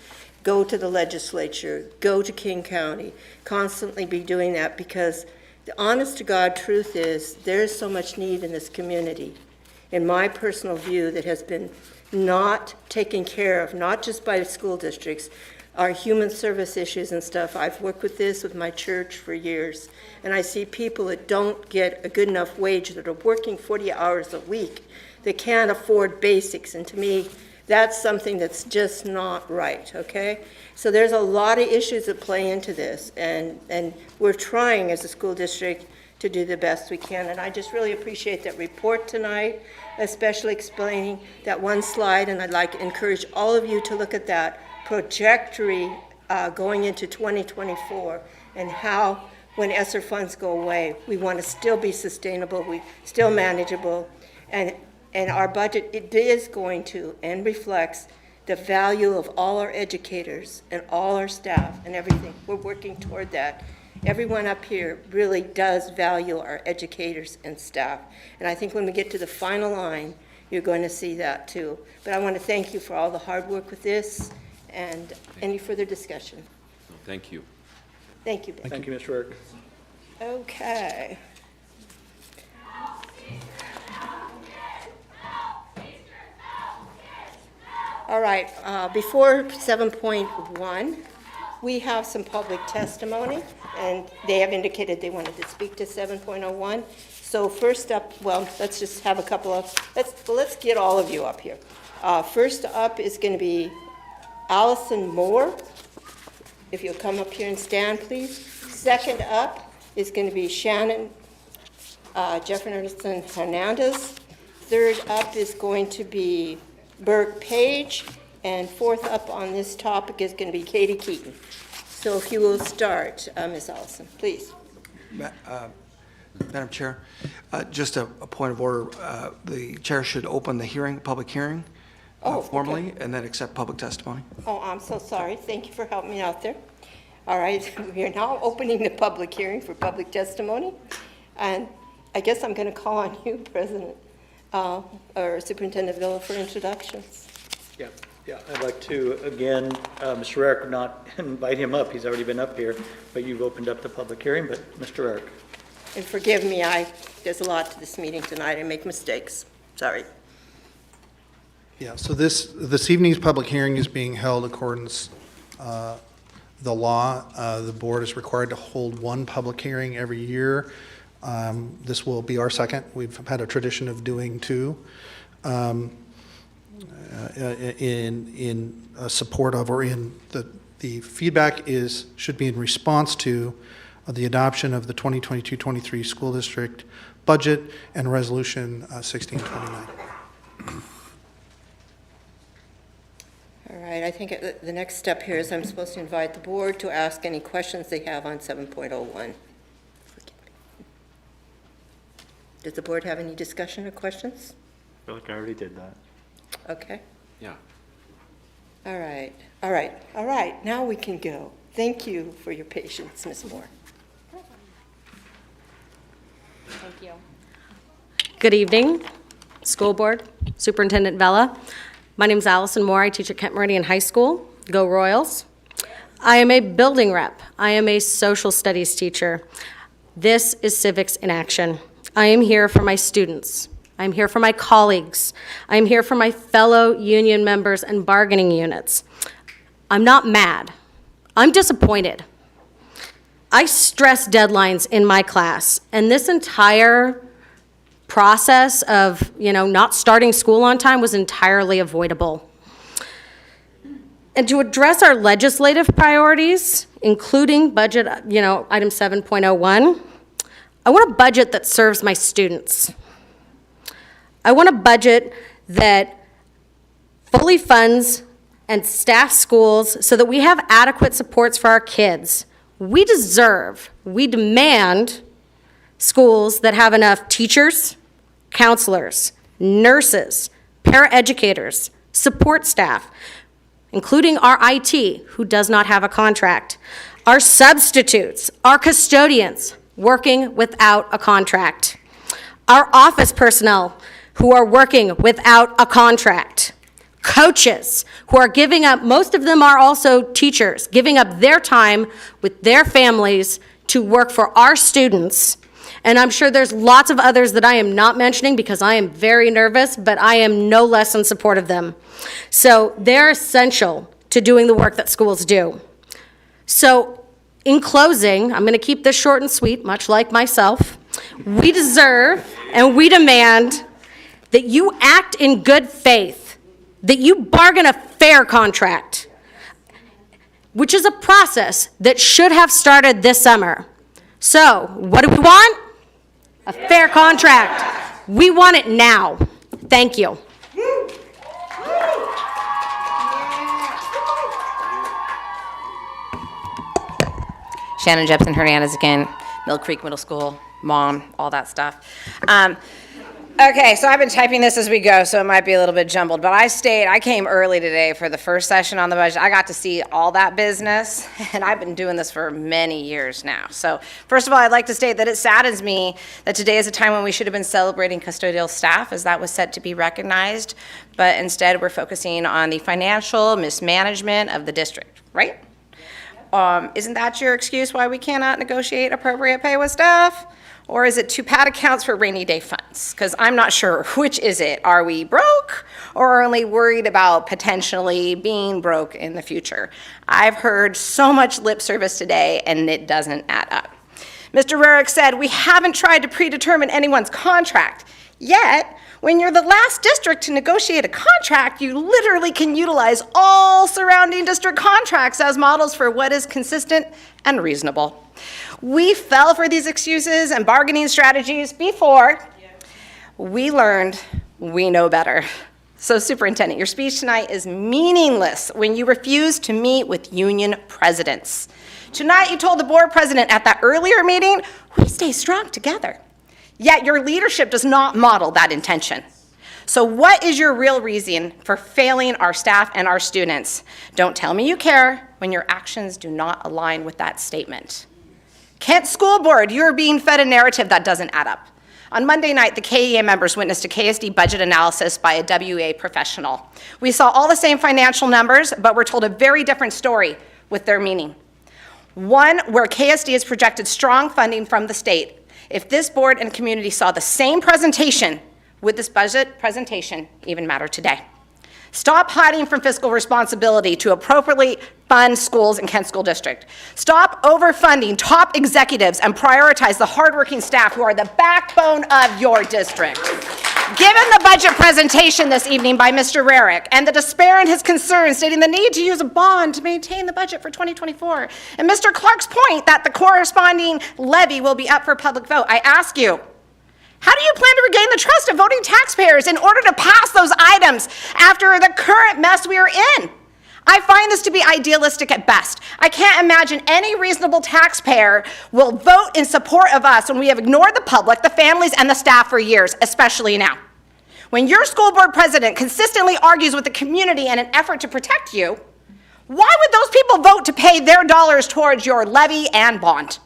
Go to the legislature, go to King County, constantly be doing that, because the honest to God truth is there's so much need in this community, in my personal view, that has been not taken care of, not just by the school districts, our human service issues and stuff. I've worked with this with my church for years, and I see people that don't get a good enough wage, that are working 40 hours a week, that can't afford basics, and to me, that's something that's just not right, okay? So there's a lot of issues that play into this, and we're trying as a school district to do the best we can, and I just really appreciate that report tonight, especially explaining that one slide, and I'd like to encourage all of you to look at that trajectory going into 2024, and how when ESSER funds go away, we want to still be sustainable, we still manageable, and our budget, it is going to and reflects the value of all our educators and all our staff and everything. We're working toward that. Everyone up here really does value our educators and staff, and I think when we get to the final line, you're going to see that too. But I want to thank you for all the hard work with this. And any further discussion? Thank you. Thank you, Ben. Thank you, Ms. Burke. Okay. All right, before 7.1, we have some public testimony, and they have indicated they wanted to speak to 7.01. So first up, well, let's just have a couple of, let's get all of you up here. First up is going to be Allison Moore, if you'll come up here and stand, please. Second up is going to be Shannon Jefferson Hernandez. Third up is going to be Burke Paige. And fourth up on this topic is going to be Katie Keaton. So if you will start, Ms. Allison, please. Madam Chair, just a point of order. The chair should open the hearing, public hearing. Formally, okay. And then accept public testimony. Oh, I'm so sorry. Thank you for helping me out there. All right, we are now opening the public hearing for public testimony. And I guess I'm going to call on you, President, or Superintendent Villa, for introductions. Yeah, I'd like to, again, Mr. Eric, not invite him up. He's already been up here, but you've opened up the public hearing. But Mr. Eric. And forgive me, there's a lot to this meeting tonight. I make mistakes. Sorry. Yeah, so this evening's public hearing is being held in accordance the law. The board is required to hold one public hearing every year. This will be our second. We've had a tradition of doing two in support of, or in the feedback should be in response to the adoption of the 2022-23 school district budget and resolution 1629. All All right, I think the next step here is I'm supposed to invite the board to ask any questions they have on 7.01. Does the board have any discussion or questions? I feel like I already did that. Okay. Yeah. All right, all right, all right, now we can go. Thank you for your patience, Ms. Moore. Thank you. Good evening, school board, Superintendent Vella. My name is Allison Moore. I teach at Kent Meridian High School. Go Royals. I am a building rep. I am a social studies teacher. This is civics in action. I am here for my students. I'm here for my colleagues. I'm here for my fellow union members and bargaining units. I'm not mad. I'm disappointed. I stress deadlines in my class, and this entire process of, not starting school on time was entirely avoidable. And to address our legislative priorities, including budget, item 7.01, I want a budget that serves my students. I want a budget that fully funds and staffs schools so that we have adequate supports for our kids. We demand schools that have enough teachers, counselors, nurses, paraeducators, support staff, including our IT, who does not have a contract, our substitutes, our custodians working without a contract, our office personnel who are working without a contract, coaches who are giving up, most of them are also teachers, giving up their time with their families to work for our students. And I'm sure there's lots of others that I am not mentioning because I am very nervous, but I am no less in support of them. So they're essential to doing the work that schools do. So in closing, I'm going to keep this short and sweet, much like myself. We deserve and we demand that you act in good faith, that you bargain a fair contract, which is a process that should have started this summer. So, what do we want? A fair contract. We want it now. Thank you. Shannon Jefferson Hernandez again, Mill Creek Middle School, mom, all that stuff. Okay, so I've been typing this as we go, so it might be a little bit jumbled, but I came early today for the first session on the budget. I got to see all that business, and I've been doing this for many years now. So first of all, I'd like to state that it saddens me that today is a time when we should have been celebrating custodial staff, as that was set to be recognized, but instead we're focusing on the financial mismanagement of the district, right? Isn't that your excuse why we cannot negotiate appropriate pay with staff? Or is it to pad accounts for rainy day funds? Because I'm not sure. Which is it? Are we broke or only worried about potentially being broke in the future? I've heard so much lip service today and it doesn't add up. Mr. Rarick said, we haven't tried to predetermine anyone's contract. Yet, when you're the last district to negotiate a contract, you literally can utilize all surrounding district contracts as models for what is consistent and reasonable. We fell for these excuses and bargaining strategies before. We learned we know better. So Superintendent, your speech tonight is meaningless when you refuse to meet with union presidents. Tonight you told the board president at that earlier meeting, we stay strong together. Yet your leadership does not model that intention. So what is your real reason for failing our staff and our students? Don't tell me you care when your actions do not align with that statement. Kent School Board, you're being fed a narrative that doesn't add up. On Monday night, the KEA members witnessed a Ksd Budget Analysis by a WA professional. We saw all the same financial numbers, but we're told a very different story with their meaning. One where Ksd has projected strong funding from the state. If this board and community saw the same presentation, would this budget presentation even matter today? Stop hiding from fiscal responsibility to appropriately fund schools in Kent School District. Stop overfunding top executives and prioritize the hardworking staff who are the backbone of your district. Given the budget presentation this evening by Mr. Rarick and the despair in his concerns stating the need to use a bond to maintain the budget for 2024, and Mr. Clark's point that the corresponding levy will be up for public vote, I ask you, how do you plan to regain the trust of voting taxpayers in order to pass those items after the current mess we are in? I find this to be idealistic at best. I can't imagine any reasonable taxpayer will vote in support of us when we have ignored the public, the families, and the staff for years, especially now. When your school board president consistently argues with the community in an effort to protect you, why would those people vote to pay their dollars towards your levy and bond?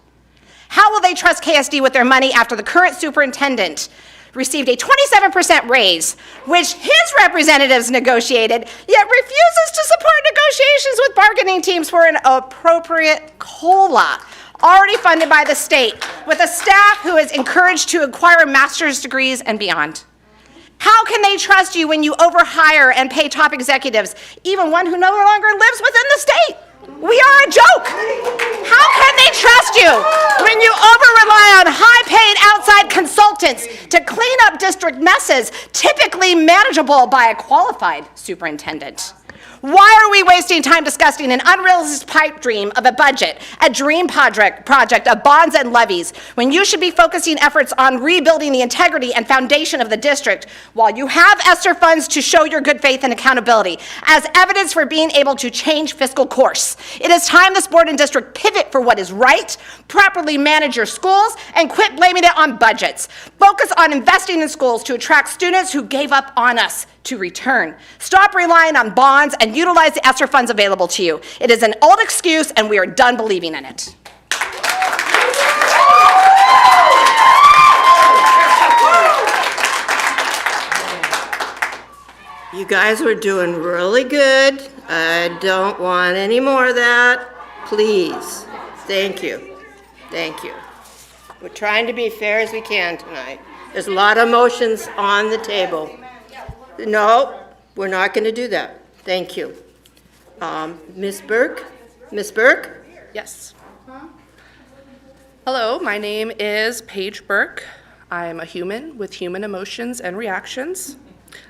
How will they trust KSD with their money after the current superintendent received a 27% raise, which his representatives negotiated, yet refuses to support negotiations with bargaining teams for an appropriate COLA, already funded by the state, with a staff who is encouraged to acquire master's degrees and beyond? How can they trust you when you overhire and pay top executives, even one who no longer lives within the state? We are a joke. How can they trust you when you over-rely on high-paid outside consultants to clean up district messes, typically manageable by a qualified superintendent? Why are we wasting time discussing an unrealistic pipe dream of a budget, a dream project of bonds and levies, when you should be focusing efforts on rebuilding the integrity and foundation of the district while you have ESSER funds to show your good faith and accountability as evidence for being able to change fiscal course? It is time this board and district pivot for what is right, properly manage your schools, and quit blaming it on budgets. Focus on investing in schools to attract students who gave up on us to return. Stop relying on bonds and utilize the ESSER funds available to you. It is an old excuse, and we are done believing in it. You guys were doing really good. I don't want any more of that. Please. Thank you. Thank you. We're trying to be fair as we can tonight. There's a lot of motions on the table. No, we're not going to do that. Thank you. Ms. Burke? Ms. Burke? Yes. Hello, my name is Paige Burke. I am a human with human emotions and reactions.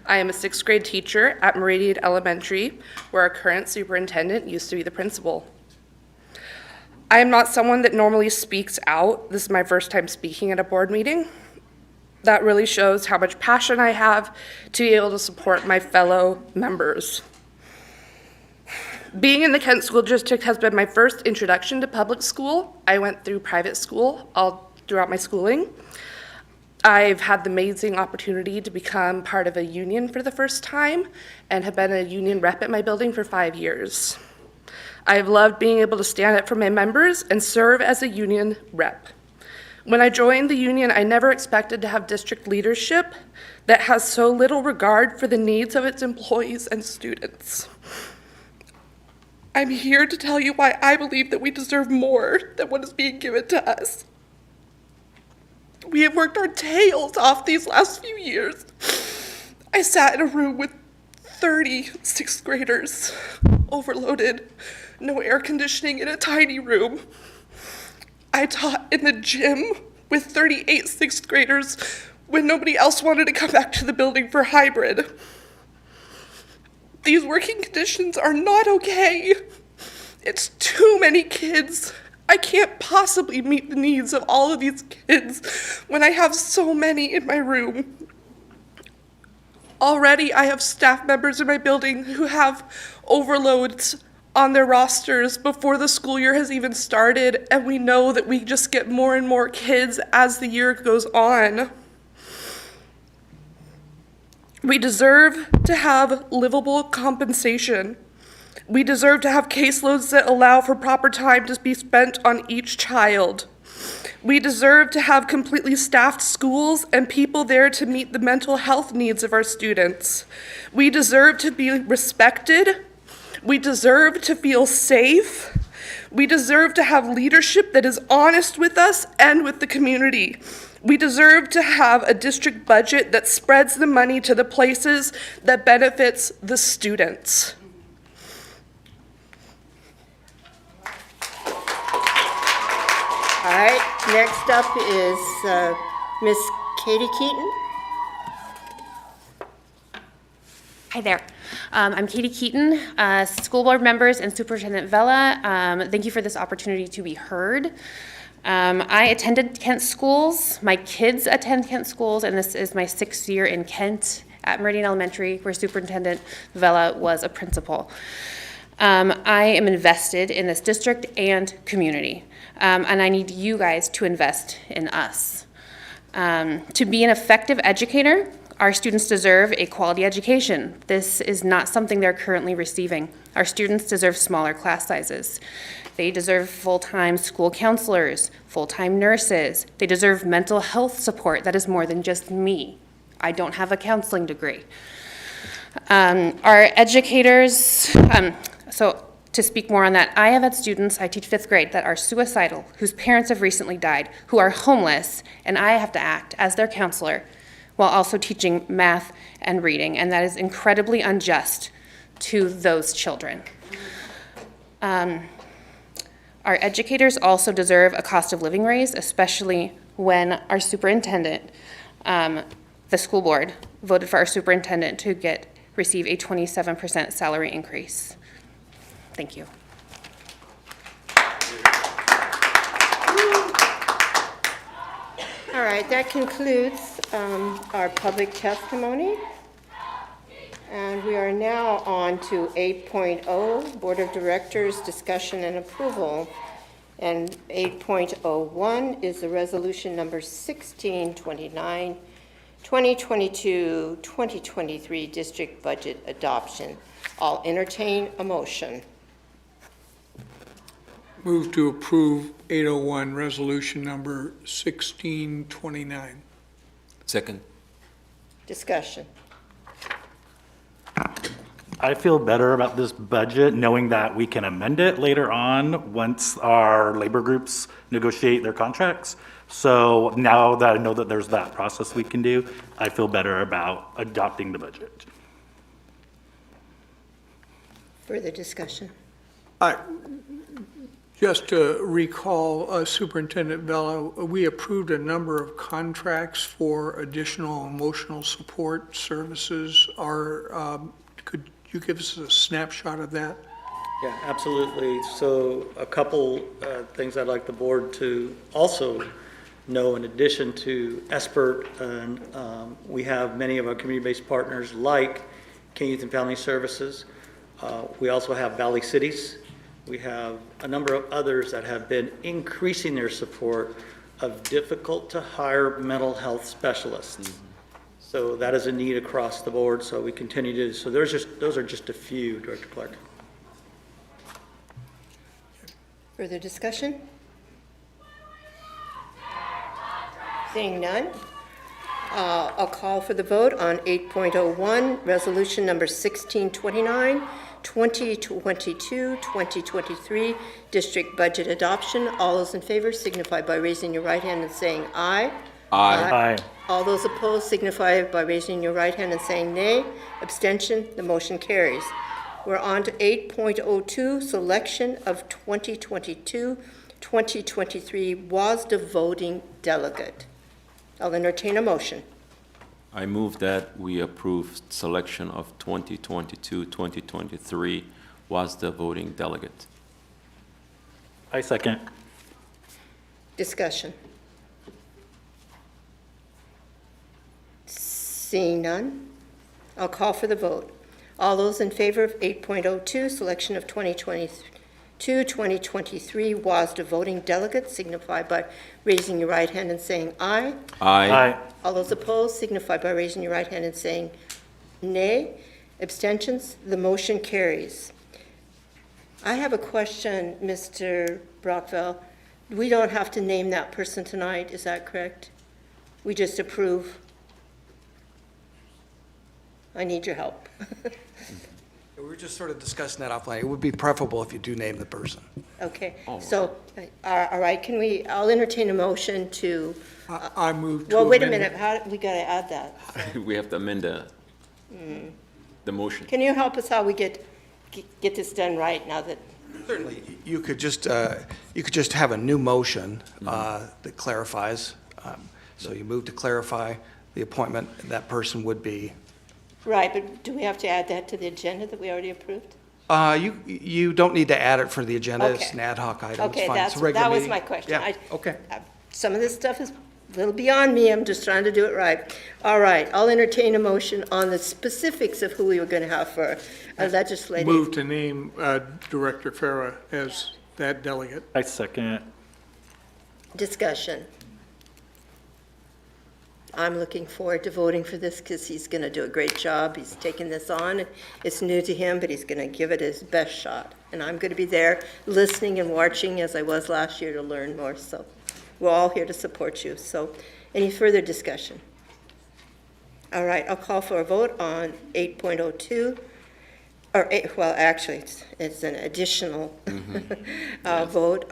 I am a 6th grade teacher at Meridian Elementary, where our current superintendent used to be the principal. I am not someone that normally speaks out. This is my first time speaking at a board meeting. That really shows how much passion I have to be able to support my fellow members. Being in the Kent School District has been my first introduction to public school. I went through private school all throughout my schooling. I've had the amazing opportunity to become part of a union for the first time and have been a union rep at my building for 5 years. I've loved being able to stand up for my members and serve as a union rep. When I joined the union, I never expected to have district leadership that has so little regard for the needs of its employees and students. I'm here to tell you why I believe that we deserve more than what is being given to us. We have worked our tails off these last few years. I sat in a room with 30 6th graders, overloaded, no air conditioning in a tiny room. I taught in the gym with 38 6th graders when nobody else wanted to come back to the building for hybrid. These working conditions are not okay. It's too many kids. I can't possibly meet the needs of all of these kids when I have so many in my room. Already I have staff members in my building who have overloads on their rosters before the school year has even started, and we know that we just get more and more kids as the year goes on. We deserve to have livable compensation. We deserve to have caseloads that allow for proper time to be spent on each child. We deserve to have completely staffed schools and people there to meet the mental health needs of our students. We deserve to be respected. We deserve to feel safe. We deserve to have leadership that is honest with us and with the community. We deserve to have a district budget that spreads the money to the places that benefits the students. All right, next up is Miss Katie Keaton. Hi there. I'm Katie Keaton, school board members and Superintendent Vela. Thank you for this opportunity to be heard. I attended Kent schools. My kids attend Kent schools, and this is my 6th year in Kent at Meridian Elementary, where Superintendent Vela was a principal. I am invested in this district and community, and I need you guys to invest in us. To be an effective educator, our students deserve a quality education. This is not something they're currently receiving. Our students deserve smaller class sizes. They deserve full-time school counselors, full-time nurses. They deserve mental health support that is more than just me. I don't have a counseling degree. Our educators, so to speak more on that, I have had students, I teach 5th grade, that are suicidal, whose parents have recently died, who are homeless, and I have to act as their counselor while also teaching math and reading, and that is incredibly unjust to those children. Our educators also deserve a cost of living raise, especially when our superintendent, the school board, voted for our superintendent to receive a 27% salary increase. Thank you. All right, that concludes our public testimony. And we are now on to 8.0, Board of Directors Discussion and Approval. And 8.01 is the resolution number 1629, 2022-2023 District Budget Adoption. I'll entertain a motion. Move to approve 801, resolution number 1629. Second. Discussion. I feel better about this budget knowing that we can amend it later on once our labor groups negotiate their contracts. So now that I know that there's that process we can do, I feel better about adopting the budget. Further discussion. Just to recall, Superintendent Vela, we approved a number of contracts for additional emotional support services. Could you give us a snapshot of that? Yeah, absolutely. So a couple things I'd like the board to also know, in addition to ESPERT, and we have many of our community-based partners like King Youth and Family Services. We also have Valley Cities. We have a number of others that have been increasing their support of difficult-to-hire mental health specialists. So that is a need across the board, so we continue to, so those are just a few, Director Clark. Further discussion? Seeing none, I'll call for the vote on 8.01, resolution number 1629, 2022-2023 district budget adoption. All those in favor signify by raising your right hand and saying aye. Aye. All those opposed signify by raising your right hand and saying nay. Abstention, the motion carries. We're on to 8.02, selection of 2022-2023 WASDA voting delegate. I'll entertain a motion. I move that we approve selection of 2022-2023 WASDA voting delegate. I second. Discussion. Seeing none, I'll call for the vote. All those in favor of 8.02, selection of 2022-2023 WASDA voting delegate signify by raising your right hand and saying aye. Aye. All those opposed signify by raising your right hand and saying nay. Abstentions, the motion carries. I have a question, Mr. Brockville. We don't have to name that person tonight, is that correct? We just approve? I need your help. We were just sort of discussing that offline. It would be preferable if you do name the person. Okay, so, all right, I'll entertain a motion to, I move to well, wait a amend- minute, we gotta add that. We have to amend the motion. Can you help us how we get this done right now that, Certainly, you could just have a new motion that clarifies. So you move to clarify the appointment, and that person would be. right, but do we have to add that to the agenda that we already approved? You don't need to add it for the agenda. It's Okay. an ad hoc item. It's Okay, fine. It's a regular that was meeting. my question. Yeah, okay. Some of this stuff is a little beyond me, I'm just trying to do it right. All right, I'll entertain a motion on the specifics of who we were going to have for a legislative. Move to name Director Farah as that delegate. I second it. Discussion. I'm looking forward to voting for this because he's going to do a great job. He's taken this on. It's new to him, but he's going to give it his best shot. And I'm going to be there listening and watching as I was last year to learn more. So we're all here to support you. So any further discussion? All right, I'll call for a vote on 8.02. Well, actually, it's an additional vote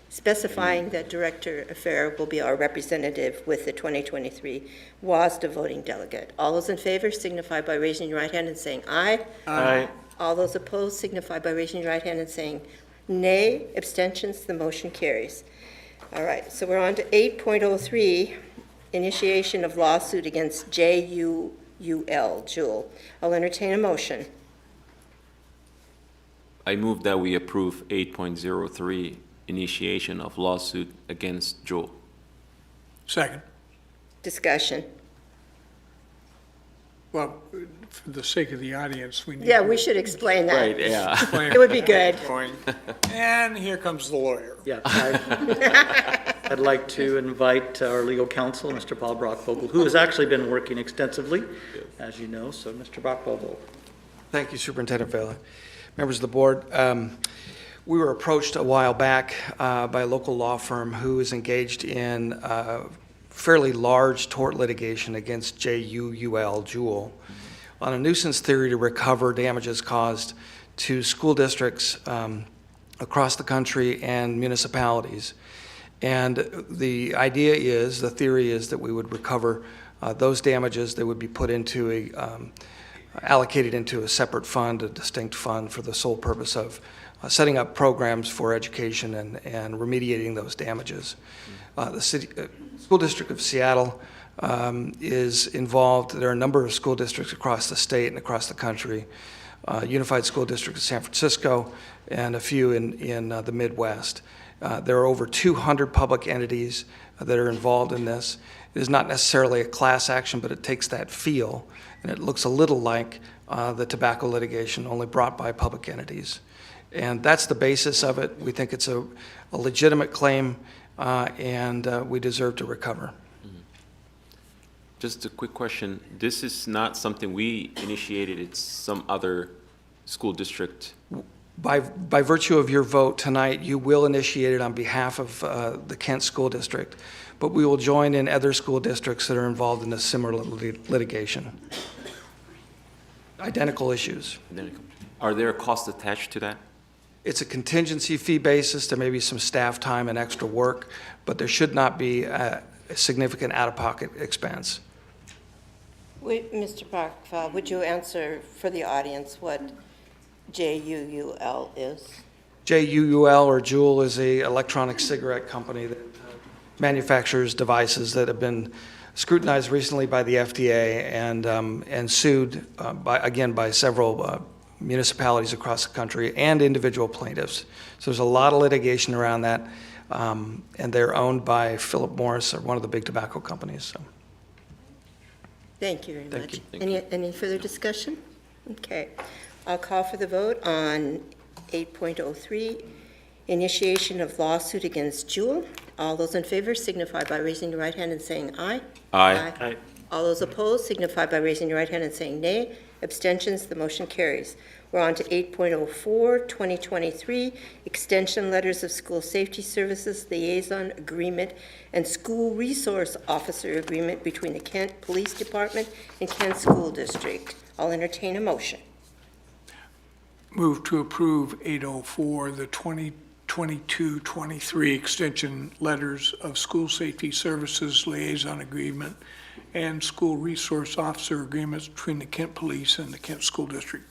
specifying that Director Farah will be our representative with the 2023 WASDA voting delegate. All those in favor signify by raising your right hand and saying aye. Aye. All those opposed signify by raising your right hand and saying nay. Abstentions, the motion carries. All right, so we're on to 8.03, initiation of lawsuit against JUL, Jewel. I'll entertain a motion. I move that we approve 8.03, initiation of lawsuit against Jewel. Second. Discussion. Well, for the sake of the audience, we need. Yeah, we should explain that. Right, yeah. It would be good. And here comes the lawyer. Yeah, I'd like to invite our legal counsel, Mr. Bob Brockvogel, who has actually been working extensively, as you know. So, Mr. Brockvogel. Thank you, Superintendent Vela. Members of the board, we were approached a while back by a local law firm who is engaged in fairly large tort litigation against JUL, Jewel, on a nuisance theory to recover damages caused to school districts across the country and municipalities. And the idea is, the theory is that we would recover those damages that would be put into allocated into a separate fund, a distinct fund, for the sole purpose of setting up programs for education and remediating those damages. The School District of Seattle is involved. There are a number of school districts across the state and across the country, Unified School District of San Francisco, and a few in the Midwest. There are over 200 public entities that are involved in this. It is not necessarily a class action, but it takes that feel, and it looks a little like the tobacco litigation, only brought by public entities. And that's the basis of it. We think it's a legitimate claim, and we deserve to recover. Just a quick question. This is not something we initiated, it's some other school district. By virtue of your vote tonight, you will initiate it on behalf of the Kent School District, but we will join in other school districts that are involved in a similar litigation. Identical issues. Are there costs attached to that? It's a contingency fee basis. There may be some staff time and extra work, but there should not be a significant out-of-pocket expense. Mr. Brockvogel, would you answer for the audience what JUL is? JUL, or Juul, is a electronic cigarette company that manufactures devices that have been scrutinized recently by the FDA and sued by several municipalities across the country and individual plaintiffs. So there's a lot of litigation around that, and they're owned by Philip Morris, or one of the big tobacco companies. So. Thank you very much. You. Any further discussion? Okay. I'll call for the vote on 8.03, initiation of lawsuit against Jewel. All those in favor signify by raising your right hand and saying aye. Aye. Aye. All those opposed signify by raising your right hand and saying nay. Abstentions, the motion carries. We're on to 8.04, 2023, extension letters of school safety services liaison agreement and school resource officer agreement between the Kent Police Department and Kent School District. I'll entertain a motion. Move to approve 804, the 2022-23 extension letters of school safety services liaison agreement and school resource officer agreements between the Kent Police and the Kent School District.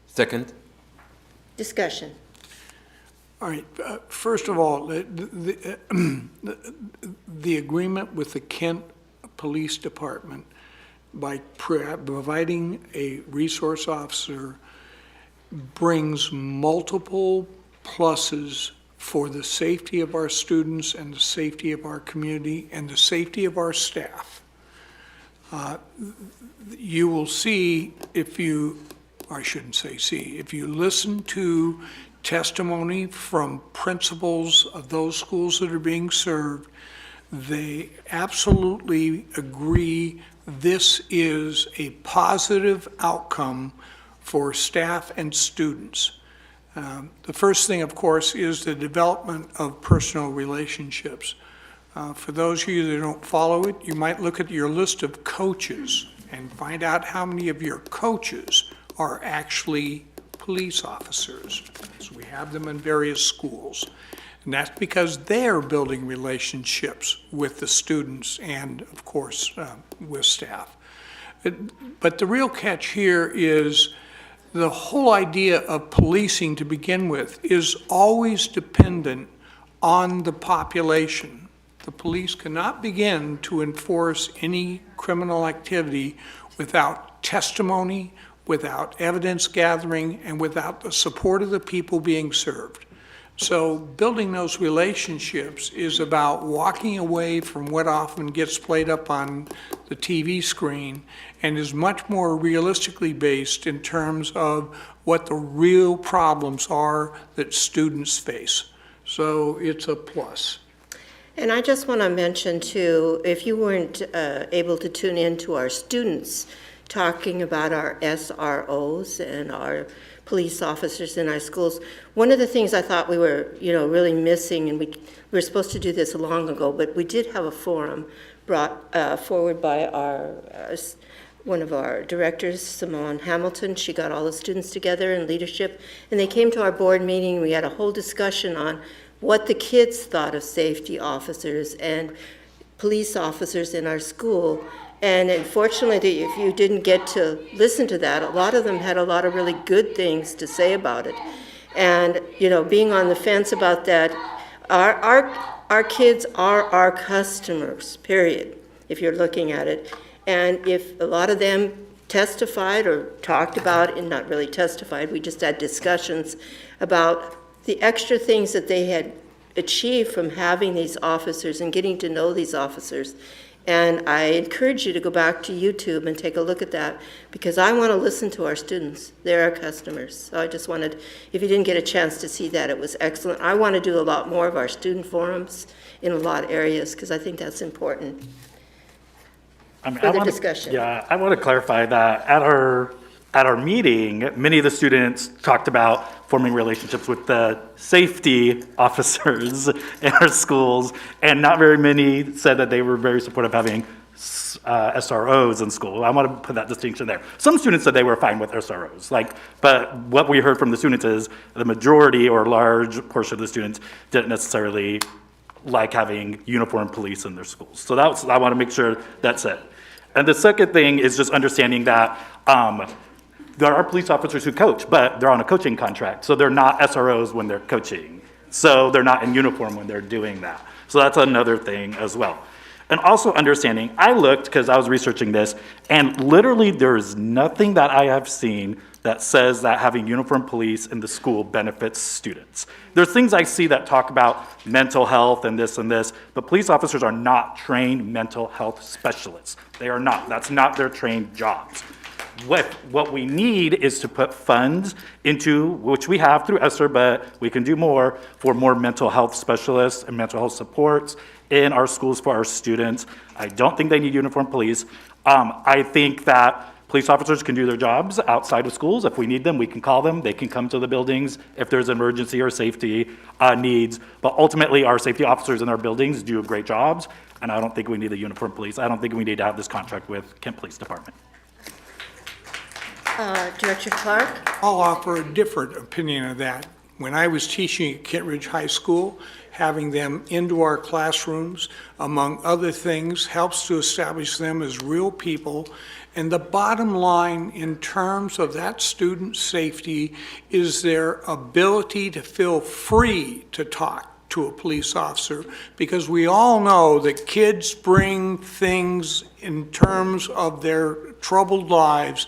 Second. Discussion. All right, first of all, the agreement with the Kent Police Department, by providing a resource officer, brings multiple pluses for the safety of our students and the safety of our community and the safety of our staff. You will see if you, I shouldn't say see, if you listen to testimony from principals of those schools that are being served, they absolutely agree this is a positive outcome for staff and students. The first thing, of course, is the development of personal relationships. For those of you that don't follow it, you might look at your list of coaches and find out how many of your coaches are actually police officers. So we have them in various schools. And that's because they're building relationships with the students and, of course, with staff. But the real catch here is the whole idea of policing to begin with is always dependent on the population. The police cannot begin to enforce any criminal activity without testimony, without evidence gathering, and without the support of the people being served. So building those relationships is about walking away from what often gets played up on the TV screen and is much more realistically based in terms of what the real problems are that students face. So it's a plus. And I just want to mention too, if you weren't able to tune in to our students talking about our SROs and our police officers in our schools, one of the things I thought we were, really missing, and we were supposed to do this long ago, but we did have a forum brought forward by one of our directors, Simone Hamilton. She got all the students together in leadership, and they came to our board meeting. We had a whole discussion on what the kids thought of safety officers and police officers in our school. And unfortunately, if you didn't get to listen to that, a lot of them had a lot of really good things to say about it. And, being on the fence about that, our kids are our customers, period, if you're looking at it. And if a lot of them testified or talked about, and not really testified, we just had discussions about the extra things that they had achieved from having these officers and getting to know these officers. And I encourage you to go back to YouTube and take a look at that, because I want to listen to our students. They're our customers. So I just wanted, if you didn't get a chance to see that, it was excellent. I want to do a lot more of our student forums in a lot of areas, because I think that's important. Further discussion. Yeah, I want to clarify that at our meeting, many of the students talked about forming relationships with the safety officers in our schools, and not very many said that they were very supportive of having SROs in school. I want to put that distinction there. Some students said they were fine with SROs, but what we heard from the students is the majority or large portion of the students didn't necessarily like having uniformed police in their schools. So I want to make sure that's it. And the second thing is just understanding that there are police officers who coach, but they're on a coaching contract, so they're not SROs when they're coaching. So they're not in uniform when they're doing that. So that's another thing as well. And also understanding, I looked, because I was researching this, and literally there is nothing that I have seen that says that having uniformed police in the school benefits students. There's things I see that talk about mental health and this, but police officers are not trained mental health specialists. They are not. That's not their trained jobs. What we need is to put funds into, which we have through ESSER, but we can do more, for more mental health specialists and mental health supports in our schools for our students. I don't think they need uniformed police. I think that police officers can do their jobs outside of schools. If we need them, we can call them. They can come to the buildings if there's an emergency or safety needs. But ultimately, our safety officers in our buildings do great jobs, and I don't think we need the uniformed police. I don't think we need to have this contract with Kent Police Department. Director Clark? I'll offer a different opinion of that. When I was teaching at Kent Ridge High School, having them into our classrooms, among other things, helps to establish them as real people. And the bottom line in terms of that student's safety is their ability to feel free to talk to a police officer, because we all know that kids bring things in terms of their troubled lives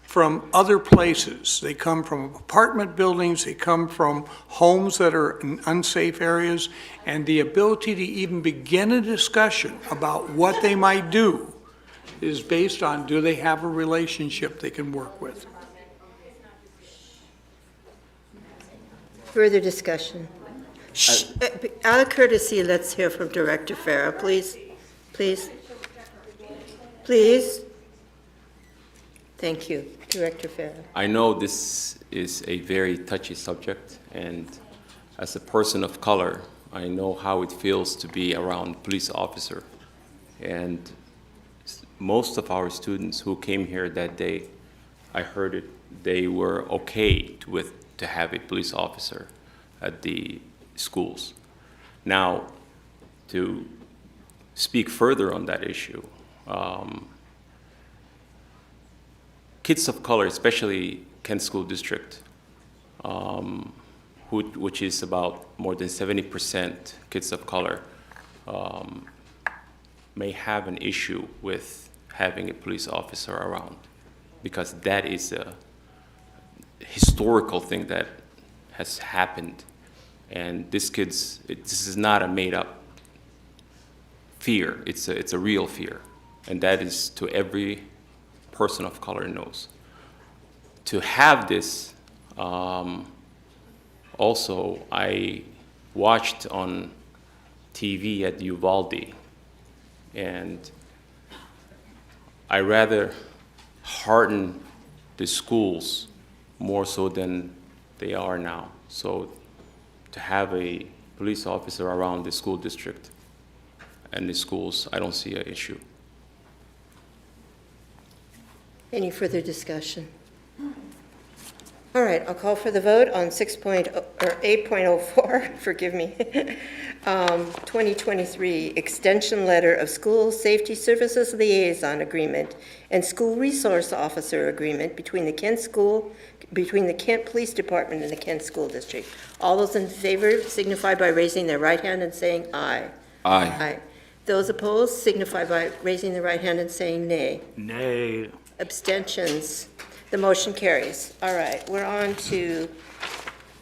from other places. They come from apartment buildings, they come from homes that are in unsafe areas, and the ability to even begin a discussion about what they might do is based on, do they have a relationship they can work with? Further discussion? Out of courtesy, let's hear from Director Farah, please. Please. Please. Thank you. Director Farah. I know this is a very touchy subject, and as a person of color, I know how it feels to be around a police officer. And most of our students who came here that day, I heard it, they were okay to have a police officer at the schools. Now, to speak further on that issue, kids of color, especially Kent School District, which is about more than 70% kids of color, may have an issue with having a police officer around, because that is a historical thing that has happened. And this is not a made-up fear. It's a real fear, and that is to every person of color knows. To have this, also, I watched on TV at Uvalde, and I rather harden the schools more so than they are now. So to have a police officer around the school district and the schools, I don't see an issue. Any further discussion? All right, I'll call for the vote on 8.04, forgive me. 2023 Extension Letter of School Safety Services Liaison Agreement and School Resource Officer Agreement between the Kent Police Department and the Kent School District. All those in favor signify by raising their right hand and saying aye. Aye. Aye. Those opposed signify by raising their right hand and saying nay. Nay. Abstentions. The motion carries. All right, we're on to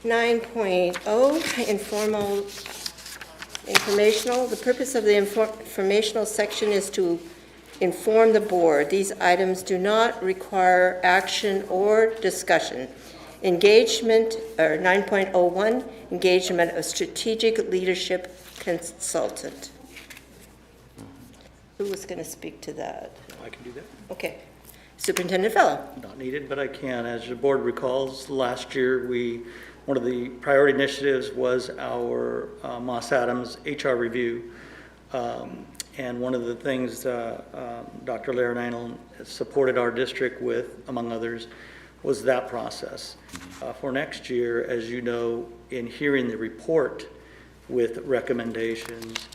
9.0, informal informational. The purpose of the informational section is to inform the board. These items do not require action or discussion. Engagement, or 9.01, engagement of strategic leadership consultant. Who was going to speak to that? I can do that. Okay. Superintendent Fellow. Not needed, but I can. As your board recalls, last year, one of the priority initiatives was our Moss Adams HR review. And one of the things Dr. Laranine supported our district with, among others, was that process. For next year, as you know, in hearing the report with recommendations,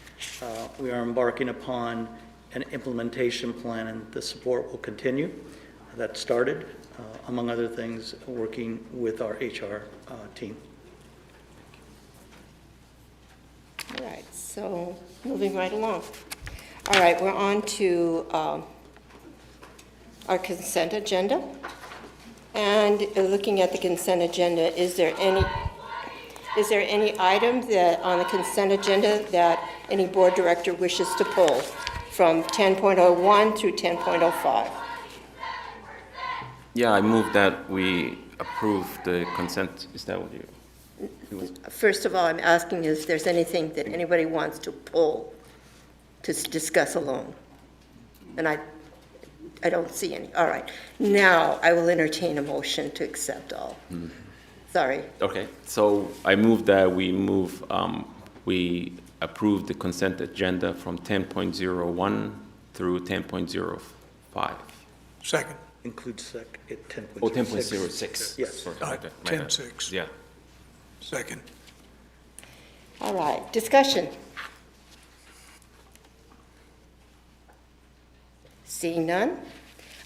we are embarking upon an implementation plan, and the support will continue. That started, among other things, working with our HR team. All right, so moving right along. All right, we're on to our consent agenda. And looking at the consent agenda, is there any item that on the consent agenda that any board director wishes to pull from 10.01 through 10.05? Yeah, I move that we approve the consent. Is that what you? First of all, I'm asking if there's anything that anybody wants to pull to discuss alone. And I don't see any. All right. Now I will entertain a motion to accept all. Sorry. Okay, so I move that we approve the consent agenda from 10.01 through 10.05. Second. Includes 10.06. Oh, 10.06. Yes. Sorry, 10.6. Yeah. Second. All right. Discussion. Seeing none,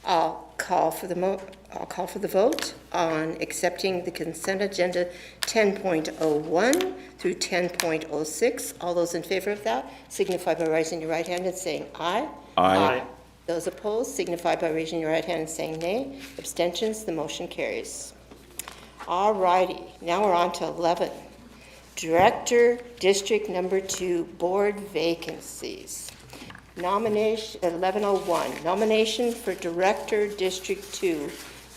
I'll call for the vote on accepting the consent agenda 10.01 through 10.06. All those in favor of that signify by raising your right hand and saying aye. Aye. Those opposed signify by raising your right hand and saying nay. Abstentions, the motion carries. All righty, now we're on to 11. Director, District Number 2, Board Vacancies. Nomination, 1101, nomination for Director, District 2,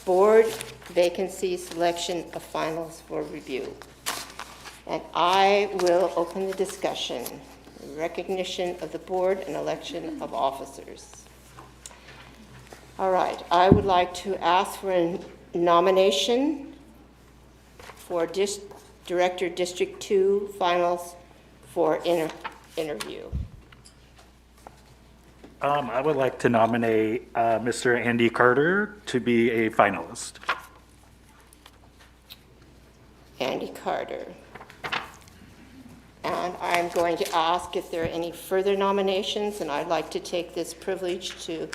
Board Vacancy Selection of Finals for Review. And I will open the discussion. Recognition of the board and election of officers. All right, I would like to ask for a nomination for Director District 2 Finals for interview. I would like to nominate Mr. Andy Carter to be a finalist. Andy Carter. And I'm going to ask if there are any further nominations, and I'd like to take this privilege to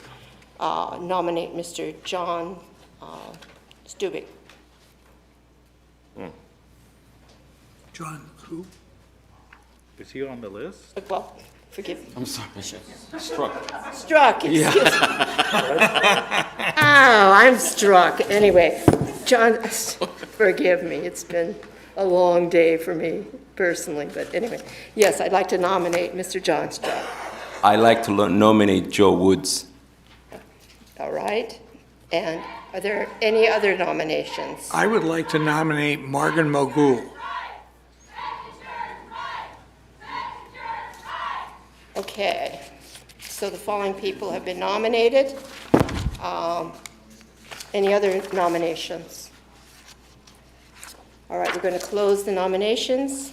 nominate Mr. John Stubik. John, who? Is he on the list? Well, forgive me. I'm sorry, struck. Struck, excuse me. Oh, I'm struck. Anyway, John, forgive me. It's been a long day for me personally, but anyway. Yes, I'd like to nominate Mr. John Struck. I'd like to nominate Joe Woods. All right. And are there any other nominations? I would like to nominate Margan Mogul. Okay. So the following people have been nominated. Any other nominations? All right, we're going to close the nominations.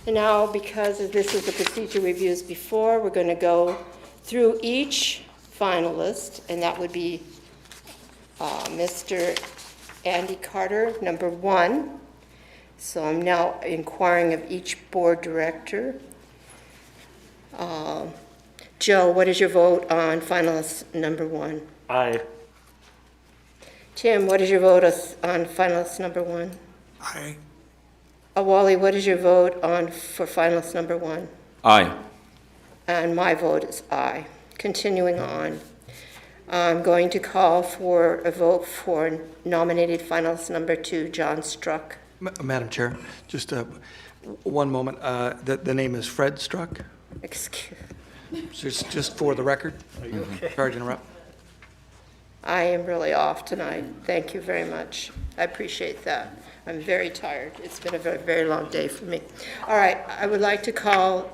And now, because this is a procedure we've used before, we're going to go through each finalist, and that would be Mr. Andy Carter, number 1. So I'm now inquiring of each board director. Joe, what is your vote on finalist number 1? Aye. Tim, what is your vote on finalist number 1? Aye. Wally, what is your vote for finalist number 1? Aye. And my vote is aye. Continuing on, I'm going to call for a vote for nominated finalist number 2, John Struck. Madam Chair, just one moment. The name is Fred Struck. Excuse. Just for the record. Sorry to interrupt. I am really off tonight. Thank you very much. I appreciate that. I'm very tired. It's been a very, very long day for me. All right, I would like to call,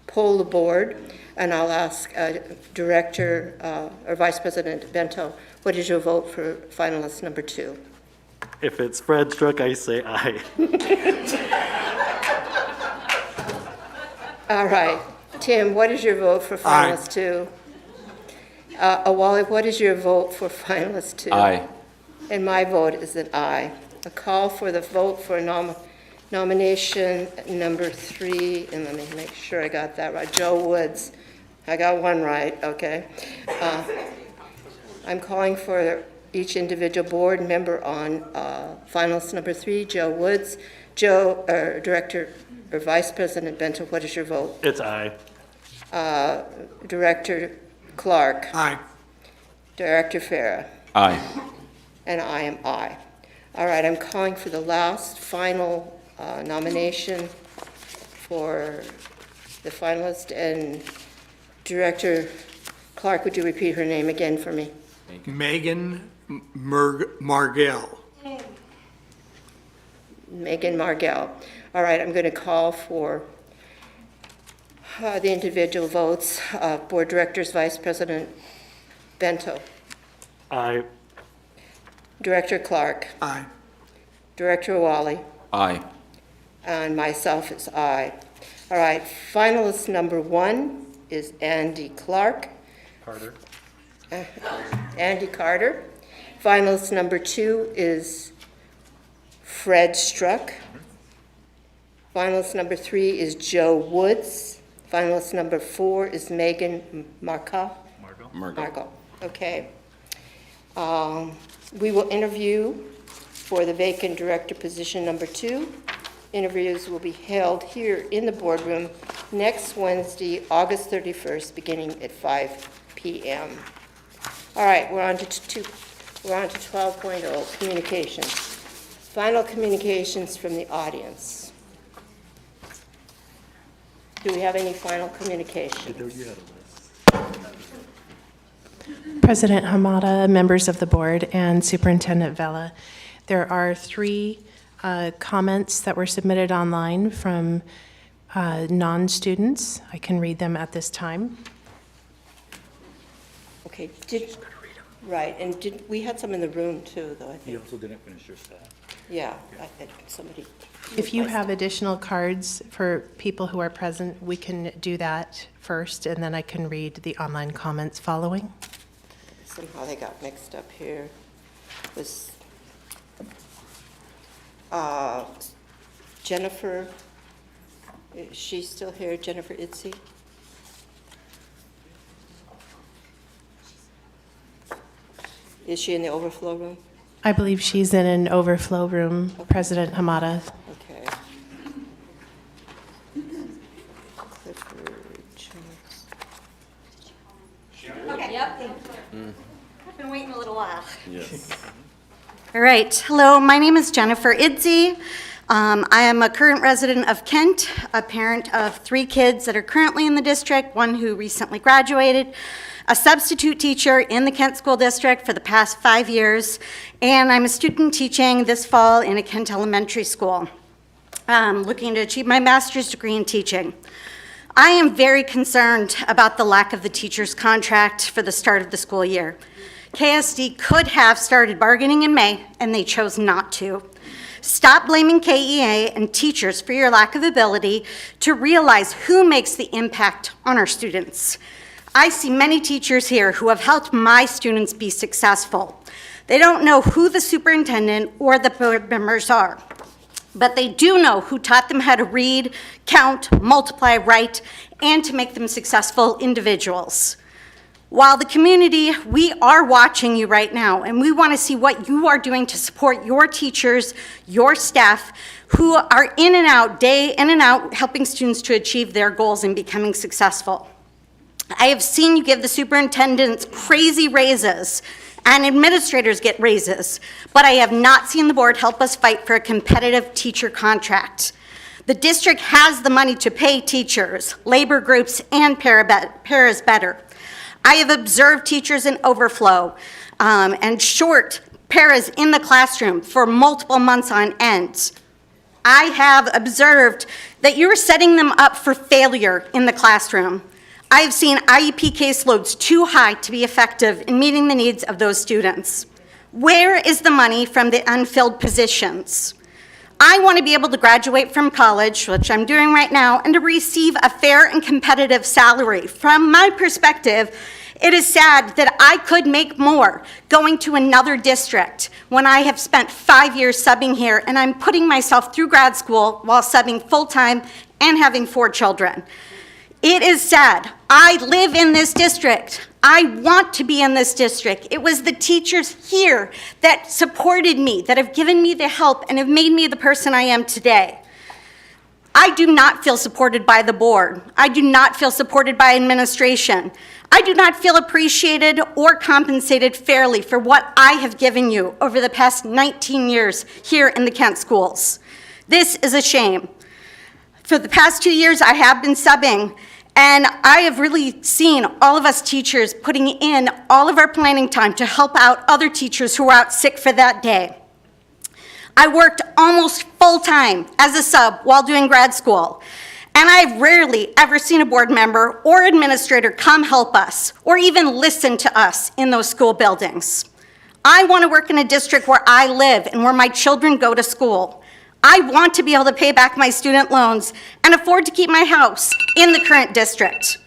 poll the board, and I'll ask Director or Vice President Bento, what is your vote for finalist number 2? If it's Fred Struck, I say aye. All right. Tim, what is your vote for finalist 2? Wally, what is your vote for finalist 2? Aye. And my vote is an aye. A call for the vote for nomination number 3, and let me make sure I got that right. Joe Woods. I got one right, okay. I'm calling for each individual board member on finalist number 3, Joe Woods. Joe, Director or Vice President Bento, what is your vote? It's aye. Director Clark. Aye. Director Farah. Aye. And I am aye. All right, I'm calling for the last final nomination for the finalist. And Director Clark, would you repeat her name again for me? Megan Margell. Megan Margell. All right, I'm going to call for the individual votes. Board Directors, Vice President Bento. Aye. Director Clark. Aye. Director Wally. Aye. And myself is aye. All right, finalist number 1 is Andy Clark. Carter. Andy Carter. Finalist number 2 is Fred Struck. Finalist number 3 is Joe Woods. Finalist number 4 is Megan Margell. Okay. We will interview for the vacant director position number 2. interviews will be held here in the boardroom next Wednesday, August 31st, beginning at 5 p.m. All right, we're on to 12.0, communications. Final communications from the audience. Do we have any final communications? President Hamada, members of the board, and Superintendent Vela, there are 3 comments that were submitted online from non-students. I can read them at this time. Okay, right, and we had some in the room too, though, I think. You also didn't finish your stat. Yeah, somebody. If you have additional cards for people who are present, we can do that first, and then I can read the online comments following. Somehow they got mixed up here. Was Jennifer, is she still here, Jennifer Itzy? Is she in the overflow room? I believe she's in an overflow room, President Hamada. Okay. Clifford Jones. Okay, yep. I've been waiting a little while. Yes. All right, hello, my name is Jennifer Idzy. I am a current resident of Kent, a parent of 3 kids that are currently in the district, 1 who recently graduated, a substitute teacher in the Kent School District for the past 5 years, and I'm a student teaching this fall in a Kent elementary school, looking to achieve my master's degree in teaching. I am very concerned about the lack of the teacher's contract for the start of the school year. KSD could have started bargaining in May, and they chose not to. Stop blaming KEA and teachers for your lack of ability to realize who makes the impact on our students. I see many teachers here who have helped my students be successful. They don't know who the superintendent or the board members are, but they do know who taught them how to read, count, multiply, write, and to make them successful individuals. While the community, we are watching you right now, and we want to see what you are doing to support your teachers, your staff, who are in and out, day in and out, helping students to achieve their goals and becoming successful. I have seen you give the superintendents crazy raises, and administrators get raises, but I have not seen the board help us fight for a competitive teacher contract. The district has the money to pay teachers, labor groups, and paras better. I have observed teachers in overflow and short paras in the classroom for multiple months on end. I have observed that you're setting them up for failure in the classroom. I have seen IEP caseloads too high to be effective in meeting the needs of those students. Where is the money from the unfilled positions? I want to be able to graduate from college, which I'm doing right now, and to receive a fair and competitive salary. From my perspective, it is sad that I could make more going to another district when I have spent 5 years subbing here, and I'm putting myself through grad school while subbing full-time and having 4 children. It is sad. I live in this district. I want to be in this district. It was the teachers here that supported me, that have given me the help and have made me the person I am today. I do not feel supported by the board. I do not feel supported by administration. I do not feel appreciated or compensated fairly for what I have given you over the past 19 years here in the Kent schools. This is a shame. For the past 2 years, I have been subbing, and I have really seen all of us teachers putting in all of our planning time to help out other teachers who were out sick for that day. I worked almost full-time as a sub while doing grad school, and I've rarely ever seen a board member or administrator come help us or even listen to us in those school buildings. I want to work in a district where I live and where my children go to school. I want to be able to pay back my student loans and afford to keep my house in the current district.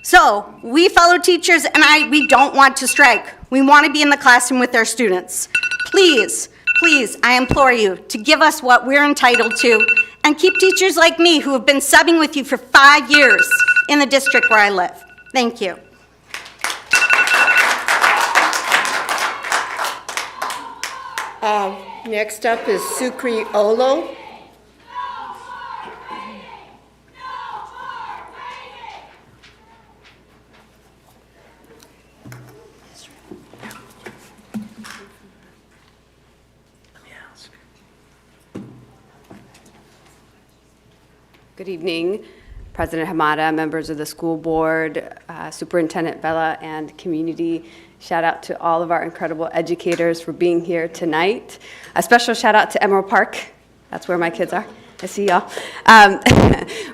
So we fellow teachers and we don't want to strike. We want to be in the classroom with our students. Please, please, I implore you to give us what we're entitled to and keep teachers like me who have been subbing with you for 5 years in the district where I live. Thank you. Next up is Sukri Olo. Good evening, President Hamada, members of the school board, Superintendent Vela, and community. Shout out to all of our incredible educators for being here tonight. A special shout out to Emerald Park. That's where my kids are. I see y'all.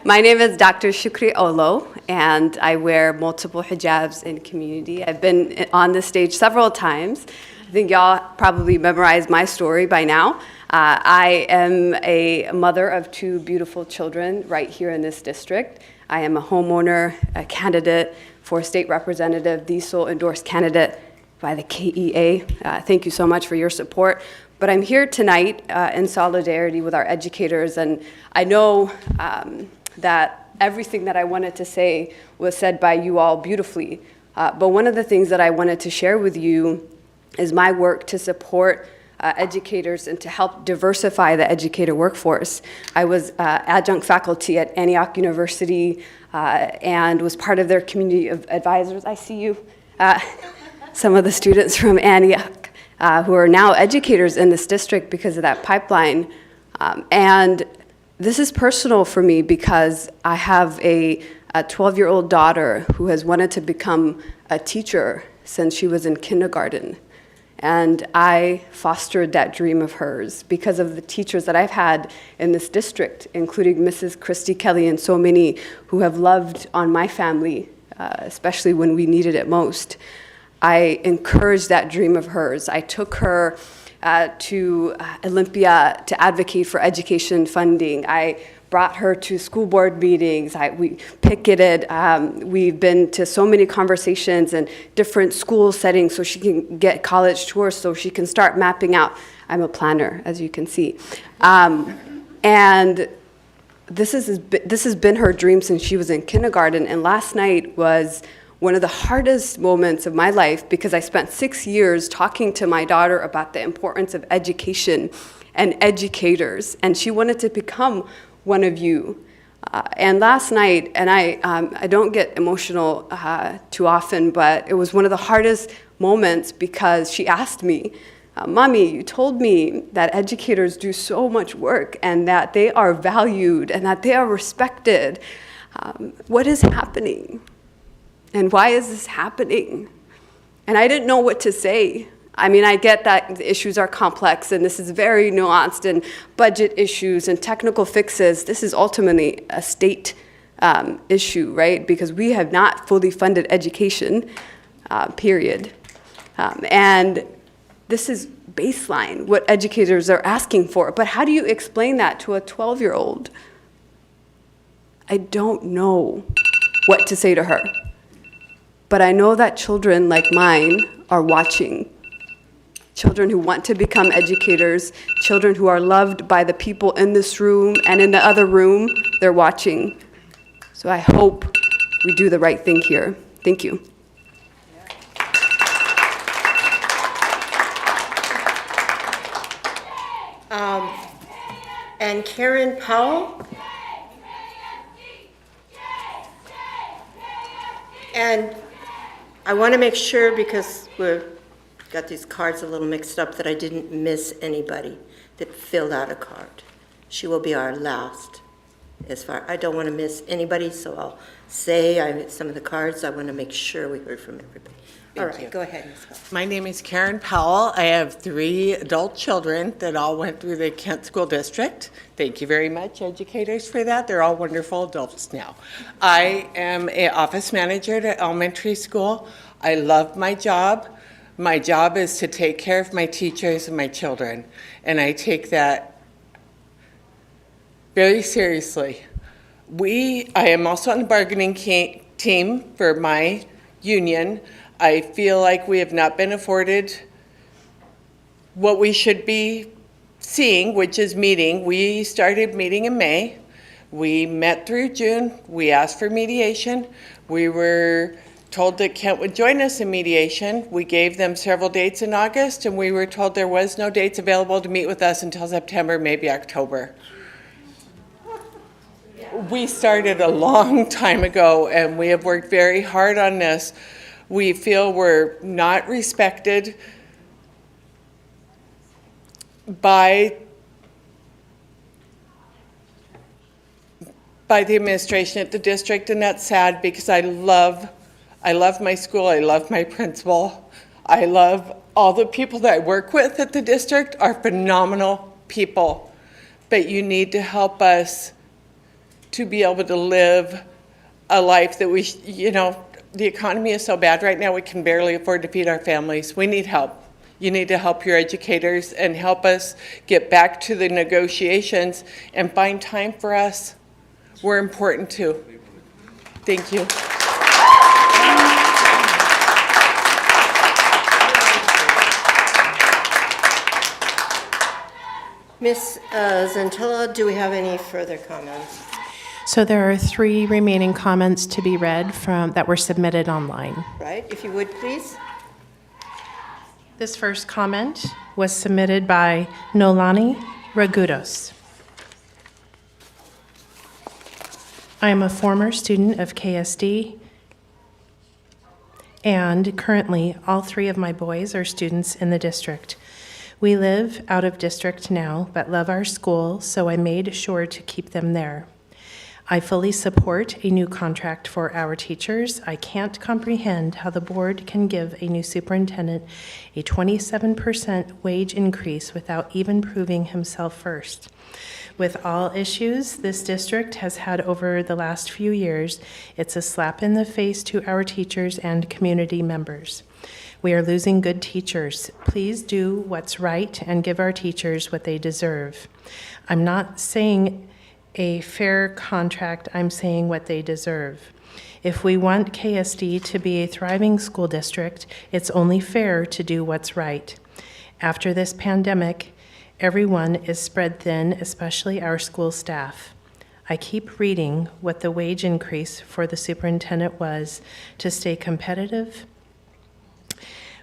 My name is Dr. Shukri Olo, and I wear multiple hijabs in community. I've been on the stage several times. I think y'all probably memorized my story by now. I am a mother of 2 beautiful children right here in this district. I am a homeowner, a candidate for state representative, the sole endorsed candidate by the KEA. Thank you so much for your support. But I'm here tonight in solidarity with our educators, and I know that everything that I wanted to say was said by you all beautifully. But one of the things that I wanted to share with you is my work to support educators and to help diversify the educator workforce. I was adjunct faculty at Antioch University and was part of their community of advisors. I see you, some of the students from Antioch who are now educators in this district because of that pipeline. And this is personal for me because I have a 12-year-old daughter who has wanted to become a teacher since she was in kindergarten. And I fostered that dream of hers because of the teachers that I've had in this district, including Mrs. Christy Kelly and so many who have loved on my family, especially when we needed it most. I encouraged that dream of hers. I took her to Olympia to advocate for education funding. I brought her to school board meetings. We picketed. We've been to so many conversations in different school settings so she can get college tours, so she can start mapping out. I'm a planner, as you can see. And this has been her dream since she was in kindergarten. And last night was one of the hardest moments of my life because I spent 6 years talking to my daughter about the importance of education and educators. And she wanted to become one of you. And last night, and I don't get emotional too often, but it was one of the hardest moments because she asked me, Mommy, you told me that educators do so much work and that they are valued and that they are respected. What is happening? And why is this happening? And I didn't know what to say. I mean, I get that the issues are complex and this is very nuanced and budget issues and technical fixes. This is ultimately a state issue, right? Because we have not fully funded education, period. And this is baseline, what educators are asking for. But how do you explain that to a 12-year-old? I don't know what to say to her. But I know that children like mine are watching. Children who want to become educators, children who are loved by the people in this room and in the other room, they're watching. So I hope we do the right thing here. Thank you. And Karen Powell. And I want to make sure, because we've got these cards a little mixed up, that I didn't miss anybody that filled out a card. She will be our last. I don't want to miss anybody, so I'll say some of the cards. I want to make sure we heard from everybody. All right, go ahead, Ms. Powell. My name is Karen Powell. I have 3 adult children that all went through the Kent School District. Thank you very much, educators, for that. They're all wonderful adults now. I am an office manager at elementary school. I love my job. My job is to take care of my teachers and my children, and I take that very seriously. I am also on the bargaining team for my union. I feel like we have not been afforded what we should be seeing, which is meeting. We started meeting in May. We met through June. We asked for mediation. We were told that Kent would join us in mediation. We gave them several dates in August, and we were told there was no dates available to meet with us until September, maybe October. We started a long time ago, and we have worked very hard on this. We feel we're not respected by by the administration at the district, and that's sad because I love my school, I love my principal, I love all the people that I work with at the district are phenomenal people, but you need to help us to be able to live a life that we, the economy is so bad right now, we can barely afford to feed our families. We need help. You need to help your educators and help us get back to the negotiations and find time for us. We're important too. Thank you. Ms. Zentilla, do we have any further comments? So there are 3 remaining comments to be read that were submitted online. Right, if you would, please. This first comment was submitted by Nolani Ragudos. I am a former student of KSD, and currently all 3 of my boys are students in the district. We live out of district now, but love our school, so I made sure to keep them there. I fully support a new contract for our teachers. I can't comprehend how the board can give a new superintendent a 27% wage increase without even proving himself first. With all issues this district has had over the last few years, it's a slap in the face to our teachers and community members. We are losing good teachers. Please do what's right and give our teachers what they deserve. I'm not saying a fair contract, I'm saying what they deserve. If we want KSD to be a thriving school district, it's only fair to do what's right. After this pandemic, everyone is spread thin, especially our school staff. I keep reading what the wage increase for the superintendent was to stay competitive.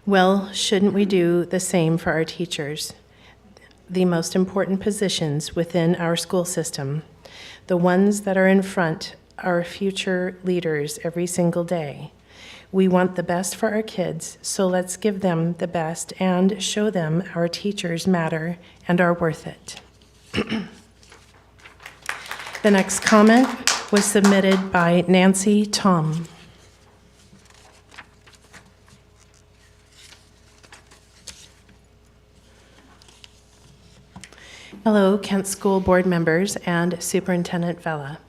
Well, shouldn't we do the same for our teachers? The most important positions within our school system. The ones that are in front are future leaders every single day. We want the best for our kids, so let's give them the best and show them our teachers matter and are worth it. The next comment was submitted by Nancy Tom. Hello, Kent School Board members and Superintendent Vela.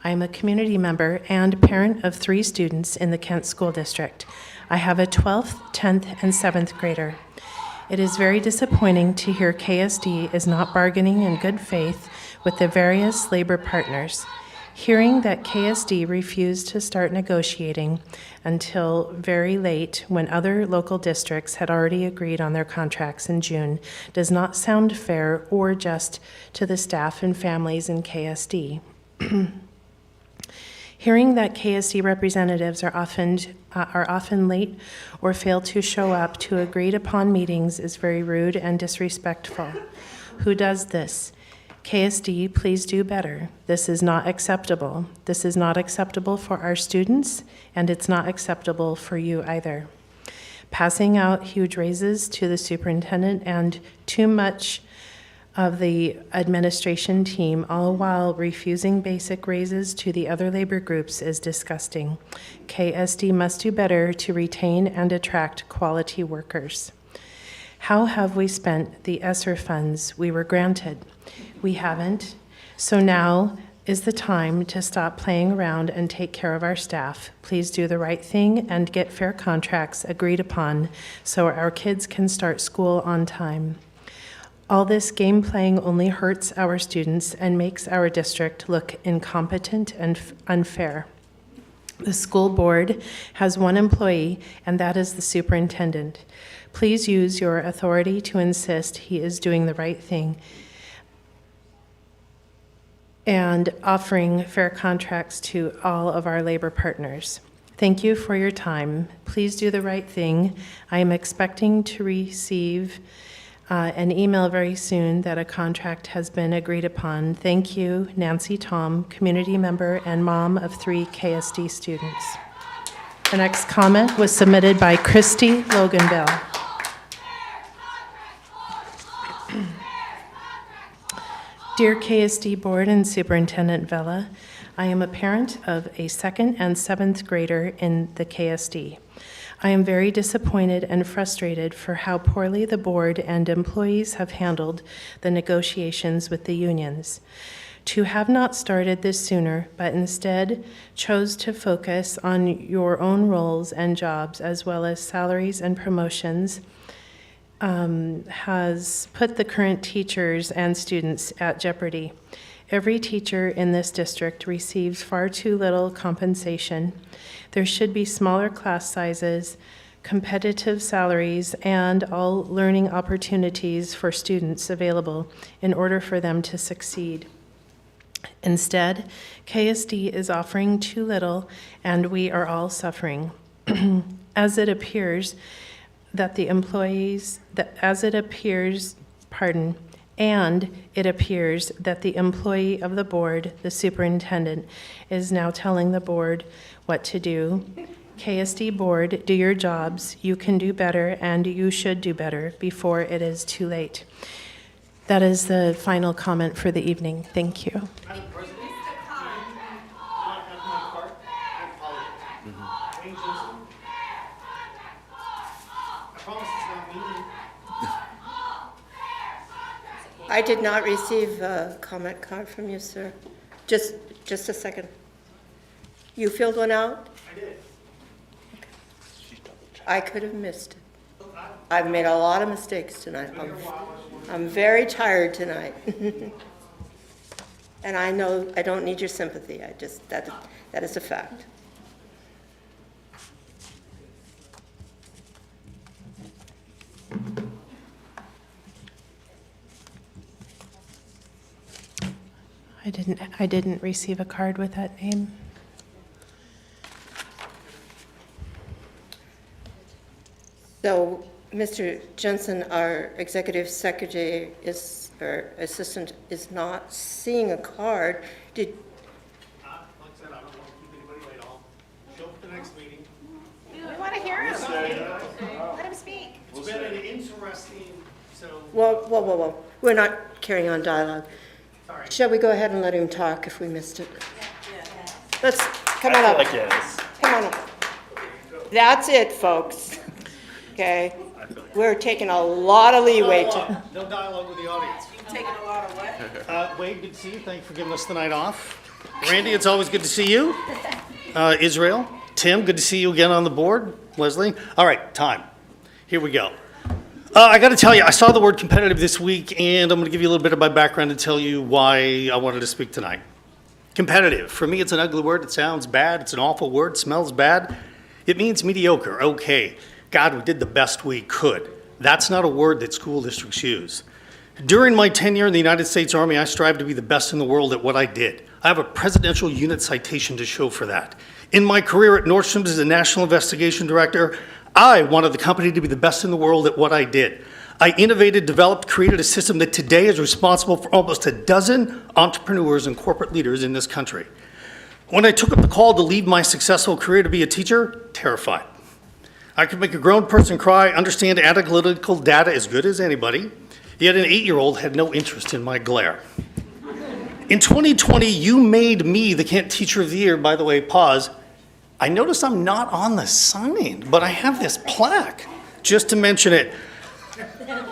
I am a community member and parent of 3 students in the Kent School District. I have a 12th, 10th, and 7th grader. It is very disappointing to hear KSD is not bargaining in good faith with the various labor partners. Hearing that KSD refused to start negotiating until very late when other local districts had already agreed on their contracts in June does not sound fair or just to the staff and families in KSD. Hearing that KSD representatives are often late or fail to show up to agreed upon meetings is very rude and disrespectful. Who does this? KSD, please do better. This is not acceptable. This is not acceptable for our students, and it's not acceptable for you either. Passing out huge raises to the superintendent and too much of the administration team, all while refusing basic raises to the other labor groups, is disgusting. KSD must do better to retain and attract quality workers. How have we spent the ESSER funds we were granted? We haven't. So now is the time to stop playing around and take care of our staff. Please do the right thing and get fair contracts agreed upon so our kids can start school on time. All this game playing only hurts our students and makes our district look incompetent and unfair. The school board has 1 employee, and that is the superintendent. Please use your authority to insist he is doing the right thing and offering fair contracts to all of our labor partners. Thank you for your time. Please do the right thing. I am expecting to receive an email very soon that a contract has been agreed upon. Thank you, Nancy Tom, community member and mom of 3 KSD students. The next comment was submitted by Christy Loganville. Dear KSD Board and Superintendent Vela, I am a parent of a 2nd and 7th grader in the KSD. I am very disappointed and frustrated for how poorly the board and employees have handled the negotiations with the unions. To have not started this sooner, but instead chose to focus on your own roles and jobs, as well as salaries and promotions, has put the current teachers and students at jeopardy. Every teacher in this district receives far too little compensation. There should be smaller class sizes, competitive salaries, and all learning opportunities for students available in order for them to succeed. Instead, KSD is offering too little, and we are all suffering. As it appears that the employees, and it appears that the employee of the board, the superintendent, is now telling the board what to do. KSD board, do your jobs. You can do better, and you should do better before it is too late. That is the final comment for the evening. Thank you. I did not receive a comment card from you, sir. Just a second. You filled one out? I did. I could have missed it. I've made a lot of mistakes tonight. I'm very tired tonight. And I know I don't need your sympathy. That is a fact. I didn't receive a card with that name. So, Mr. Jensen, our executive secretary or assistant is not seeing a card. Like I said, I don't want to keep anybody late. I'll show up at the next meeting. We want to hear him. Let him speak. It's been an interesting, Whoa. We're not carrying on dialogue. Sorry. Shall we go ahead and let him talk if we missed it? Let's, come on up. Come on up. That's it, folks. Okay? We're taking a lot of leeway to. No dialogue with the audience. You've taken a lot of what? Wade, good to see you. Thank you for giving us the night off. Randy, it's always good to see you. Israel, Tim, good to see you again on the board. Leslie. All right, time. Here we go. I got to tell you, I saw the word competitive this week, and I'm going to give you a little bit of my background and tell you why I wanted to speak tonight. Competitive. For me, it's an ugly word. It sounds bad. It's an awful word. It smells bad. It means mediocre. Okay. God, we did the best we could. That's not a word that school districts use. During my tenure in the United States Army, I strived to be the best in the world at what I did. I have a presidential unit citation to show for that. In my career at Nordstrom's as a national investigation director, I wanted the company to be the best in the world at what I did. I innovated, developed, created a system that today is responsible for almost a dozen entrepreneurs and corporate leaders in this country. When I took up the call to leave my successful career to be a teacher, terrified. I could make a grown person cry, understand analytical data as good as anybody, yet an 8-year-old had no interest in my glare. In 2020, you made me the Kent Teacher of the Year. By the way, pause. I notice I'm not on the sign, but I have this plaque, just to mention it.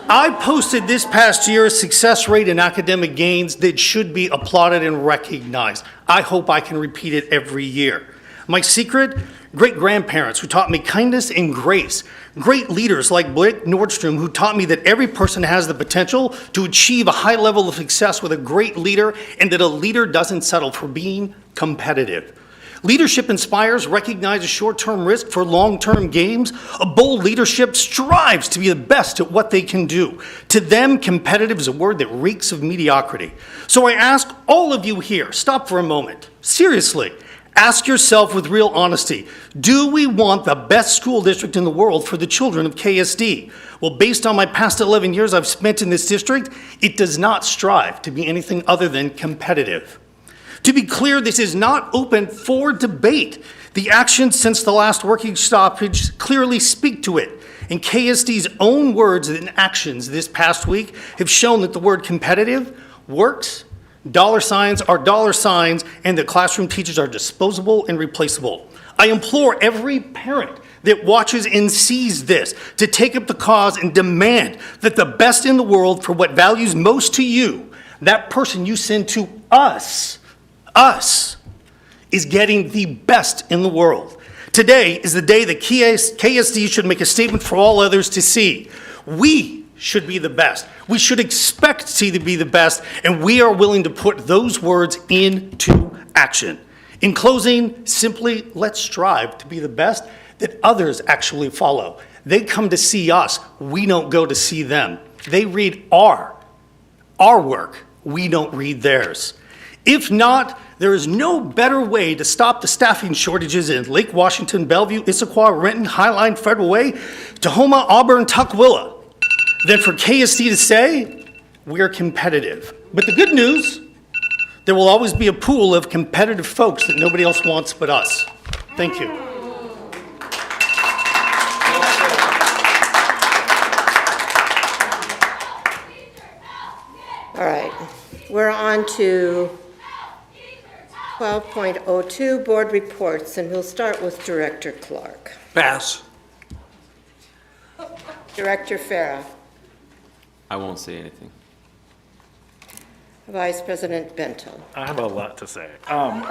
I posted this past year a success rate in academic gains that should be applauded and recognized. I hope I can repeat it every year. My secret? Great-grandparents who taught me kindness and grace. Great leaders like Blake Nordstrom who taught me that every person has the potential to achieve a high level of success with a great leader, and that a leader doesn't settle for being competitive. Leadership inspires, recognizes short-term risk for long-term gains. A bold leadership strives to be the best at what they can do. To them, competitive is a word that reeks of mediocrity. So I ask all of you here, stop for a moment. Seriously, ask yourself with real honesty, do we want the best school district in the world for the children of KSD? Well, based on my past 11 years I've spent in this district, it does not strive to be anything other than competitive. To be clear, this is not open for debate. The actions since the last working stoppage clearly speak to it. And KSD's own words and actions this past week have shown that the word competitive works, Dollar signs are dollar signs, and that classroom teachers are disposable and replaceable. I implore every parent that watches and sees this to take up the cause and demand that the best in the world for what values most to you, that person you send to us, is getting the best in the world. Today is the day that KSD should make a statement for all others to see. We should be the best. We should expect to be the best, and we are willing to put those words into action. In closing, simply let's strive to be the best that others actually follow. They come to see us. We don't go to see them. They read our work. We don't read theirs. If not, there is no better way to stop the staffing shortages in Lake Washington, Bellevue, Issaquah, Renton, Highline, Federal Way, Tahoma, Auburn, Tukwila than for KSD to say, we're competitive. But the good news, there will always be a pool of competitive folks that nobody else wants but us. Thank you. All right, we're on to 12.02, board reports, and we'll start with Director Clark. Pass. Director Farah. I won't say anything. Vice President Bento. I have a lot to say. But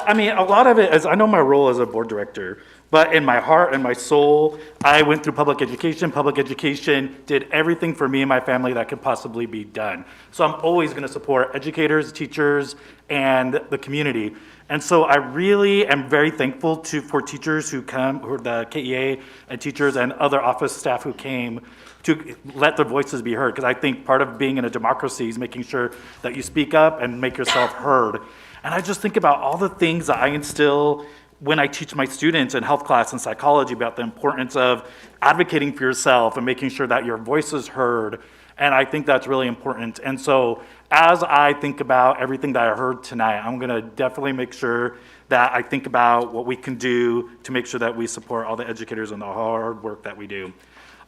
I mean, a lot of it is, I know my role as a board director, but in my heart and my soul, I went through public education. Public education did everything for me and my family that could possibly be done. So I'm always going to support educators, teachers, and the community. And so I really am very thankful for teachers who come, who are the KEA and teachers and other office staff who came to let their voices be heard. Because I think part of being in a democracy is making sure that you speak up and make yourself heard. And I just think about all the things that I instill when I teach my students in health class and psychology about the importance of advocating for yourself and making sure that your voice is heard. And I think that's really important. And so as I think about everything that I heard tonight, I'm gonna definitely make sure that I think about what we can do to make sure that we support all the educators and the hard work that we do.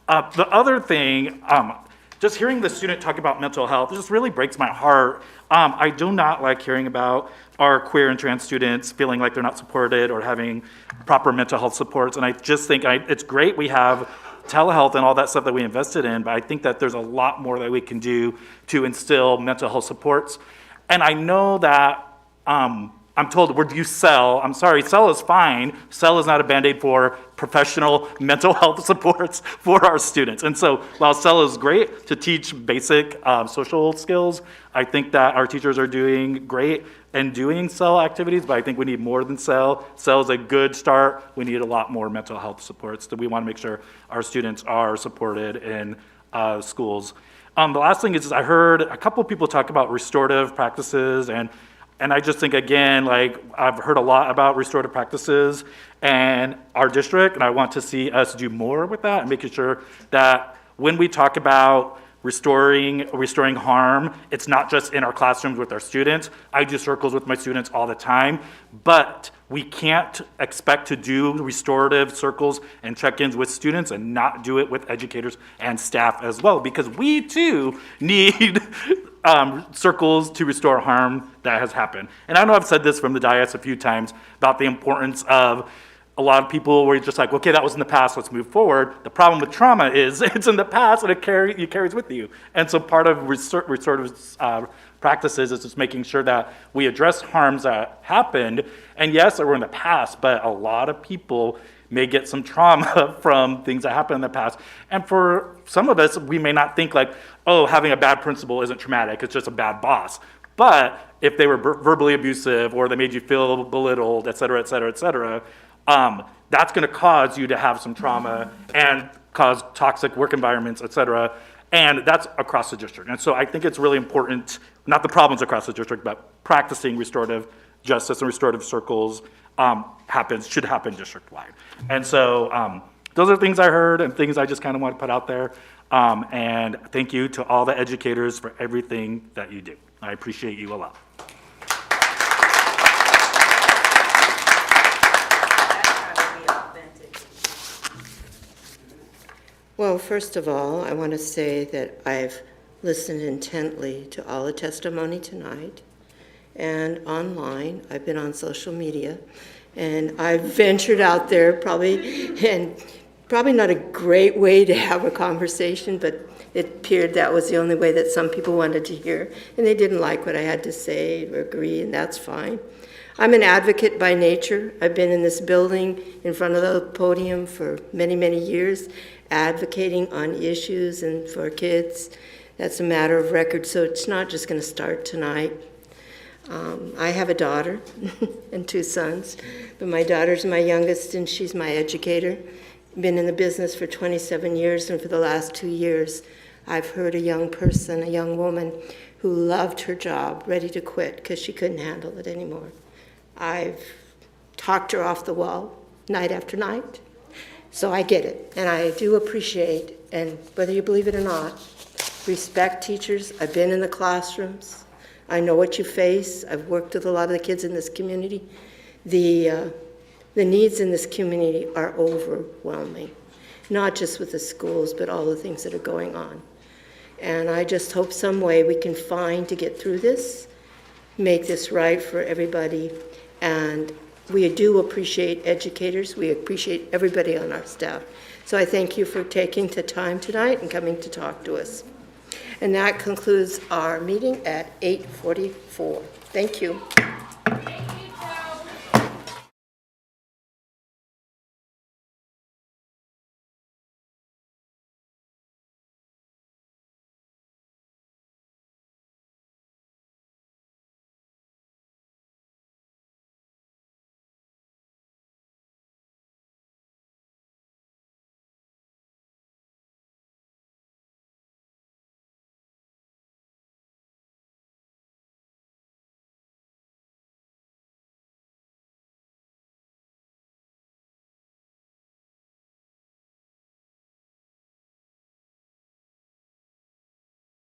The other thing, just hearing the student talk about mental health, it just really breaks my heart. I do not like hearing about our queer and trans students feeling like they're not supported or having proper mental health supports. And I just think it's great we have telehealth and all that stuff that we invested in, but I think that there's a lot more that we can do to instill mental health supports. And I know that I'm told the word use SEL. I'm sorry, SEL is fine. SEL is not a Band-Aid for professional mental health supports for our students. And so while SEL is great to teach basic social skills, I think that our teachers are doing great in doing SEL activities, but I think we need more than SEL. SEL is a good start. We need a lot more mental health supports. So we want to make sure our students are supported in schools. The last thing is I heard a couple of people talk about restorative practices, and I just think, again, like I've heard a lot about restorative practices and our district, and I want to see us do more with that and making sure that when we talk about restoring harm, it's not just in our classrooms with our students. I do circles with my students all the time, but we can't expect to do restorative circles and check-ins with students and not do it with educators and staff as well, because we too need circles to restore harm that has happened. And I know I've said this from the dais a few times about the importance of a lot of people were just like, okay, that was in the past, let's move forward. The problem with trauma is it's in the past and it carries with you. And so part of restorative practices is just making sure that we address harms that happened. And yes, they were in the past, but a lot of people may get some trauma from things that happened in the past. And for some of us, we may not think like, oh, having a bad principal isn't traumatic, it's just a bad boss. But if they were verbally abusive or they made you feel belittled, et cetera, et cetera, et cetera, that's gonna cause you to have some trauma and cause toxic work environments, et cetera. And that's across the district. And so I think it's really important, not the problems across the district, but practicing restorative justice and restorative circles should happen district-wide. And so those are things I heard and things I just kind of want to put out there. And thank you to all the educators for everything that you do. I appreciate you a lot. Well, first of all, I want to say that I've listened intently to all the testimony tonight and online. I've been on social media, and I've ventured out there probably not a great way to have a conversation, but it appeared that was the only way that some people wanted to hear, and they didn't like what I had to say or agree, and that's fine. I'm an advocate by nature. I've been in this building in front of the podium for many, many years, advocating on issues and for kids. That's a matter of record, so it's not just going to start tonight. I have a daughter and 2 sons, but my daughter's my youngest, and she's my educator. Been in the business for 27 years, and for the last 2 years, I've heard a young person, a young woman, who loved her job, ready to quit because she couldn't handle it anymore. I've talked her off the wall night after night, so I get it, and I do appreciate, and whether you believe it or not, respect teachers. I've been in the classrooms. I know what you face. I've worked with a lot of the kids in this community. The needs in this community are overwhelming, not just with the schools, but all the things that are going on. And I just hope some way we can find to get through this, make this right for everybody. And we do appreciate educators. We appreciate everybody on our staff. So I thank you for taking the time tonight and coming to talk to us. And that concludes our meeting at 8:44. Thank you.